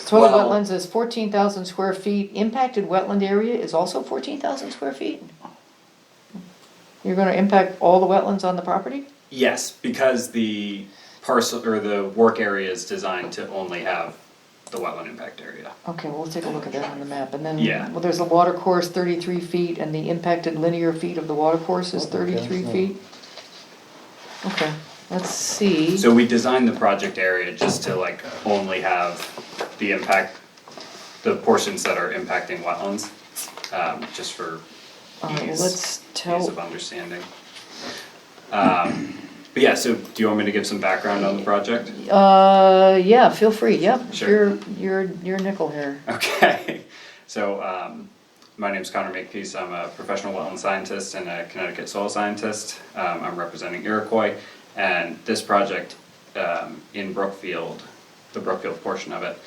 Speaker 1: Total
Speaker 14: Well-
Speaker 1: wetlands is 14,000 square feet. Impacted wetland area is also 14,000 square feet? You're gonna impact all the wetlands on the property?
Speaker 14: Yes, because the parcel or the work area is designed to only have the wetland impact area.
Speaker 1: Okay, well, let's take a look at that on the map, and then,
Speaker 14: Yeah.
Speaker 1: well, there's a water course 33 feet, and the impacted linear feet of the water course is 33 feet? Okay, let's see.
Speaker 14: So we designed the project area just to like only have the impact, the portions that are impacting wetlands, just for
Speaker 1: Alright, well,
Speaker 14: ease,
Speaker 1: let's
Speaker 14: ease
Speaker 1: tell,
Speaker 14: of understanding. But yeah, so do you want me to give some background on the project?
Speaker 1: yeah, feel free, yep,
Speaker 14: Sure.
Speaker 1: you're nickel here.
Speaker 14: Okay, so my name's Connor Makepeace. I'm a professional wetland scientist and a Connecticut soil scientist. I'm representing Iroquois, and this project in Brookfield, the Brookfield portion of it,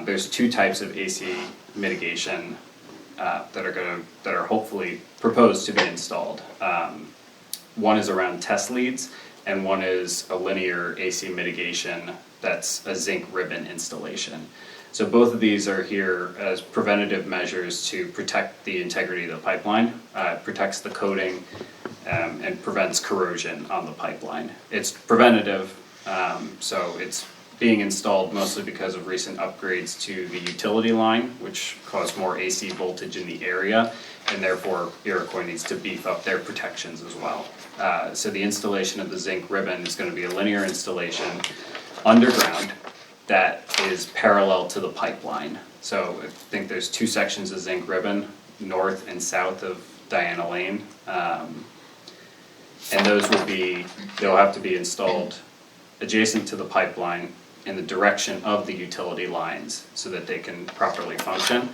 Speaker 14: there's two types of AC mitigation that are hopefully proposed to be installed. One is around test leads, and one is a linear AC mitigation that's a zinc ribbon installation. So both of these are here as preventative measures to protect the integrity of the pipeline, protects the coating, and prevents corrosion on the pipeline. It's preventative, so it's being installed mostly because of recent upgrades to the utility line, which caused more AC voltage in the area, and therefore Iroquois needs to beef up their protections as well. So the installation of the zinc ribbon is gonna be a linear installation underground that is parallel to the pipeline. So I think there's two sections of zinc ribbon north and south of Diana Lane. And those they'll have to be installed adjacent to the pipeline in the direction of the utility lines so that they can properly function.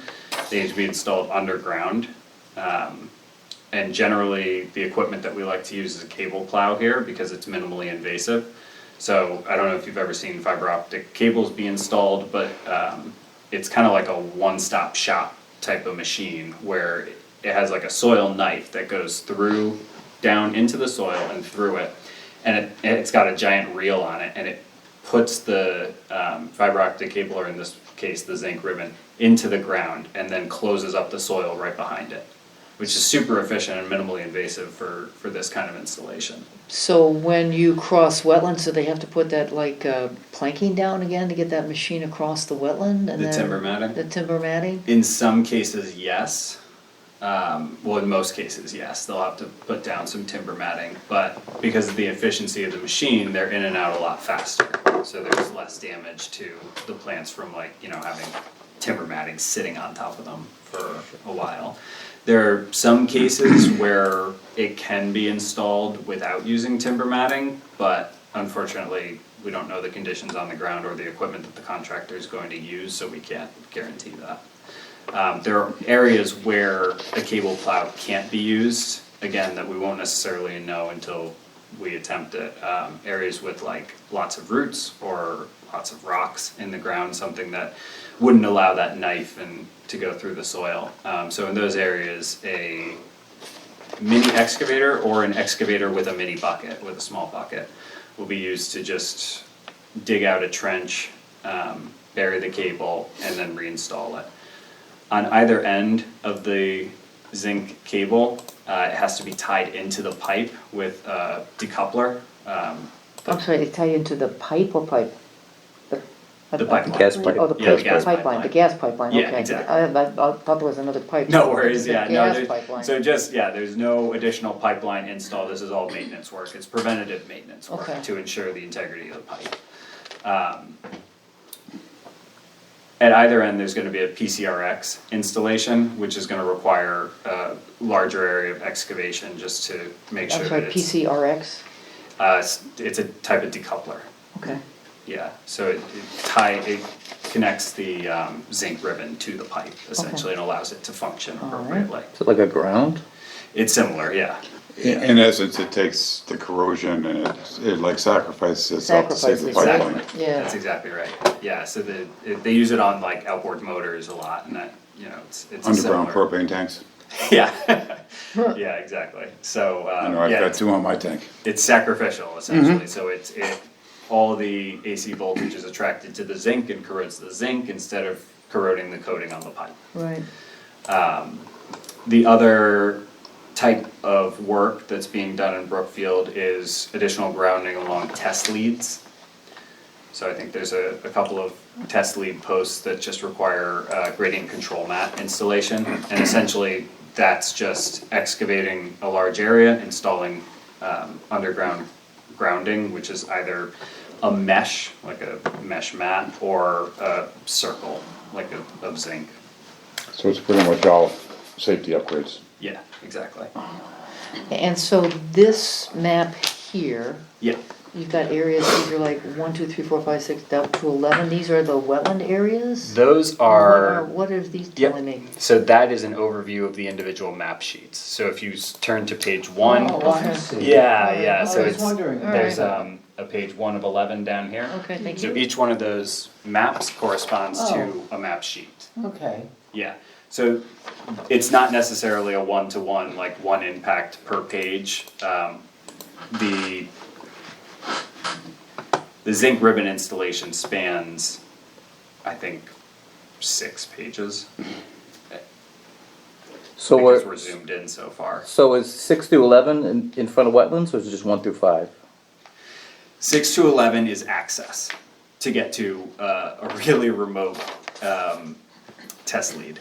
Speaker 14: They need to be installed underground. And generally, the equipment that we like to use is a cable plow here because it's minimally invasive. So I don't know if you've ever seen fiber optic cables be installed, but it's kind of like a one-stop shop type of machine where it has like a soil knife that goes through, down into the soil and through it. And it's got a giant reel on it, and it puts the fiber optic cable, or in this case, the zinc ribbon, into the ground and then closes up the soil right behind it, which is super efficient and minimally invasive for this kind of installation.
Speaker 1: So when you cross wetlands, do they have to put that like planking down again to get that machine across the wetland? And
Speaker 14: The
Speaker 1: then
Speaker 14: timber matting?
Speaker 1: The timber matting?
Speaker 14: In some cases, yes. Well, in most cases, yes, they'll have to put down some timber matting, but because of the efficiency of the machine, they're in and out a lot faster. So there's less damage to the plants from having timber matting sitting on top of them for a while. There are some cases where it can be installed without using timber matting, but unfortunately, we don't know the conditions on the ground or the equipment that the contractor is going to use, so we can't guarantee that. There are areas where a cable plow can't be used, again, that we won't necessarily know until we attempt it. Areas with like lots of roots or lots of rocks in the ground, something that wouldn't allow that knife to go through the soil. So in those areas, a mini excavator or an excavator with a mini bucket, with a small bucket, will be used to just dig out a trench, bury the cable, and then reinstall it. On either end of the zinc cable, it has to be tied into the pipe with a decoupler.
Speaker 1: I'm sorry, they tie into the pipe or pipe?
Speaker 14: The pipeline.
Speaker 5: Gas pipe.
Speaker 1: Oh, the
Speaker 14: Yeah, the
Speaker 1: pipe,
Speaker 14: gas
Speaker 1: pipeline, the gas pipeline, okay.
Speaker 14: Yeah, exactly.
Speaker 1: I thought there was another pipe.
Speaker 14: No worries,
Speaker 1: The
Speaker 14: yeah, no,
Speaker 1: gas pipeline.
Speaker 14: so there's no additional pipeline installed, this is all maintenance work, it's preventative maintenance work
Speaker 1: Okay.
Speaker 14: to ensure the integrity of the pipe. At either end, there's gonna be a PCRX installation, which is gonna require a larger area of excavation just to make sure
Speaker 1: I'm
Speaker 14: that
Speaker 1: sorry,
Speaker 14: it's.
Speaker 1: PCRX?
Speaker 14: It's a type of decoupler,
Speaker 1: Okay.
Speaker 14: yeah, so it connects the zinc ribbon to the pipe essentially and allows it to function
Speaker 1: All right.
Speaker 14: appropriately.
Speaker 5: Is it like a ground?
Speaker 14: It's similar, yeah.
Speaker 3: In essence, it takes the corrosion and it like sacrifices itself to save the
Speaker 1: Sacrifices,
Speaker 3: pipeline.
Speaker 14: Exactly,
Speaker 1: Yeah.
Speaker 14: that's exactly right, yeah, so they use it on like outboard motors a lot, and that, it's a
Speaker 3: Underground
Speaker 14: similar.
Speaker 3: propane tanks.
Speaker 14: Yeah, yeah, exactly, so,
Speaker 3: I know, I've
Speaker 14: yeah,
Speaker 3: got two on my tank.
Speaker 14: it's sacrificial essentially, so all the AC voltage is attracted to the zinc and corrodes the zinc instead of corroding the coating on the pipe.
Speaker 1: Right.
Speaker 14: The other type of work that's being done in Brookfield is additional grounding along test leads. So I think there's a couple of test lead posts that just require gradient control mat installation, and essentially that's just excavating a large area, installing underground grounding, which is either a mesh, like a mesh mat, or a circle, like of zinc.
Speaker 3: So it's pretty much all safety upgrades.
Speaker 14: Yeah, exactly.
Speaker 1: And so this map here,
Speaker 14: Yeah.
Speaker 1: you've got areas, these are like 1, 2, 3, 4, 5, 6, down to 11, these are the wetland areas?
Speaker 14: Those are.
Speaker 1: What are these
Speaker 14: Yep.
Speaker 1: telling me?
Speaker 14: So that is an overview of the individual map sheets. So if you turn to page 1.
Speaker 8: Oh, I see.
Speaker 14: Yeah, so
Speaker 8: I was
Speaker 14: it's,
Speaker 8: wondering.
Speaker 14: there's a page 1 of 11 down here.
Speaker 1: Okay, thank
Speaker 14: So
Speaker 1: you.
Speaker 14: each one of those maps corresponds to a map sheet.
Speaker 8: Okay.
Speaker 14: Yeah, so it's not necessarily a one-to-one, like one impact per page. The zinc ribbon installation spans, I think, 6 pages.
Speaker 5: So
Speaker 14: Because
Speaker 5: we're,
Speaker 14: we're zoomed in so far.
Speaker 5: so is 6 through 11 in front of wetlands, or is it just 1 through 5?
Speaker 14: 6 to 11 is access to get to a really remote test lead.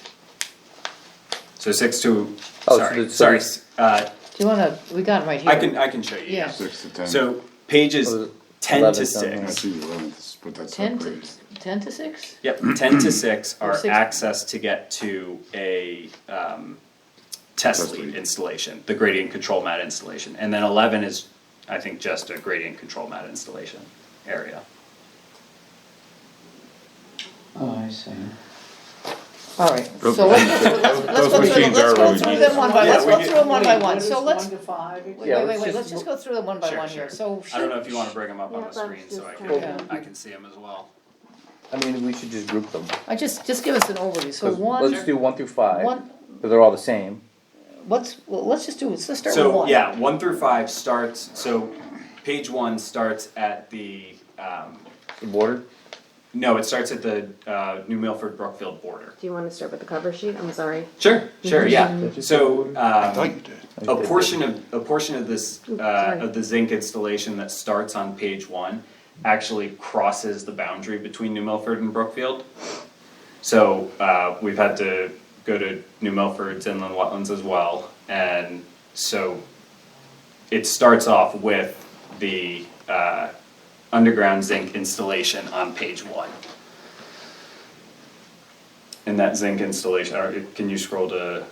Speaker 14: So 6 to,
Speaker 5: Oh, so
Speaker 14: sorry,
Speaker 5: the-
Speaker 14: sorry,
Speaker 1: Do you wanna, we got them right here.
Speaker 14: I can show you.
Speaker 1: Yeah.
Speaker 3: 6 to 10.
Speaker 14: So pages
Speaker 5: Oh,
Speaker 14: 10
Speaker 5: 11
Speaker 14: to
Speaker 5: down there.
Speaker 3: I
Speaker 14: 6.
Speaker 3: see 11, but that's
Speaker 1: 10 to,
Speaker 3: upgrades.
Speaker 1: 10 to 6?
Speaker 14: Yep, 10 to 6
Speaker 1: Or
Speaker 14: are
Speaker 1: 6.
Speaker 14: access to get to test lead installation, the gradient control mat installation. And then 11 is, I think, just a gradient control mat installation area.
Speaker 8: Oh, I see.
Speaker 1: All right,
Speaker 3: Those-
Speaker 1: so let's
Speaker 3: those
Speaker 1: go
Speaker 3: machines are
Speaker 1: through
Speaker 3: really
Speaker 1: them one by,
Speaker 14: Yeah,
Speaker 1: let's
Speaker 14: we
Speaker 1: go
Speaker 14: get-
Speaker 1: through them one by one.
Speaker 8: What
Speaker 1: So
Speaker 8: is
Speaker 1: let's,
Speaker 8: 1 to 5?
Speaker 1: wait,
Speaker 5: Yeah,
Speaker 1: let's just go through them one by
Speaker 14: Sure,
Speaker 1: one here.
Speaker 14: sure.
Speaker 1: So
Speaker 14: I don't know if you wanna bring them up on
Speaker 2: Yeah,
Speaker 14: the screen
Speaker 2: let's
Speaker 14: so I
Speaker 2: just
Speaker 14: can,
Speaker 1: kind of-
Speaker 14: I can see them as well.
Speaker 5: I mean, we should just group them.
Speaker 1: I just give us an overview. So
Speaker 5: 'Cause
Speaker 1: one,
Speaker 5: let's do 1 through 5,
Speaker 1: one,
Speaker 5: but they're all the same.
Speaker 1: well, let's just do, let's start with
Speaker 14: So,
Speaker 1: one.
Speaker 14: yeah, 1 through 5 starts, so page 1 starts at the,
Speaker 5: The border?
Speaker 14: no, it starts at the New Milford Brookfield border.
Speaker 2: Do you want to start with the cover sheet? I'm sorry.
Speaker 14: Sure, yeah. So,
Speaker 3: I thought you did.
Speaker 14: a portion of this,
Speaker 2: sorry.
Speaker 14: of the zinc installation that starts on page 1 actually crosses the boundary between New Milford and Brookfield. So, we've had to go to New Milford's inland wetlands as well, and so it starts off with the, underground zinc installation on page 1. And that zinc installation, can you scroll to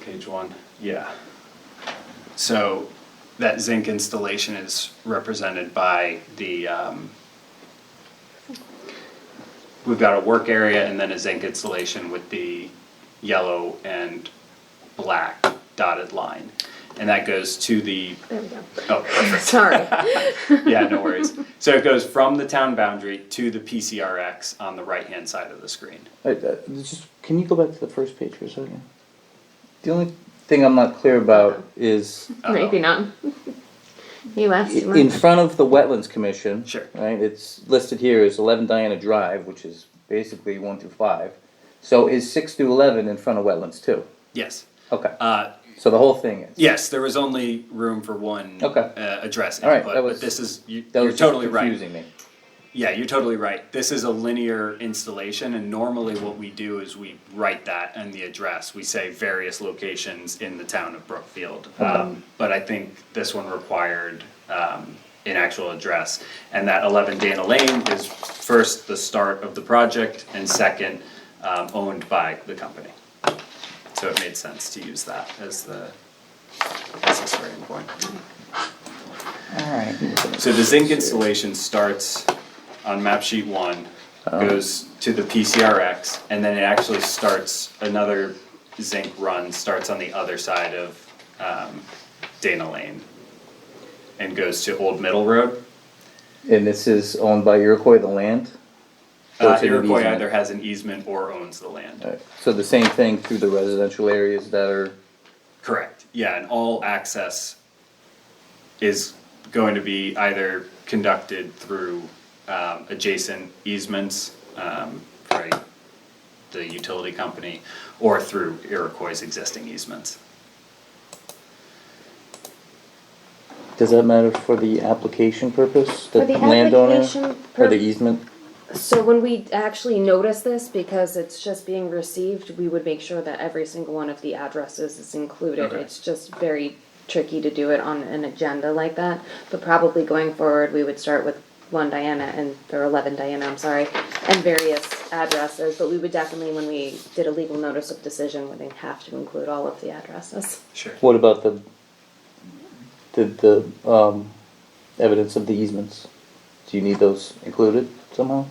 Speaker 14: page 1? Yeah. So that zinc installation is represented by the, we've got a work area and then a zinc installation with the yellow and black dotted line. And that goes to the,
Speaker 2: There we go.
Speaker 14: oh, perfect.
Speaker 2: Sorry.
Speaker 14: Yeah, no worries. So it goes from the town boundary to the PCRX on the right-hand side of the screen.
Speaker 5: Can you go back to the first page for a second? The only thing I'm not clear about is
Speaker 2: Maybe not. You asked too
Speaker 5: in
Speaker 2: much.
Speaker 5: front of the Wetlands Commission.
Speaker 14: Sure.
Speaker 5: Right, it's listed here as 11 Diana Drive, which is basically 1 through 5. So is 6 through 11 in front of Wetlands too?
Speaker 14: Yes.
Speaker 5: Okay,
Speaker 14: Uh,
Speaker 5: so the whole thing is?
Speaker 14: yes, there was only room for one
Speaker 5: Okay.
Speaker 14: address
Speaker 5: All right,
Speaker 14: input,
Speaker 5: that
Speaker 14: but
Speaker 5: was-
Speaker 14: this is,
Speaker 5: That
Speaker 14: you're
Speaker 5: was just
Speaker 14: totally right.
Speaker 5: confusing me.
Speaker 14: Yeah, you're totally right. This is a linear installation, and normally what we do is we write that in the address. We say various locations in the town of Brookfield. But I think this one required an actual address. And that 11 Dana Lane is first the start of the project, and second, owned by the company. So it made sense to use that as the starting point.
Speaker 1: All right.
Speaker 14: So the zinc installation starts on map sheet 1, goes to the PCRX, and then it actually starts, another zinc run starts on the other side of Dana Lane and goes to Old Middle Road.
Speaker 5: And this is owned by Iroquois, the land? Or it's in an
Speaker 14: Iroquois
Speaker 5: easement?
Speaker 14: either has an easement or owns the land.
Speaker 5: Alright, so the same thing through the residential areas that are,
Speaker 14: Correct, yeah, and all access is going to be either conducted through adjacent easements, for the utility company, or through Iroquois' existing easements.
Speaker 5: does that matter for the application purpose?
Speaker 2: For the
Speaker 5: landowner
Speaker 2: application
Speaker 5: Or the
Speaker 2: pur-
Speaker 5: easement?
Speaker 2: So when we actually notice this, because it's just being received, we would make sure that every single one of the addresses is included.
Speaker 14: Okay.
Speaker 2: It's just very tricky to do it on an agenda like that. But probably going forward, we would start with 1 Diana or 11 Diana, I'm sorry, and various addresses. But we would definitely, when we did a legal notice of decision, would have to include all of the addresses.
Speaker 14: Sure.
Speaker 5: What about the evidence of the easements? Do you need those included somehow?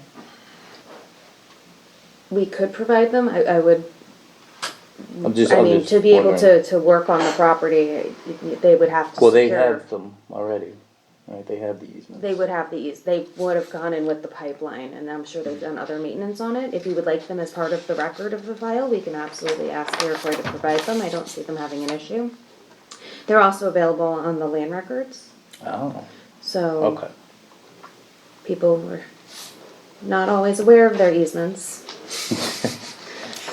Speaker 2: We could provide them, I would,
Speaker 5: I'm just
Speaker 2: to be able
Speaker 5: wondering.
Speaker 2: to work on the property, they would have to
Speaker 5: Well, they
Speaker 2: secure-
Speaker 5: have them already, right, they have the easements.
Speaker 2: They would have these, they would have gone in with the pipeline, and I'm sure they've done other maintenance on it. If you would like them as part of the record of the file, we can absolutely ask Iroquois to provide them, I don't see them having an issue. They're also available on the land records,
Speaker 5: Oh,
Speaker 2: so
Speaker 5: okay.
Speaker 2: people were not always aware of their easements.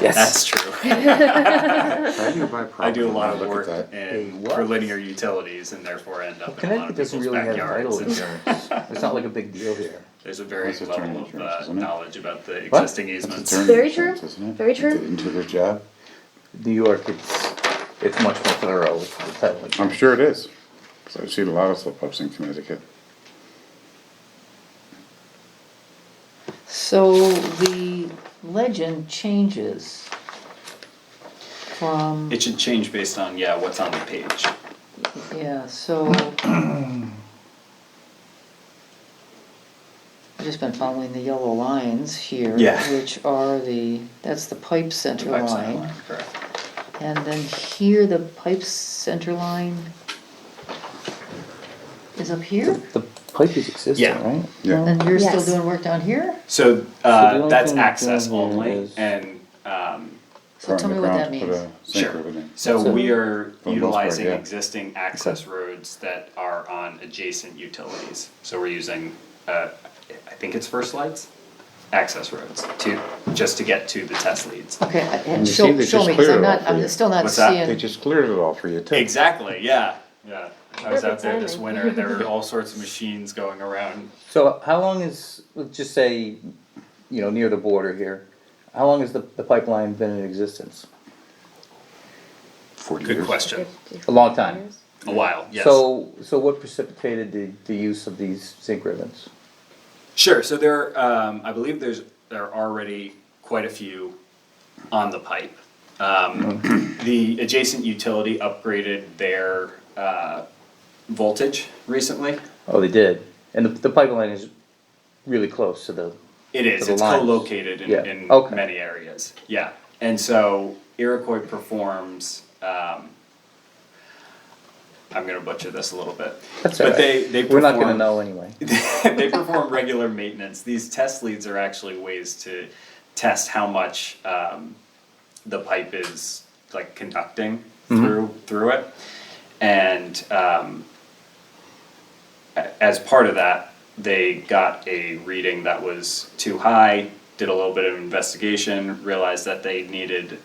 Speaker 5: Yes.
Speaker 14: That's true.
Speaker 3: How do you buy
Speaker 14: I
Speaker 3: property?
Speaker 14: do a lot of
Speaker 3: Look at
Speaker 14: work
Speaker 3: that.
Speaker 14: for linear utilities and therefore end up in a lot
Speaker 5: Connecticut
Speaker 14: of
Speaker 5: doesn't
Speaker 14: people's
Speaker 5: really have
Speaker 14: backyards.
Speaker 5: title insurance, it's not like a big deal here.
Speaker 14: There's a very
Speaker 3: That's attorney
Speaker 14: level of
Speaker 3: insurance, isn't it?
Speaker 14: knowledge about the
Speaker 5: What?
Speaker 14: existing
Speaker 3: That's
Speaker 14: easements.
Speaker 3: attorney
Speaker 2: Very
Speaker 3: insurance,
Speaker 2: true.
Speaker 3: isn't it?
Speaker 2: Very true.
Speaker 3: Into their job.
Speaker 5: New York, it's much more thorough with the title
Speaker 3: I'm
Speaker 5: insurance.
Speaker 3: sure it is. 'Cause I've seen a lot of slip-ups in Connecticut.
Speaker 1: So the legend changes. from,
Speaker 14: It should change based on, yeah, what's on the page.
Speaker 1: yeah, so. I've just been following the yellow lines here,
Speaker 14: Yeah.
Speaker 1: which are that's the pipe center
Speaker 14: The pipe center
Speaker 1: line.
Speaker 14: line, correct.
Speaker 1: And then here, the pipe center line is up here?
Speaker 5: The pipe is existing,
Speaker 14: Yeah.
Speaker 5: right?
Speaker 3: Yeah.
Speaker 1: And you're still
Speaker 2: Yes.
Speaker 1: doing work down here?
Speaker 14: So,
Speaker 5: the only
Speaker 14: that's
Speaker 5: thing we're
Speaker 14: access
Speaker 5: doing here
Speaker 14: only,
Speaker 5: is-
Speaker 14: and,
Speaker 1: So tell me what that means.
Speaker 14: Sure.
Speaker 3: Sure.
Speaker 14: so
Speaker 5: So-
Speaker 14: we are
Speaker 3: For the most part,
Speaker 14: utilizing
Speaker 3: yeah.
Speaker 14: existing access roads that are on adjacent utilities. So we're using, I think it's First Lights, access roads just to get to the test leads.
Speaker 1: Okay, and
Speaker 3: you see, they
Speaker 1: show
Speaker 3: just
Speaker 1: me, 'cause
Speaker 3: cleared
Speaker 1: I'm
Speaker 3: it all
Speaker 1: not,
Speaker 3: for
Speaker 1: I'm
Speaker 3: you.
Speaker 1: still not
Speaker 14: What's that?
Speaker 3: They
Speaker 1: seeing.
Speaker 3: just cleared it all for you too.
Speaker 14: Exactly, yeah, yeah. I was out
Speaker 2: Perfect
Speaker 14: there this
Speaker 2: timing.
Speaker 14: winter, and there were all sorts of machines going around.
Speaker 5: So how long is, let's just say, near the border here, how long has the pipeline been in existence?
Speaker 3: 40
Speaker 14: Good
Speaker 3: years.
Speaker 14: question.
Speaker 5: A long time.
Speaker 14: A while, yes.
Speaker 5: So what precipitated the use of these zinc ribbons?
Speaker 14: Sure, so I believe there are already quite a few on the pipe. The adjacent utility upgraded their voltage recently.
Speaker 5: Oh, they did, and the pipeline is really close to the.
Speaker 14: It is,
Speaker 5: To the
Speaker 14: it's
Speaker 5: lines.
Speaker 14: co-located
Speaker 5: Yeah,
Speaker 14: in
Speaker 5: okay.
Speaker 14: many areas, yeah. And so Iroquois performs, I'm gonna butcher this a little bit.
Speaker 5: That's all
Speaker 14: But
Speaker 5: right.
Speaker 14: they
Speaker 5: We're not gonna
Speaker 14: perform-
Speaker 5: know anyway.
Speaker 14: They perform regular maintenance. These test leads are actually ways to test how much the pipe is like conducting through it. And as part of that, they got a reading that was too high, did a little bit of investigation, realized that they needed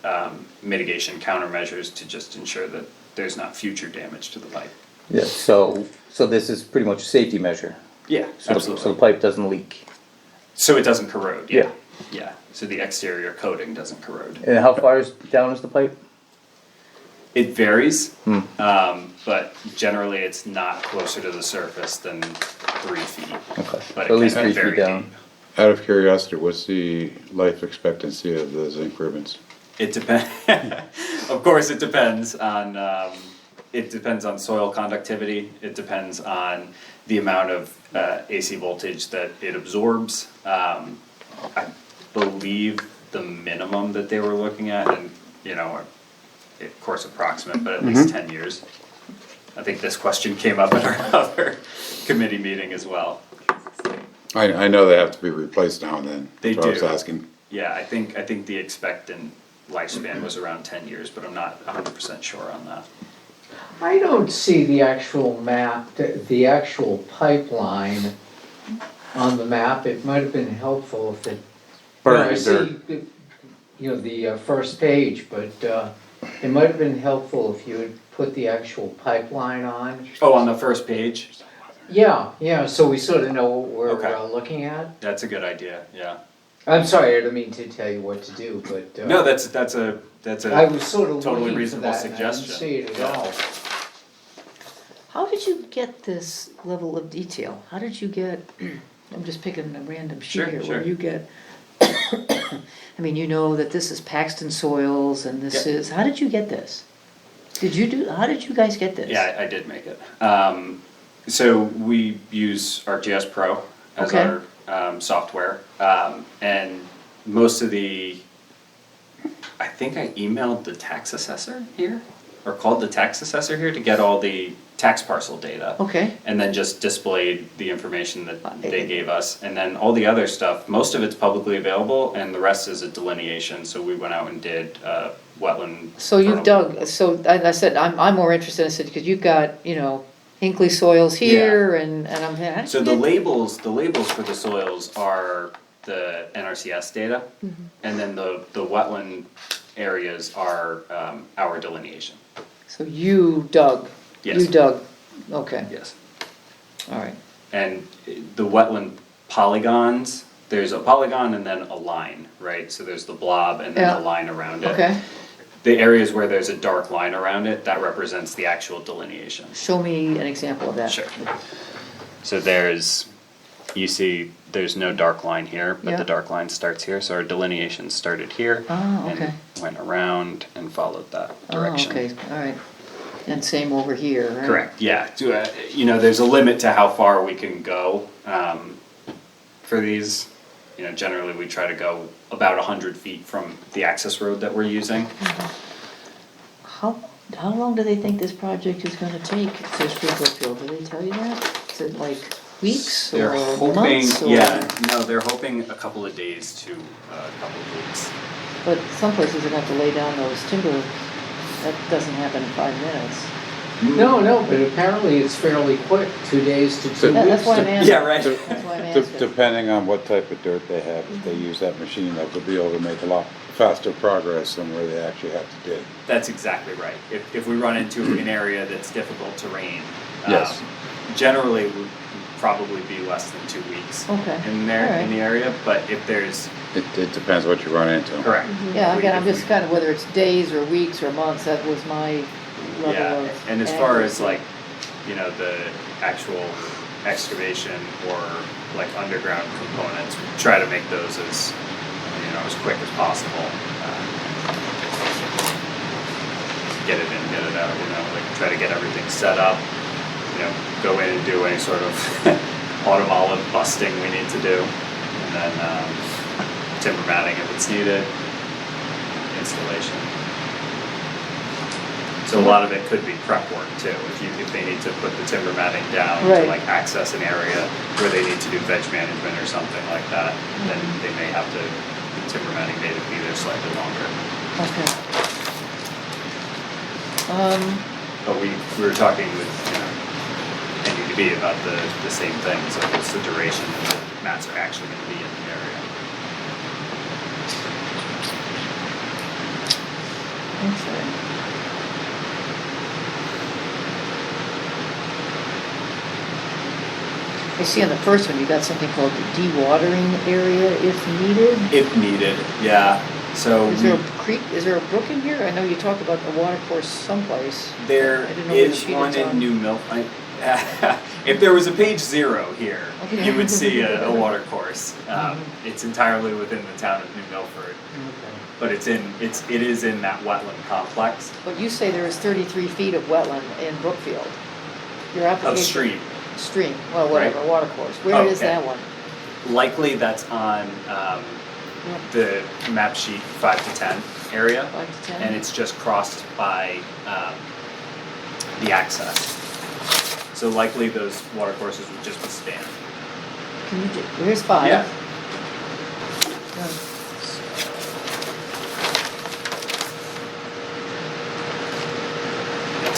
Speaker 14: mitigation countermeasures to just ensure that there's not future damage to the pipe.
Speaker 5: Yeah, so this is pretty much a safety measure.
Speaker 14: Yeah,
Speaker 5: So
Speaker 14: absolutely.
Speaker 5: the pipe doesn't leak.
Speaker 14: So it doesn't corrode, yeah.
Speaker 5: Yeah.
Speaker 14: Yeah, so the exterior coating doesn't corrode.
Speaker 5: And how far down is the pipe?
Speaker 14: It varies, but generally it's not closer to the surface than 3 feet.
Speaker 5: Okay,
Speaker 14: But
Speaker 5: so at
Speaker 14: it
Speaker 5: least
Speaker 14: can
Speaker 5: 3
Speaker 14: be very
Speaker 5: feet down.
Speaker 14: deep.
Speaker 3: Out of curiosity, what's the life expectancy of the zinc ribbons?
Speaker 14: It depends, of course, it depends on soil conductivity, it depends on the amount of AC voltage that it absorbs. I believe the minimum that they were looking at, and, of course approximate, but at least 10 years. I think this question came up at our other committee meeting as well.
Speaker 3: I know they have to be replaced now and then.
Speaker 14: They
Speaker 3: That's what I was
Speaker 14: do.
Speaker 3: asking.
Speaker 14: Yeah, I think the expectant lifespan was around 10 years, but I'm not 100% sure on that.
Speaker 8: I don't see the actual map, the actual pipeline on the map. It might have been helpful if it, I see, the first page, but it might have been helpful if you had put the actual pipeline on.
Speaker 14: Oh, on the first page?
Speaker 8: Yeah, so we sort of know what we're
Speaker 14: Okay.
Speaker 8: looking at.
Speaker 14: That's a good idea, yeah.
Speaker 8: I'm sorry, I didn't mean to tell you what to do, but.
Speaker 14: No, that's a
Speaker 8: I was sort of
Speaker 14: totally
Speaker 8: looking for
Speaker 14: reasonable
Speaker 8: that, and I didn't
Speaker 14: suggestion.
Speaker 8: see it at
Speaker 14: Yeah.
Speaker 8: all.
Speaker 1: How did you get this level of detail? How did you get, I'm just picking a random sheet
Speaker 14: Sure,
Speaker 1: here,
Speaker 14: sure.
Speaker 1: where you get, I mean, you know that this is Paxton soils and this
Speaker 14: Yep.
Speaker 1: is, how did you get this? How did you guys get this?
Speaker 14: Yeah, I did make it. So we use ArcGIS Pro as
Speaker 1: Okay.
Speaker 14: our software, and most of I think I emailed the tax assessor here, or called the tax assessor here to get all the tax parcel data.
Speaker 1: Okay.
Speaker 14: And then just displayed the information that they gave us, and then all the other stuff, most of it's publicly available, and the rest is a delineation, so we went out and did wetland.
Speaker 1: So you've
Speaker 14: vernal-
Speaker 1: dug, so I said, I'm more interested, I said, because you've got, Hinkley soils here and I'm, how did
Speaker 14: So
Speaker 1: you
Speaker 14: the
Speaker 1: get-
Speaker 14: labels for the soils are the NRCS data, and then the wetland areas are our delineation.
Speaker 1: So you dug?
Speaker 14: Yes.
Speaker 1: You dug, okay,
Speaker 14: Yes.
Speaker 1: all right.
Speaker 14: And the wetland polygons, there's a polygon and then a line, right? So there's the blob and then
Speaker 1: Yeah.
Speaker 14: the line around it.
Speaker 1: Okay,
Speaker 14: The areas where there's a dark line around it, that represents the actual delineation.
Speaker 1: show me an example of that.
Speaker 14: Sure. So you see, there's no dark line here, but
Speaker 1: Yeah.
Speaker 14: the dark line starts here, so our delineation started here.
Speaker 1: Oh,
Speaker 14: and
Speaker 1: okay.
Speaker 14: went around and followed that direction.
Speaker 1: Oh, okay, all right. And same over here, right?
Speaker 14: Correct, yeah. You know, there's a limit to how far we can go for these. You know, generally we try to go about 100 feet from the access road that we're using.
Speaker 1: How long do they think this project is gonna take to Brookfield? Do they tell you that? Is it like weeks
Speaker 14: They're
Speaker 1: or
Speaker 14: hoping,
Speaker 1: months?
Speaker 14: yeah, no, they're hoping a couple of days to a couple of weeks.
Speaker 1: But some places are gonna have to lay down those timber, that doesn't happen in 5 minutes.
Speaker 8: No, but apparently it's fairly quick, 2 days to 2 weeks.
Speaker 1: That's why I'm asking.
Speaker 14: Yeah, right.
Speaker 1: That's why I'm asking.
Speaker 3: Depending on what type of dirt they have, if they use that machine, that would be able to make a lot faster progress than where they actually have to dig.
Speaker 14: That's exactly right. If we run into an area that's difficult terrain,
Speaker 3: Yes.
Speaker 14: generally it would probably be less than 2 weeks
Speaker 1: Okay,
Speaker 14: in there,
Speaker 1: all right.
Speaker 14: in the area, but if there's,
Speaker 3: It depends what you run into.
Speaker 14: correct.
Speaker 1: Yeah, again, I'm
Speaker 14: If
Speaker 1: just
Speaker 14: we-
Speaker 1: kind of, whether it's days or weeks or months, that was my level
Speaker 14: Yeah,
Speaker 1: of.
Speaker 14: and as far as
Speaker 1: accuracy.
Speaker 14: like, you know, the actual excavation or like underground components, we try to make those as, you know, as quick as possible. Get it in, get it out, you know, like try to get everything set up, you know, go in and do any sort of autumn olive busting we need to do. And then timber matting if it's needed, installation. So a lot of it could be prep work too, if they need to put the timber matting down to
Speaker 1: Right.
Speaker 14: like access an area where they need to do veg management or something like that, then they may have the timber matting day to be there slightly longer.
Speaker 1: Okay.
Speaker 14: But we were talking with, you know, NUDB about the same thing, so it's the duration that the mats are actually gonna be in the area.
Speaker 1: Okay. I see on the first one, you got something called the dewatering area if needed.
Speaker 14: If needed, yeah, so
Speaker 1: Is there a creek, is there a brook in here? I know you talked about a water course someplace.
Speaker 14: there
Speaker 1: I didn't know where the
Speaker 14: is
Speaker 1: feet
Speaker 14: one
Speaker 1: is
Speaker 14: in
Speaker 1: on.
Speaker 14: New Milford. If there was a page 0 here,
Speaker 1: Okay.
Speaker 14: you would see a water course. It's entirely within the town of New Milford, but it is in that wetland complex
Speaker 1: But you say there is 33 feet of wetland in Brookfield. Your application.
Speaker 14: of stream.
Speaker 1: Stream, well, whatever,
Speaker 14: Right.
Speaker 1: water course. Where is
Speaker 14: Okay.
Speaker 1: that one?
Speaker 14: Likely that's on the map sheet 5 to 10 area.
Speaker 1: 5 to 10?
Speaker 14: And it's just crossed by the access. So likely those water courses would just withstand.
Speaker 1: Can you do, here's 5.
Speaker 14: Yeah.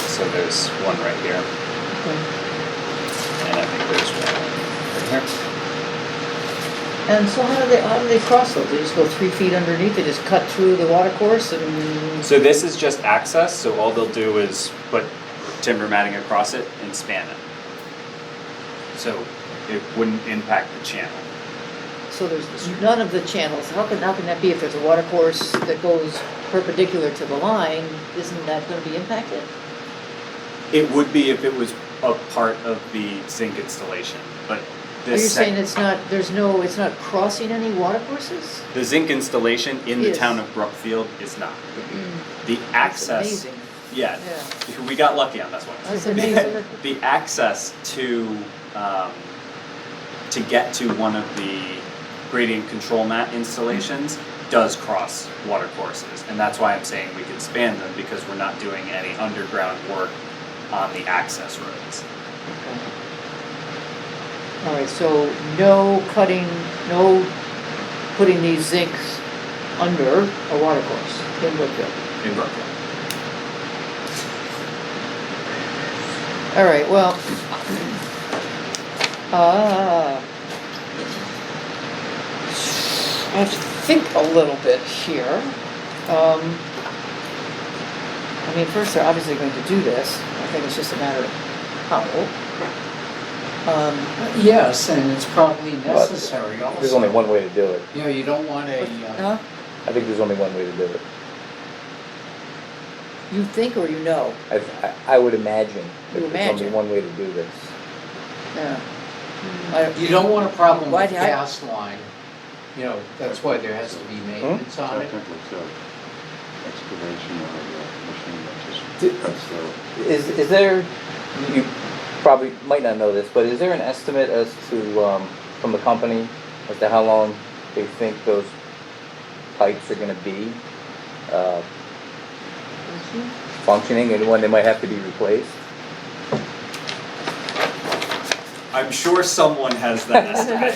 Speaker 14: So there's one right here, and I think there's one right here.
Speaker 1: And so how do they cross those? They just go 3 feet underneath, they just cut through the water course and,
Speaker 14: So this is just access, so all they'll do is put timber matting across it and span it. So it wouldn't impact the channel.
Speaker 1: so there's none of the channels. How can that be if there's a water course that goes perpendicular to the line? Isn't that gonna be impacted?
Speaker 14: It would be if it was a part of the zinc installation, but
Speaker 1: Are you
Speaker 14: this
Speaker 1: saying it's not crossing any water courses?
Speaker 14: the zinc installation in the
Speaker 1: Is.
Speaker 14: town of Brookfield is not. The access,
Speaker 1: Amazing.
Speaker 14: yeah,
Speaker 1: Yeah.
Speaker 14: we got lucky on this one.
Speaker 1: That's amazing.
Speaker 14: The access to get to one of the gradient control mat installations does cross water courses, and that's why I'm saying we can span them, because we're not doing any underground work on the access roads.
Speaker 1: All right, so no cutting, no putting these zincs under a water course in Brookfield.
Speaker 14: In Brookfield.
Speaker 1: All right, well, I have to think a little bit here. I mean, first, they're obviously going to do this. I think it's just a matter of how.
Speaker 8: Yes, and it's probably necessary also.
Speaker 5: There's only one way to do it.
Speaker 8: You know, you don't want a,
Speaker 1: Huh?
Speaker 5: I think there's only one way to do it.
Speaker 1: You think or you know?
Speaker 5: I would imagine that
Speaker 1: You
Speaker 5: there's only
Speaker 1: imagine.
Speaker 5: one way to do this.
Speaker 1: Yeah.
Speaker 8: you don't want a problem
Speaker 1: Why
Speaker 8: with
Speaker 1: do I-
Speaker 8: gas line. You know, that's why there has to be maintenance on it.
Speaker 3: Technically so. excavation or the machine that just cuts through.
Speaker 5: Is there, you probably might not know this, but is there an estimate as to, from the company, as to how long they think those pipes are gonna be, functioning and when they might have to be replaced?
Speaker 14: I'm sure someone has that estimate.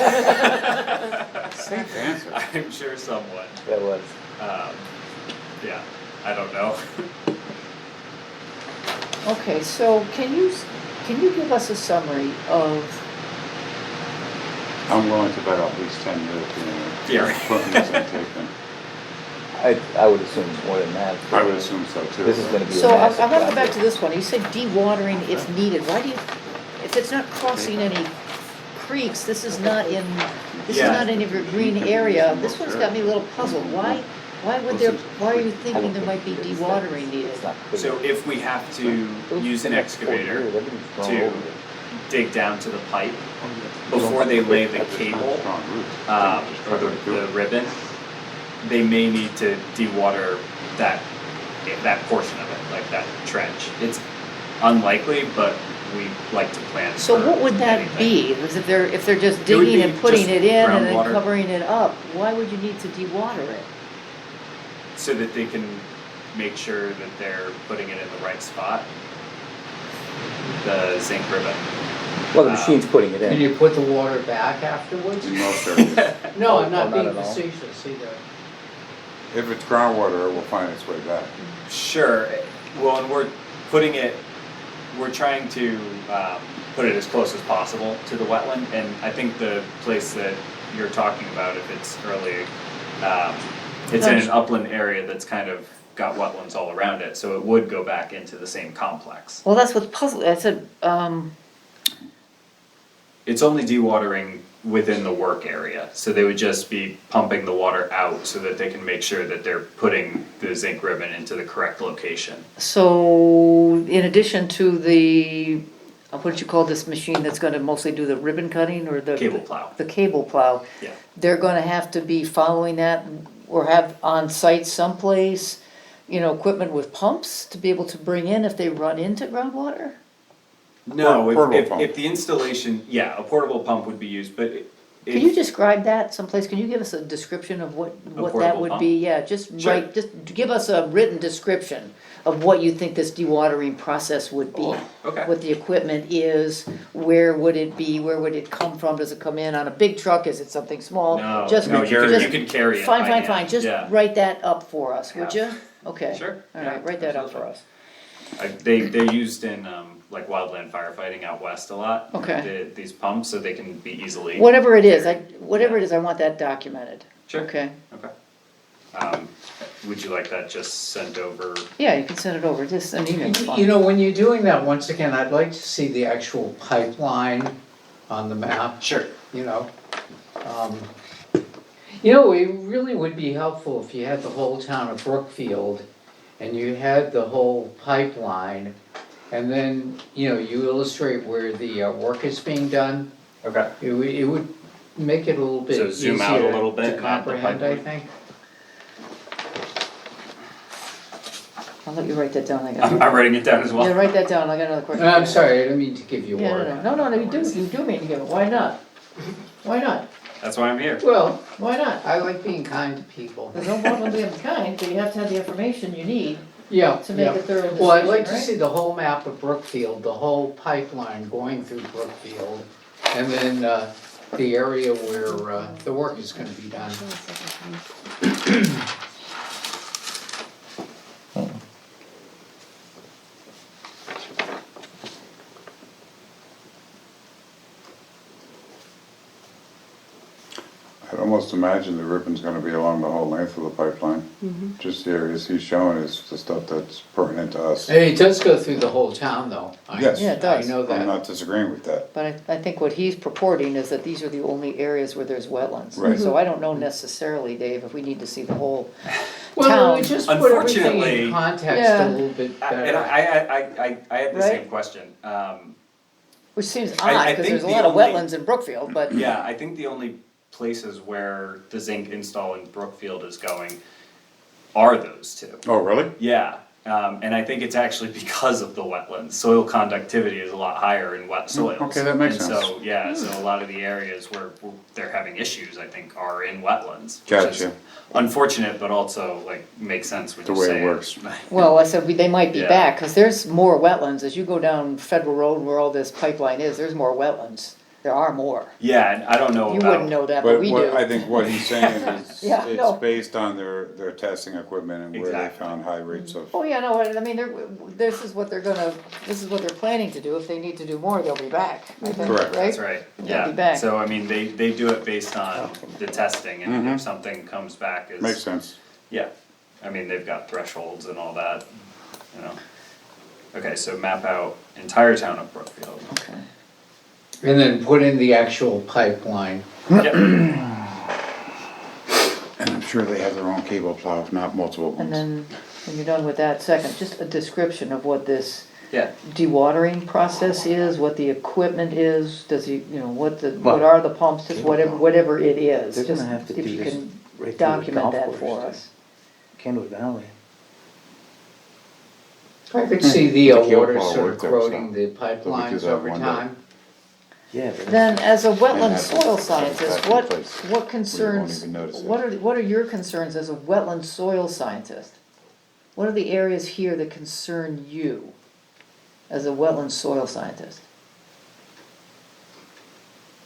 Speaker 3: Safe answer.
Speaker 14: I'm sure someone.
Speaker 5: That was.
Speaker 14: Yeah, I don't know.
Speaker 1: Okay, so can you give us a summary of,
Speaker 3: I'm willing to bet at least 10 years,
Speaker 14: Yeah.
Speaker 3: putting this intake in.
Speaker 5: I would assume more than that.
Speaker 3: I would assume so too.
Speaker 5: This is gonna be a
Speaker 1: so I'm
Speaker 5: massive
Speaker 1: gonna go back
Speaker 5: project.
Speaker 1: to this one, you said dewatering if needed, why do you, if it's not crossing any creeks, this is not in a green area, this one's got me a little puzzled, why are you thinking there might be dewatering needed?
Speaker 14: So if we have to use an excavator to dig down to the pipe before they lay the cable, or the ribbon, they may need to dewater that portion of it, like that trench. It's unlikely, but we like to plan
Speaker 1: So
Speaker 14: for
Speaker 1: what would that
Speaker 14: anything.
Speaker 1: be? Because if they're just
Speaker 14: It would
Speaker 1: digging
Speaker 14: be
Speaker 1: and putting
Speaker 14: just
Speaker 1: it in and then
Speaker 14: groundwater.
Speaker 1: covering it up, why would you need to dewater it?
Speaker 14: So that they can make sure that they're putting it in the right spot. The zinc ribbon.
Speaker 5: Well, the machine's putting it
Speaker 8: Can
Speaker 5: in.
Speaker 8: you put the water back afterwards?
Speaker 3: In most areas.
Speaker 8: No, I'm not
Speaker 5: not
Speaker 8: being
Speaker 5: at all.
Speaker 8: facetious either.
Speaker 3: If it's groundwater, it will find its way back.
Speaker 14: Sure. Well, and we're trying to put it as close as possible to the wetland, and I think the place that you're talking about, if it's early, it's in an upland area that's kind of got wetlands all around it, so it would go back into the same complex.
Speaker 1: Well, that's what's puzzling, I said,
Speaker 14: It's only dewatering within the work area, so they would just be pumping the water out so that they can make sure that they're putting the zinc ribbon into the correct location.
Speaker 1: so in addition to the, what did you call this machine that's gonna mostly do the ribbon cutting or the?
Speaker 14: Cable plow.
Speaker 1: The cable plow.
Speaker 14: Yeah.
Speaker 1: They're gonna have to be following that or have on site someplace, equipment with pumps to be able to bring in if they run into groundwater?
Speaker 14: No,
Speaker 3: Portable
Speaker 14: if
Speaker 3: pump.
Speaker 14: the installation, yeah, a portable pump would be used, but
Speaker 1: Can you describe that someplace? Can you give us a description of what that
Speaker 14: portable
Speaker 1: would
Speaker 14: pump?
Speaker 1: be? Yeah, just
Speaker 14: Sure.
Speaker 1: just give us a written description of what you think this dewatering process would be.
Speaker 14: Okay.
Speaker 1: What the equipment is, where would it be, where would it come from? Does it come in on a big truck? Is it something small?
Speaker 14: No,
Speaker 1: Just-
Speaker 14: no, you
Speaker 1: just-
Speaker 14: could carry it
Speaker 1: Fine,
Speaker 14: by
Speaker 1: fine,
Speaker 14: hand,
Speaker 1: fine, just
Speaker 14: yeah.
Speaker 1: write that up for us, would you? Okay.
Speaker 14: Sure,
Speaker 1: All
Speaker 14: yeah,
Speaker 1: right, write that up for us.
Speaker 14: They're used in like wildland firefighting out west a lot.
Speaker 1: Okay.
Speaker 14: These pumps, so they can be easily.
Speaker 1: Whatever it is,
Speaker 14: carried.
Speaker 1: I want that documented.
Speaker 14: Sure.
Speaker 1: Okay.
Speaker 14: Okay. Would you like that just sent over?
Speaker 1: Yeah, you can send it over, just an email's fine.
Speaker 8: When you're doing that, once again, I'd like to see the actual pipeline on the map.
Speaker 14: Sure.
Speaker 8: It really would be helpful if you had the whole town of Brookfield and you had the whole pipeline, and then, you illustrate where the work is being done.
Speaker 14: Okay.
Speaker 8: It would make it a little bit
Speaker 14: So
Speaker 8: easier
Speaker 14: zoom out a little bit
Speaker 8: to
Speaker 14: and add the
Speaker 8: comprehend, I
Speaker 14: pipeline.
Speaker 8: think.
Speaker 1: I'll let you write that down,
Speaker 14: I'm writing it down as well.
Speaker 1: Yeah, write that down, I got another question.
Speaker 8: I'm sorry, I didn't mean to give you
Speaker 1: Yeah,
Speaker 8: work.
Speaker 1: no, you do mean to give it, why not? Why not?
Speaker 14: That's why I'm here.
Speaker 8: Well, why not? I like being kind to people.
Speaker 1: There's no problem being kind, but you have to have the information you need
Speaker 8: Yeah.
Speaker 1: to make
Speaker 8: yeah.
Speaker 1: a thorough decision,
Speaker 8: Well, I'd like to
Speaker 1: right?
Speaker 8: see the whole map of Brookfield, the whole pipeline going through Brookfield, and then the area where the work is gonna be done.
Speaker 3: I'd almost imagine the ribbon's gonna be along the whole length of the pipeline. Just the areas he's showing is the stuff that's pertinent to us.
Speaker 8: And it does go through the whole town, though.
Speaker 3: Yes.
Speaker 1: Yeah, it does.
Speaker 8: I know
Speaker 3: I'm
Speaker 8: that.
Speaker 3: not disagreeing with that.
Speaker 1: But I think what he's purporting is that these are the only areas where there's wetlands.
Speaker 3: Right.
Speaker 1: So I don't know necessarily, Dave, if we need to see the whole
Speaker 8: Well,
Speaker 1: town.
Speaker 8: we just put everything
Speaker 14: Unfortunately-
Speaker 8: in context
Speaker 1: Yeah.
Speaker 8: a little bit
Speaker 14: And
Speaker 8: better.
Speaker 14: I had the same
Speaker 1: Right?
Speaker 14: question.
Speaker 1: Which seems
Speaker 14: I
Speaker 1: odd, because
Speaker 14: think
Speaker 1: there's a
Speaker 14: the
Speaker 1: lot of
Speaker 14: only-
Speaker 1: wetlands in Brookfield, but.
Speaker 14: Yeah, I think the only places where the zinc install in Brookfield is going are those two.
Speaker 3: Oh, really?
Speaker 14: Yeah, and I think it's actually because of the wetlands. Soil conductivity is a lot higher in wet soils.
Speaker 3: okay, that makes
Speaker 14: and
Speaker 3: sense.
Speaker 14: so, yeah, so a lot of the areas where they're having issues, I think, are in wetlands. Which is
Speaker 3: Gotcha.
Speaker 14: unfortunate, but also like makes sense when
Speaker 3: The
Speaker 14: you
Speaker 3: way
Speaker 14: say
Speaker 3: it works.
Speaker 1: Well, I said, they might be
Speaker 14: Yeah.
Speaker 1: back, cause there's more wetlands, as you go down Federal Road where all this pipeline is, there's more wetlands. There are more.
Speaker 14: Yeah, and I don't know
Speaker 1: You
Speaker 14: about.
Speaker 1: wouldn't know that, but
Speaker 3: But
Speaker 1: we
Speaker 3: what,
Speaker 1: do.
Speaker 3: I think what he's saying is,
Speaker 1: Yeah, no.
Speaker 3: it's based on their testing equipment and where they
Speaker 14: Exactly.
Speaker 3: found high rates of.
Speaker 1: Oh, yeah, no, I mean, this is what they're planning to do, if they need to do more, they'll be back, I think,
Speaker 3: Correct.
Speaker 14: That's right,
Speaker 1: They'll
Speaker 14: yeah.
Speaker 1: be back.
Speaker 14: So, I mean, they do it based on the testing, and if something comes back as.
Speaker 3: Makes sense.
Speaker 14: Yeah, I mean, they've got thresholds and all that, you know. Okay, so map out entire town of Brookfield.
Speaker 1: Okay.
Speaker 8: And then put in the actual pipeline.
Speaker 14: Yep.
Speaker 3: And I'm sure they have their own cable plow, if not multiple ones.
Speaker 1: And then, when you're done with that, second, just a description of what this
Speaker 14: Yeah,
Speaker 1: dewatering process is, what the equipment is, does he, what are the pumps, just whatever it is.
Speaker 5: They're gonna
Speaker 1: just
Speaker 5: have to
Speaker 1: if
Speaker 5: do
Speaker 1: you
Speaker 5: this
Speaker 1: can
Speaker 5: right through the
Speaker 1: document
Speaker 5: golf
Speaker 1: that
Speaker 5: course,
Speaker 1: for
Speaker 5: too.
Speaker 1: us.
Speaker 5: Kenwood Valley.
Speaker 8: I could see the
Speaker 3: The keel
Speaker 8: water
Speaker 3: plow
Speaker 8: sort of
Speaker 3: worked there,
Speaker 8: corroding
Speaker 3: so
Speaker 8: the
Speaker 3: do
Speaker 8: pipelines
Speaker 3: that
Speaker 8: over
Speaker 3: one day.
Speaker 8: time.
Speaker 5: Yeah, but
Speaker 1: Then, as a wetland
Speaker 3: have to-
Speaker 1: soil
Speaker 3: have
Speaker 1: scientist,
Speaker 3: to
Speaker 1: what
Speaker 3: place where you won't
Speaker 1: concerns,
Speaker 3: even notice it.
Speaker 1: what are your concerns as a wetland soil scientist? What are the areas here that concern you as a wetland soil scientist?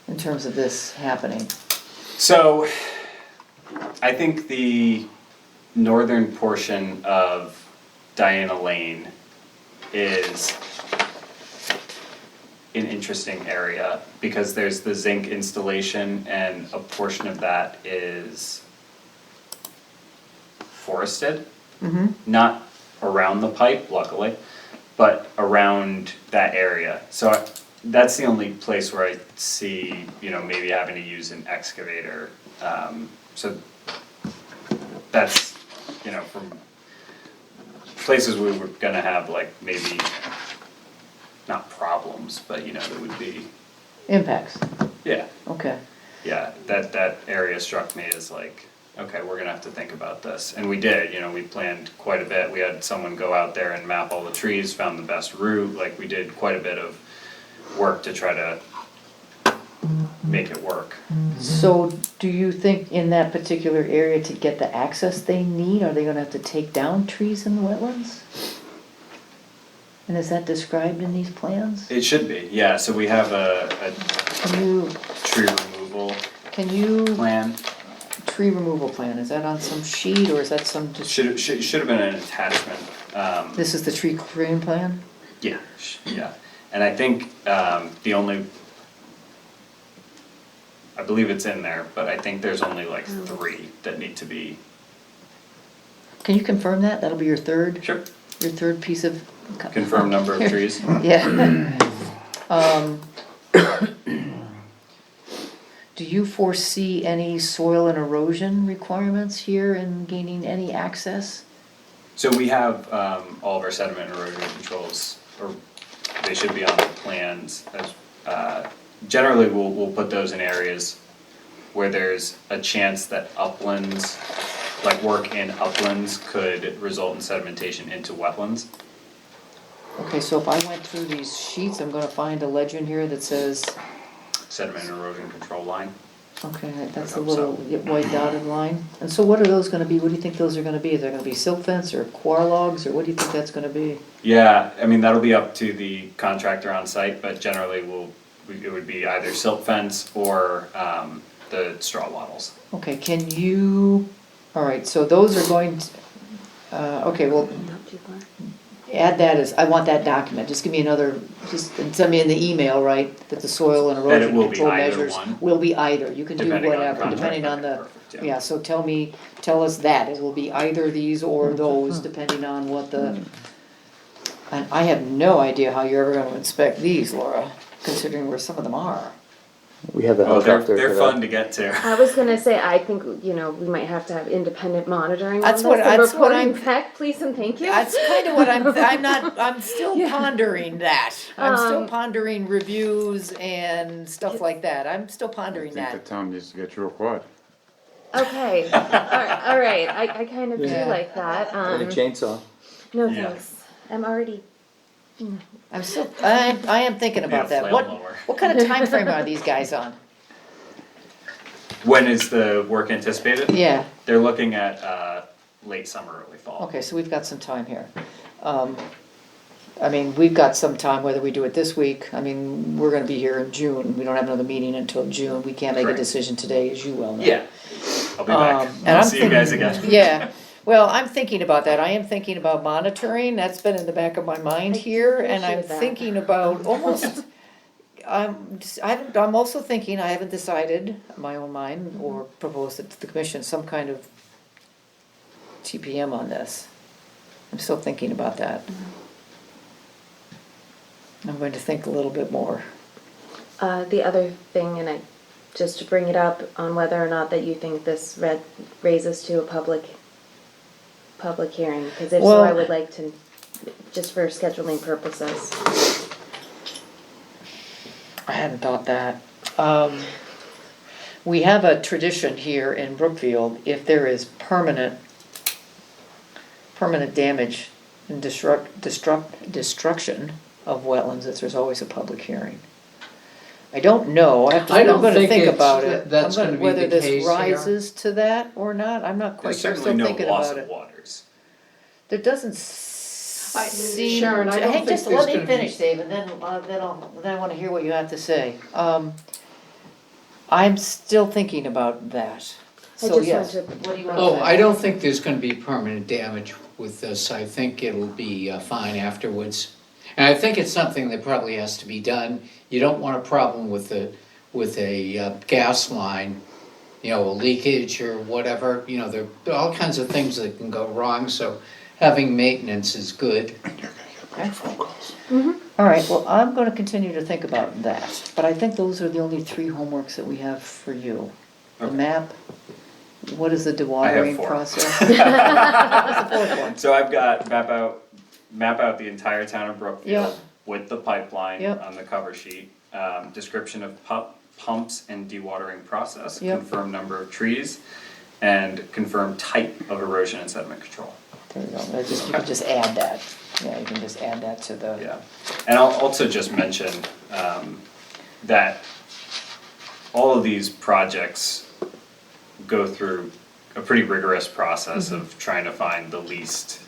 Speaker 1: In terms of this happening?
Speaker 14: so I think the northern portion of Diana Lane is an interesting area because there's the zinc installation and a portion of that is forested. Not around the pipe, luckily, but around that area. So that's the only place where I see, maybe having to use an excavator. So that's, from places we were gonna have like maybe, not problems, but there would be,
Speaker 1: Impacts,
Speaker 14: yeah,
Speaker 1: okay.
Speaker 14: yeah, that area struck me as like, okay, we're gonna have to think about this. And we did, we planned quite a bit. We had someone go out there and map all the trees, found the best route, like we did quite a bit of work to try to make it work.
Speaker 1: So do you think in that particular area to get the access they need, are they gonna have to take down trees in the wetlands? And is that described in these plans?
Speaker 14: It should be, yeah, so we have a
Speaker 1: Can you,
Speaker 14: tree removal plan.
Speaker 1: tree removal plan, is that on some sheet or is that some just?
Speaker 14: Should have been an attachment.
Speaker 1: This is the tree clearing plan?
Speaker 14: Yeah, yeah, and I think the only, I believe it's in there, but I think there's only like 3 that need to be.
Speaker 1: Can you confirm that? That'll be your third?
Speaker 14: Sure.
Speaker 1: Your third piece of?
Speaker 14: Confirm number of trees.
Speaker 1: Yeah. Do you foresee any soil and erosion requirements here in gaining any access?
Speaker 14: So we have all of our sediment and erosion controls, or they should be on the plans. Generally, we'll put those in areas where there's a chance that uplands, like work in uplands, could result in sedimentation into wetlands.
Speaker 1: Okay, so if I went through these sheets, I'm gonna find a legend here that says,
Speaker 14: Sediment and erosion control line.
Speaker 1: okay, that's a
Speaker 14: hope
Speaker 1: little white dotted line. And so what are those gonna be? What do you think those are gonna be? Is that gonna be silt fence or coir logs, or what do you think that's gonna be?
Speaker 14: Yeah, I mean, that'll be up to the contractor on site, but generally it would be either silt fence or the straw wattles.
Speaker 1: Okay, can you, all right, so those are going to, okay, well,
Speaker 2: Not too far.
Speaker 1: add that as, I want that document, just give me another, just send me in the email, right? That the soil and
Speaker 14: it
Speaker 1: erosion
Speaker 14: will be
Speaker 1: control
Speaker 14: either
Speaker 1: measures
Speaker 14: one.
Speaker 1: will be either, you can do
Speaker 14: Depending on the
Speaker 1: whatever, depending on the,
Speaker 14: contract. Perfect,
Speaker 1: yeah, so tell us that, it will be either these or those, depending on what the, and I have no idea how you're ever gonna inspect these, Laura, considering where some of them are.
Speaker 5: we have the
Speaker 14: Oh,
Speaker 5: helicopter.
Speaker 14: they're
Speaker 5: for
Speaker 14: fun to get to.
Speaker 2: I was gonna say, I think, we might have to have independent monitoring on
Speaker 1: That's
Speaker 2: this
Speaker 1: what-
Speaker 2: and
Speaker 1: that's what
Speaker 2: reporting
Speaker 1: I'm-
Speaker 2: back, please and thank you.
Speaker 1: That's kind of what I'm still pondering that. I'm still pondering reviews and stuff like that. I'm still
Speaker 3: I
Speaker 1: pondering
Speaker 3: think the
Speaker 1: that.
Speaker 3: town needs to get you a quad.
Speaker 2: Okay, all right, I kind of do
Speaker 1: Yeah.
Speaker 2: like that.
Speaker 5: And a chainsaw.
Speaker 2: No
Speaker 14: Yeah.
Speaker 2: thanks, I'm already,
Speaker 1: I am thinking
Speaker 14: Need a
Speaker 1: about that.
Speaker 14: flail mower.
Speaker 1: What kind of time frame are these guys on?
Speaker 14: When is the work anticipated?
Speaker 1: Yeah,
Speaker 14: They're looking at late summer, early fall.
Speaker 1: okay, so we've got some time here. I mean, we've got some time, whether we do it this week, I mean, we're gonna be here in June, we don't have another meeting until June, we can't make a
Speaker 14: Correct.
Speaker 1: decision today, as you well know.
Speaker 14: Yeah, I'll be back.
Speaker 1: And I'm
Speaker 14: I'll see you guys
Speaker 1: thinking-
Speaker 14: again.
Speaker 1: Yeah, well, I'm thinking about that, I am thinking about monitoring, that's been in the back of my mind
Speaker 2: I
Speaker 1: here, and I'm
Speaker 2: appreciate that.
Speaker 1: thinking about almost, I'm also thinking, I haven't decided in my own mind, or proposed it to the commission, some kind of TPM on this. I'm still thinking about that. I'm going to think a little bit more.
Speaker 2: the other thing, and just to bring it up on whether or not that you think this raises to a public hearing, because if so,
Speaker 1: Well-
Speaker 2: I would like to, just for scheduling purposes.
Speaker 1: I hadn't thought that. We have a tradition here in Brookfield, if there is permanent damage and destruction of wetlands, that there's always a public hearing. I don't know, I'm gonna think about it.
Speaker 8: that's
Speaker 1: I'm
Speaker 8: gonna be
Speaker 1: whether
Speaker 8: the
Speaker 1: this
Speaker 8: case here.
Speaker 1: rises to that or not, I'm not quite
Speaker 14: There's
Speaker 1: sure,
Speaker 14: certainly
Speaker 1: still
Speaker 14: no
Speaker 1: thinking
Speaker 14: loss
Speaker 1: about
Speaker 14: of
Speaker 1: it.
Speaker 14: waters.
Speaker 1: There doesn't seem.
Speaker 8: Sharon, I don't
Speaker 1: Hey,
Speaker 8: think
Speaker 1: just
Speaker 8: there's
Speaker 1: let me
Speaker 8: gonna be-
Speaker 1: finish, Dave, and then I wanna hear what you have to say. I'm still thinking about that.
Speaker 2: I
Speaker 1: So
Speaker 2: just
Speaker 1: yes,
Speaker 2: want to-
Speaker 1: what do you want to say?
Speaker 8: Oh, I don't think there's gonna be permanent damage with this, I think it'll be fine afterwards. And I think it's something that probably has to be done. You don't want a problem with a gas line, a leakage or whatever, there are all kinds of things that can go wrong, so having maintenance is good.
Speaker 1: All right, well, I'm gonna continue to think about that, but I think those are the only three homeworks that we have for you. The
Speaker 14: Okay.
Speaker 1: map, what is the
Speaker 14: I have
Speaker 1: dewatering
Speaker 14: 4.
Speaker 1: process? What's the fourth one?
Speaker 14: So I've got map out the entire town of Brookfield
Speaker 1: Yeah.
Speaker 14: with the pipeline
Speaker 1: Yep.
Speaker 14: on the cover sheet. Description of pumps and dewatering process.
Speaker 1: Yep.
Speaker 14: Confirm number of trees, and confirm type of erosion and sediment control.
Speaker 1: There we go, you can just add that, yeah, you can just add that to the.
Speaker 14: Yeah, and I'll also just mention that all of these projects go through a pretty rigorous process of trying to find the least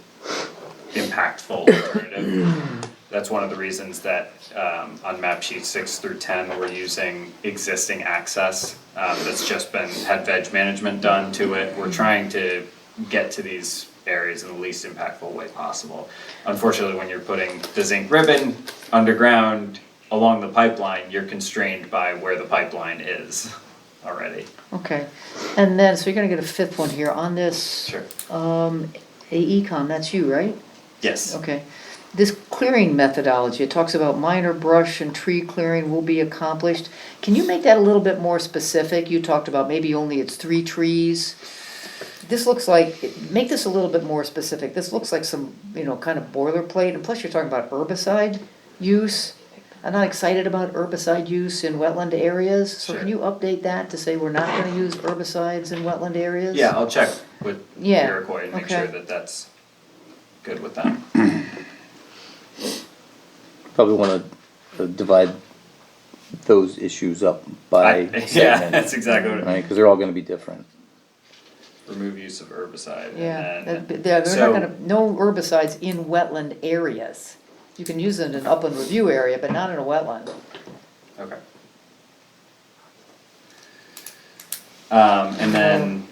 Speaker 14: impactful alternative. That's one of the reasons that on map sheet 6 through 10, we're using existing access that's just had veg management done to it. We're trying to get to these areas in the least impactful way possible. Unfortunately, when you're putting the zinc ribbon underground along the pipeline, you're constrained by where the pipeline is already.
Speaker 1: Okay, and then, so you're gonna get a fifth one here on this.
Speaker 14: Sure.
Speaker 1: AECom, that's you, right?
Speaker 14: Yes.
Speaker 1: Okay. This clearing methodology, it talks about minor brush and tree clearing will be accomplished. Can you make that a little bit more specific? You talked about maybe only it's 3 trees. This looks like, make this a little bit more specific. This looks like some, kind of boilerplate, and plus you're talking about herbicide use. I'm not excited about herbicide use in wetland areas, so can
Speaker 14: Sure.
Speaker 1: you update that to say we're not gonna use herbicides in wetland areas?
Speaker 14: Yeah, I'll check with
Speaker 1: Yeah,
Speaker 14: Iroquois and make
Speaker 1: okay.
Speaker 14: sure that that's good with them.
Speaker 5: Probably wanna divide those issues up by
Speaker 14: Yeah,
Speaker 5: segment,
Speaker 14: that's exactly what
Speaker 5: right, cause they're all gonna be different.
Speaker 14: remove use of herbicide
Speaker 1: Yeah,
Speaker 14: and then.
Speaker 1: they're
Speaker 14: So-
Speaker 1: not gonna, no herbicides in wetland areas. You can use it in an upland review area, but not in a wetland.
Speaker 14: Okay. And then,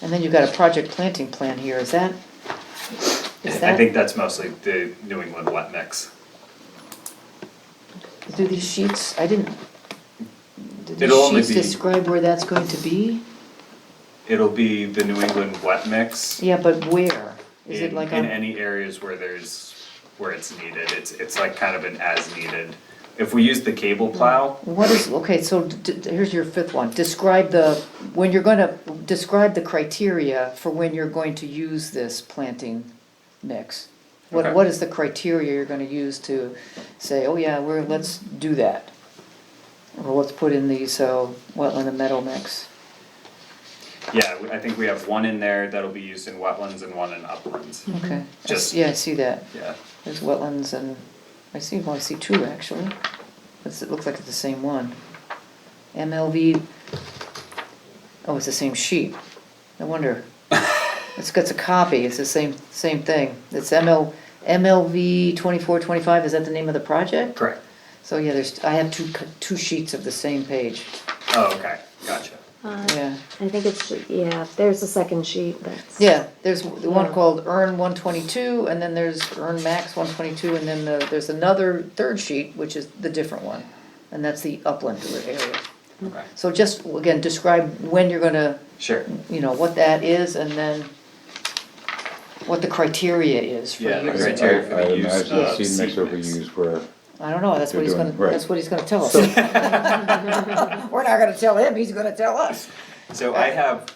Speaker 1: And then you've got a project planting plan here, is that?
Speaker 14: I think that's mostly the New England wet mix.
Speaker 1: Do these sheets, do these
Speaker 14: It'll only
Speaker 1: sheets
Speaker 14: be-
Speaker 1: describe where that's going to be?
Speaker 14: It'll be the New England wet mix.
Speaker 1: Yeah, but where? Is it like
Speaker 14: In
Speaker 1: on,
Speaker 14: any areas where it's needed, it's like kind of an as needed. If we use the cable plow,
Speaker 1: what is, okay, so here's your fifth one. Describe describe the criteria for when you're going to use this planting mix.
Speaker 14: Okay.
Speaker 1: What is the criteria you're gonna use to say, oh yeah, let's do that? Or let's put in these wetland and meadow mix.
Speaker 14: Yeah, I think we have one in there that'll be used in wetlands and one in uplands.
Speaker 1: Okay.
Speaker 14: Just-
Speaker 1: Yeah, I see that.
Speaker 14: Yeah.
Speaker 1: There's wetlands and, I only see two actually. It looks like it's the same one. MLV, oh, it's the same sheet. I wonder. It's a copy, it's the same thing. It's MLV 2425, is that the name of the project?
Speaker 14: Correct.
Speaker 1: So yeah, I have two sheets of the same page.
Speaker 14: Oh, okay, gotcha.
Speaker 1: Yeah.
Speaker 2: I think there's a second sheet that's.
Speaker 1: Yeah, there's the one called Earn 122, and then there's Earn Max 122, and then there's another third sheet, which is the different one. And that's the upland area.
Speaker 14: Okay.
Speaker 1: So just, again, describe when you're gonna,
Speaker 14: Sure.
Speaker 1: what that is, and then what the criteria is for
Speaker 14: Yeah, the
Speaker 1: using it.
Speaker 14: criteria for
Speaker 3: I
Speaker 14: the use
Speaker 3: imagine
Speaker 14: of
Speaker 3: the seed mix will be
Speaker 14: seed mix.
Speaker 3: used where,
Speaker 1: I don't know, that's what he's
Speaker 3: They're
Speaker 1: gonna,
Speaker 3: doing- right.
Speaker 1: that's what he's gonna tell us. We're not gonna tell him, he's gonna tell us.
Speaker 14: So I have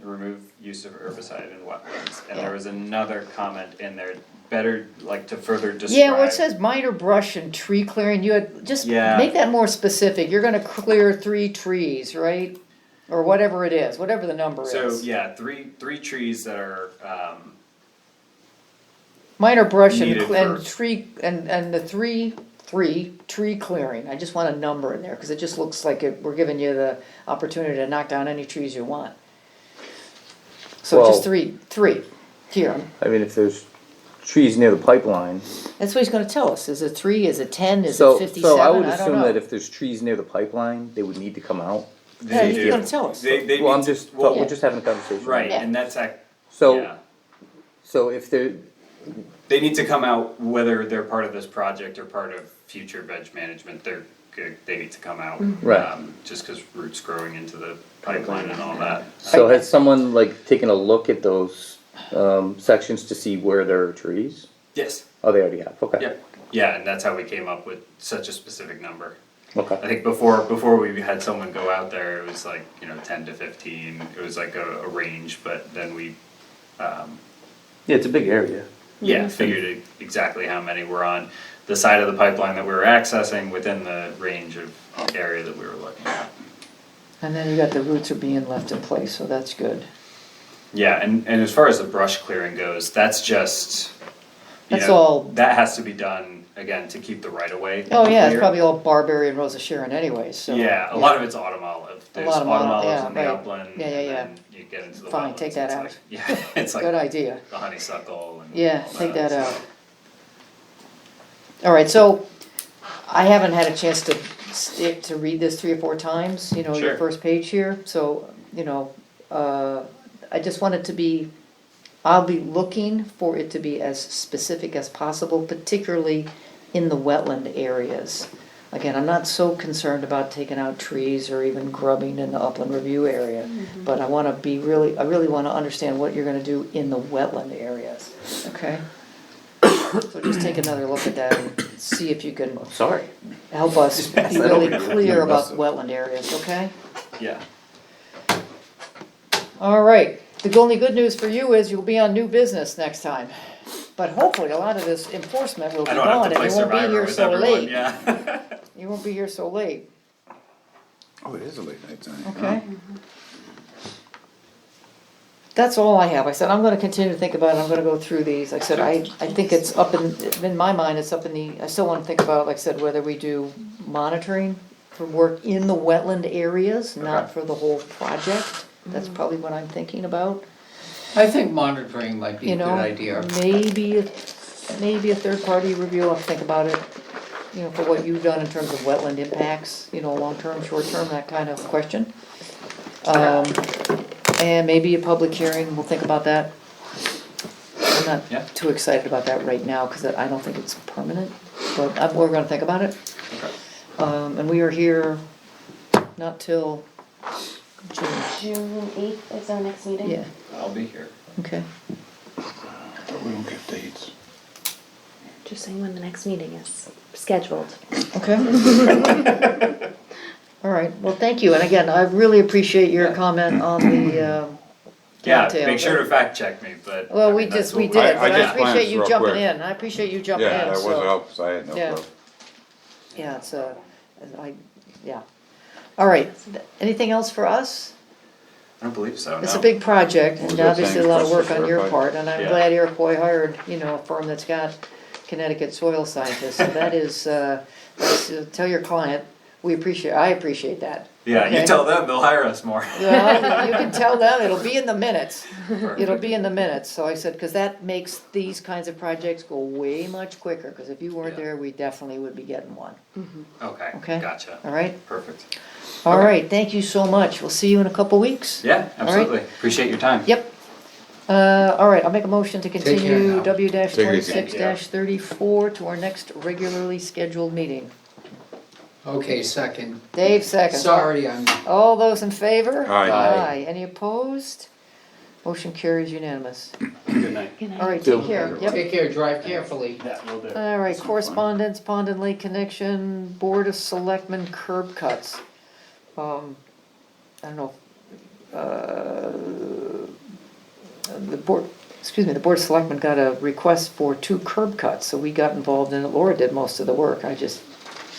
Speaker 14: removed use of herbicide in wetlands, and there was another comment in there, better, like, to further describe.
Speaker 1: Yeah, where it says minor brush and tree clearing, you had, just
Speaker 14: Yeah.
Speaker 1: make that more specific, you're gonna clear 3 trees, right? Or whatever it is, whatever the number
Speaker 14: So,
Speaker 1: is.
Speaker 14: yeah, three trees that are,
Speaker 1: Minor brush and,
Speaker 14: Needed
Speaker 1: and
Speaker 14: for-
Speaker 1: tree, and the three tree clearing, I just want a number in there, cause it just looks like we're giving you the opportunity to knock down any trees you want. So just
Speaker 5: Well-
Speaker 1: three, here,
Speaker 5: I mean, if there's trees near the pipeline.
Speaker 1: that's what he's gonna tell us, is it 3, is it 10, is it
Speaker 5: So,
Speaker 1: 57,
Speaker 5: so I would
Speaker 1: I don't
Speaker 5: assume
Speaker 1: know.
Speaker 5: that if there's trees near the pipeline, they would need to come out.
Speaker 1: Yeah,
Speaker 14: they
Speaker 1: he's
Speaker 14: do.
Speaker 1: gonna tell us.
Speaker 14: They
Speaker 5: Well, I'm
Speaker 14: need to-
Speaker 5: just,
Speaker 14: well,
Speaker 5: we're just having a conversation.
Speaker 14: right,
Speaker 1: Yeah.
Speaker 14: and that's
Speaker 5: So,
Speaker 14: yeah.
Speaker 5: so if there,
Speaker 14: They need to come out, whether they're part of this project or part of future veg management, they're good, they need to come out.
Speaker 5: Right.
Speaker 14: Just cause roots growing into the pipeline and all that.
Speaker 5: so has someone like taken a look at those, sections to see where there are trees?
Speaker 14: Yes,
Speaker 5: Oh, they already have, okay.
Speaker 14: yeah, and that's how we came up with such a specific number.
Speaker 5: Okay.
Speaker 14: I think before we had someone go out there, it was like, 10 to 15, it was like a range, but then we,
Speaker 5: Yeah, it's a big area.
Speaker 14: figured exactly how many were on the side of the pipeline that we were accessing within the range of area that we were looking at.
Speaker 1: And then you got the roots are being left in place, so that's good.
Speaker 14: Yeah, and as far as the brush clearing goes, that's just,
Speaker 1: That's all-
Speaker 14: that has to be done, again, to keep the right of way.
Speaker 1: Oh, yeah, it's
Speaker 14: clear.
Speaker 1: probably all barberry and Rosa Sharon anyways, so.
Speaker 14: Yeah, a lot of it's autumn olive, there's
Speaker 1: lot of
Speaker 14: autumn
Speaker 1: olive,
Speaker 14: olives
Speaker 1: yeah,
Speaker 14: in the
Speaker 1: right.
Speaker 14: upland,
Speaker 1: Yeah, yeah,
Speaker 14: and
Speaker 1: yeah.
Speaker 14: then you get into the wetlands.
Speaker 1: Fine, take that
Speaker 14: it's
Speaker 1: out.
Speaker 14: like- Yeah, it's like
Speaker 1: Good idea.
Speaker 14: the honeysuckle and
Speaker 1: Yeah,
Speaker 14: all
Speaker 1: take that
Speaker 14: so-
Speaker 1: out. All right, so I haven't had a chance to read this 3 or 4 times, your
Speaker 14: Sure.
Speaker 1: first page here, so, I just want it to be, I'll be looking for it to be as specific as possible, particularly in the wetland areas. Again, I'm not so concerned about taking out trees or even grubbing in the upland review area, but I really wanna understand what you're gonna do in the wetland areas, okay? So just take another look at that and see if you can
Speaker 5: Sorry.
Speaker 1: help us
Speaker 5: Just pass
Speaker 1: be
Speaker 5: that
Speaker 1: really
Speaker 5: over here.
Speaker 1: clear
Speaker 5: Yeah,
Speaker 1: about
Speaker 5: that's-
Speaker 1: wetland areas, okay?
Speaker 14: Yeah.
Speaker 1: All right, the only good news for you is you'll be on new business next time. But hopefully a lot of this enforcement will be
Speaker 14: I don't have
Speaker 1: gone
Speaker 14: to
Speaker 1: and
Speaker 14: play
Speaker 1: you won't be
Speaker 14: Survivor
Speaker 1: here
Speaker 14: with
Speaker 1: so
Speaker 14: everyone,
Speaker 1: late.
Speaker 14: yeah.
Speaker 1: You won't be here so late,
Speaker 3: oh, it is a late night tonight.
Speaker 1: okay? That's all I have. I said, I'm gonna continue to think about it. I'm gonna go through these. Like I said, I think it's up in my mind, it's up in the, I still wanna think about, like I said, whether we do monitoring for work in the wetland areas, not
Speaker 14: Okay.
Speaker 1: for the whole project. That's probably what I'm thinking about.
Speaker 8: I think monitoring might be
Speaker 1: You
Speaker 8: a good
Speaker 1: know,
Speaker 8: idea.
Speaker 1: maybe a third-party review, I'll think about it, for what you've done in terms of wetland impacts, long-term, short-term, that kind of question. And maybe a public hearing, we'll think about that. I'm
Speaker 14: Yeah.
Speaker 1: not too excited about that right now, cause I don't think it's permanent, but we're gonna think about it. And we are here not till June,
Speaker 2: June 8th is our next meeting.
Speaker 1: yeah,
Speaker 14: I'll be here.
Speaker 1: okay.
Speaker 3: But we don't get dates.
Speaker 2: Just saying when the next meeting is scheduled.
Speaker 1: Okay. All right, well, thank you, and again, I really appreciate your comment on the,
Speaker 14: Yeah,
Speaker 1: detail,
Speaker 14: make sure
Speaker 1: but-
Speaker 14: to fact check me, but.
Speaker 1: Well,
Speaker 14: I
Speaker 1: we
Speaker 14: mean, that's
Speaker 1: just, we
Speaker 14: what-
Speaker 1: did,
Speaker 3: I
Speaker 1: but I
Speaker 3: just
Speaker 1: appreciate
Speaker 3: glanced
Speaker 1: you
Speaker 3: real
Speaker 1: jumping
Speaker 3: quick.
Speaker 1: in, I appreciate you jumping in,
Speaker 3: Yeah, that was
Speaker 1: so.
Speaker 3: help, I had no
Speaker 1: Yeah.
Speaker 3: clue.
Speaker 1: Yeah, yeah. All right, anything else for us?
Speaker 14: I don't believe so,
Speaker 1: It's
Speaker 14: no.
Speaker 1: a big project, and
Speaker 3: Was that
Speaker 1: obviously a
Speaker 3: saying
Speaker 1: lot of
Speaker 3: it's
Speaker 1: work on your
Speaker 3: certified?
Speaker 1: part, and I'm
Speaker 14: Yeah.
Speaker 1: glad Iroquois hired, you know, a firm that's got Connecticut soil scientists, so that is, tell your client, I appreciate that.
Speaker 14: Yeah, you
Speaker 1: Okay?
Speaker 14: tell them, they'll hire us more.
Speaker 1: Well, you can tell them, it'll be in the minutes, it'll be in the minutes, so I said, cause that makes these kinds of projects go way much quicker, cause if you weren't
Speaker 14: Yeah.
Speaker 1: there, we definitely would be getting one,
Speaker 14: Okay,
Speaker 1: okay?
Speaker 14: gotcha.
Speaker 1: Alright,
Speaker 14: Perfect.
Speaker 1: alright, thank you so much, we'll see you in a couple weeks.
Speaker 14: Yeah, absolutely. Appreciate your time.
Speaker 1: Yep. Alright, I'll make a motion to
Speaker 8: care
Speaker 1: continue
Speaker 8: now.
Speaker 1: W
Speaker 3: Take it easy.
Speaker 1: 26-34 to our next regularly scheduled meeting.
Speaker 8: Okay, second.
Speaker 1: Dave, second.
Speaker 8: Sorry,
Speaker 1: All those in favor?
Speaker 3: Aye.
Speaker 1: Aye. Any opposed? Motion carries unanimous.
Speaker 14: Good night.
Speaker 1: Alright, take care. Yep.
Speaker 8: take care, drive carefully.
Speaker 14: Yeah, we'll do.
Speaker 1: Alright, correspondence, Pond and Lake Connection, Board of Selectmen curb cuts. I don't know, the board of Selectmen got a request for 2 curb cuts, so we got involved in it. Laura did most of the work, I just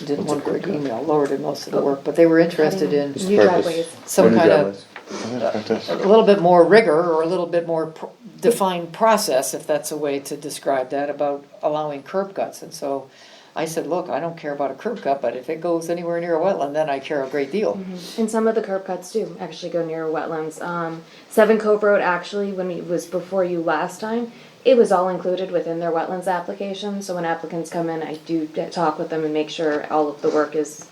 Speaker 1: did one quick email. Laura did most of the work, but they were interested in
Speaker 2: New driveways.
Speaker 1: some kind of, a little bit more rigor or a little bit more defined process, if that's a way to describe that, about allowing curb cuts. And so I said, look, I don't care about a curb cut, but if it goes anywhere near a wetland, then I care a great deal.
Speaker 2: And some of the curb cuts do actually go near wetlands. 7 Cove Road, actually, when it was before you last time, it was all included within their wetlands application. So when applicants come in, I do talk with them and make sure all of the work is,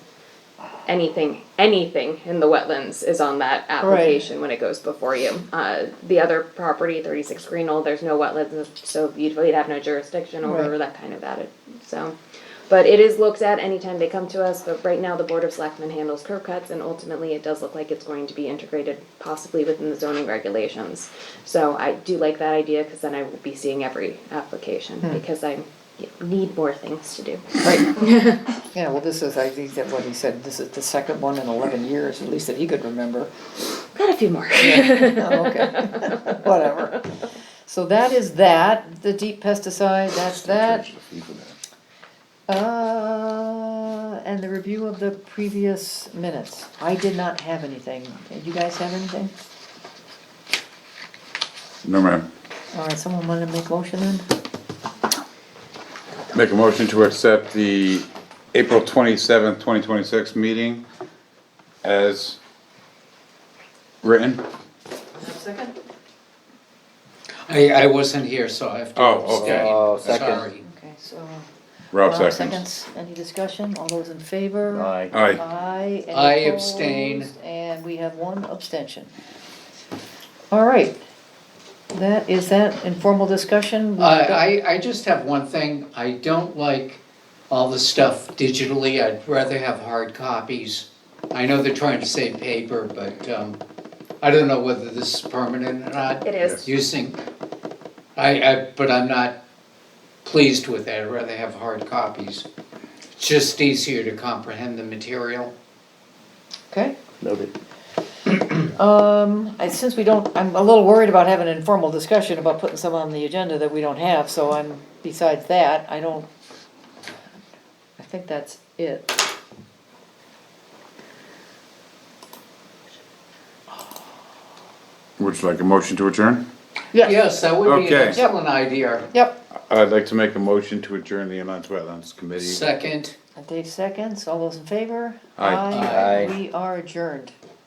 Speaker 2: anything in the wetlands is on that application when it goes before you. The other property, 36 Greenell, there's no wetlands, so you'd have no jurisdiction over
Speaker 1: Right.
Speaker 2: that kind of added. So, but it is looked at anytime they come to us, but right now the Board of Selectmen handles curb cuts, and ultimately it does look like it's going to be integrated possibly within the zoning regulations. So I do like that idea, because then I will be seeing every application, because I need more things to do.
Speaker 1: Right. Yeah, well, this is, I think that what he said, this is the second one in 11 years, at least that he could remember.
Speaker 2: Got a few more.
Speaker 1: Yeah. Oh, okay. Whatever. So that is that, the deep pesticide, that's that. And the review of the previous minutes. I did not have anything. Did you guys have anything?
Speaker 3: No, ma'am.
Speaker 1: All right, someone want to make a motion then?
Speaker 3: Make a motion to accept the April 27th, 2026 meeting as written.
Speaker 1: Second?
Speaker 8: I wasn't here, so I have to
Speaker 3: Oh, okay.
Speaker 8: abstain.
Speaker 5: Oh, second.
Speaker 8: Sorry.
Speaker 1: Okay, so.
Speaker 3: Rob
Speaker 1: Rob
Speaker 3: seconds.
Speaker 1: Any discussion? All those in favor?
Speaker 5: Aye.
Speaker 3: Aye.
Speaker 1: Aye. Any
Speaker 8: I abstain.
Speaker 1: opposed? And we have 1 abstention. All right. That, is that informal discussion? We've got-
Speaker 8: I just have one thing, I don't like all the stuff digitally, I'd rather have hard copies. I know they're trying to save paper, but, I don't know whether this is permanent or not.
Speaker 2: It is.
Speaker 8: Using, but I'm not pleased with that, I'd rather have hard copies. It's just easier to comprehend the material.
Speaker 1: Okay.
Speaker 5: Noted.
Speaker 1: Since we don't, I'm a little worried about having an informal discussion about putting some on the agenda that we don't have, so besides that, I think that's it.
Speaker 3: Would you like a motion to adjourn?
Speaker 8: Yes, that would be an
Speaker 3: Okay.
Speaker 8: excellent idea.
Speaker 1: Yep.
Speaker 3: I'd like to make a motion to adjourn the Inland Wetlands Committee.
Speaker 8: Second.
Speaker 1: And Dave seconds, all those in favor?
Speaker 3: Aye.
Speaker 5: Aye.
Speaker 1: We are adjourned.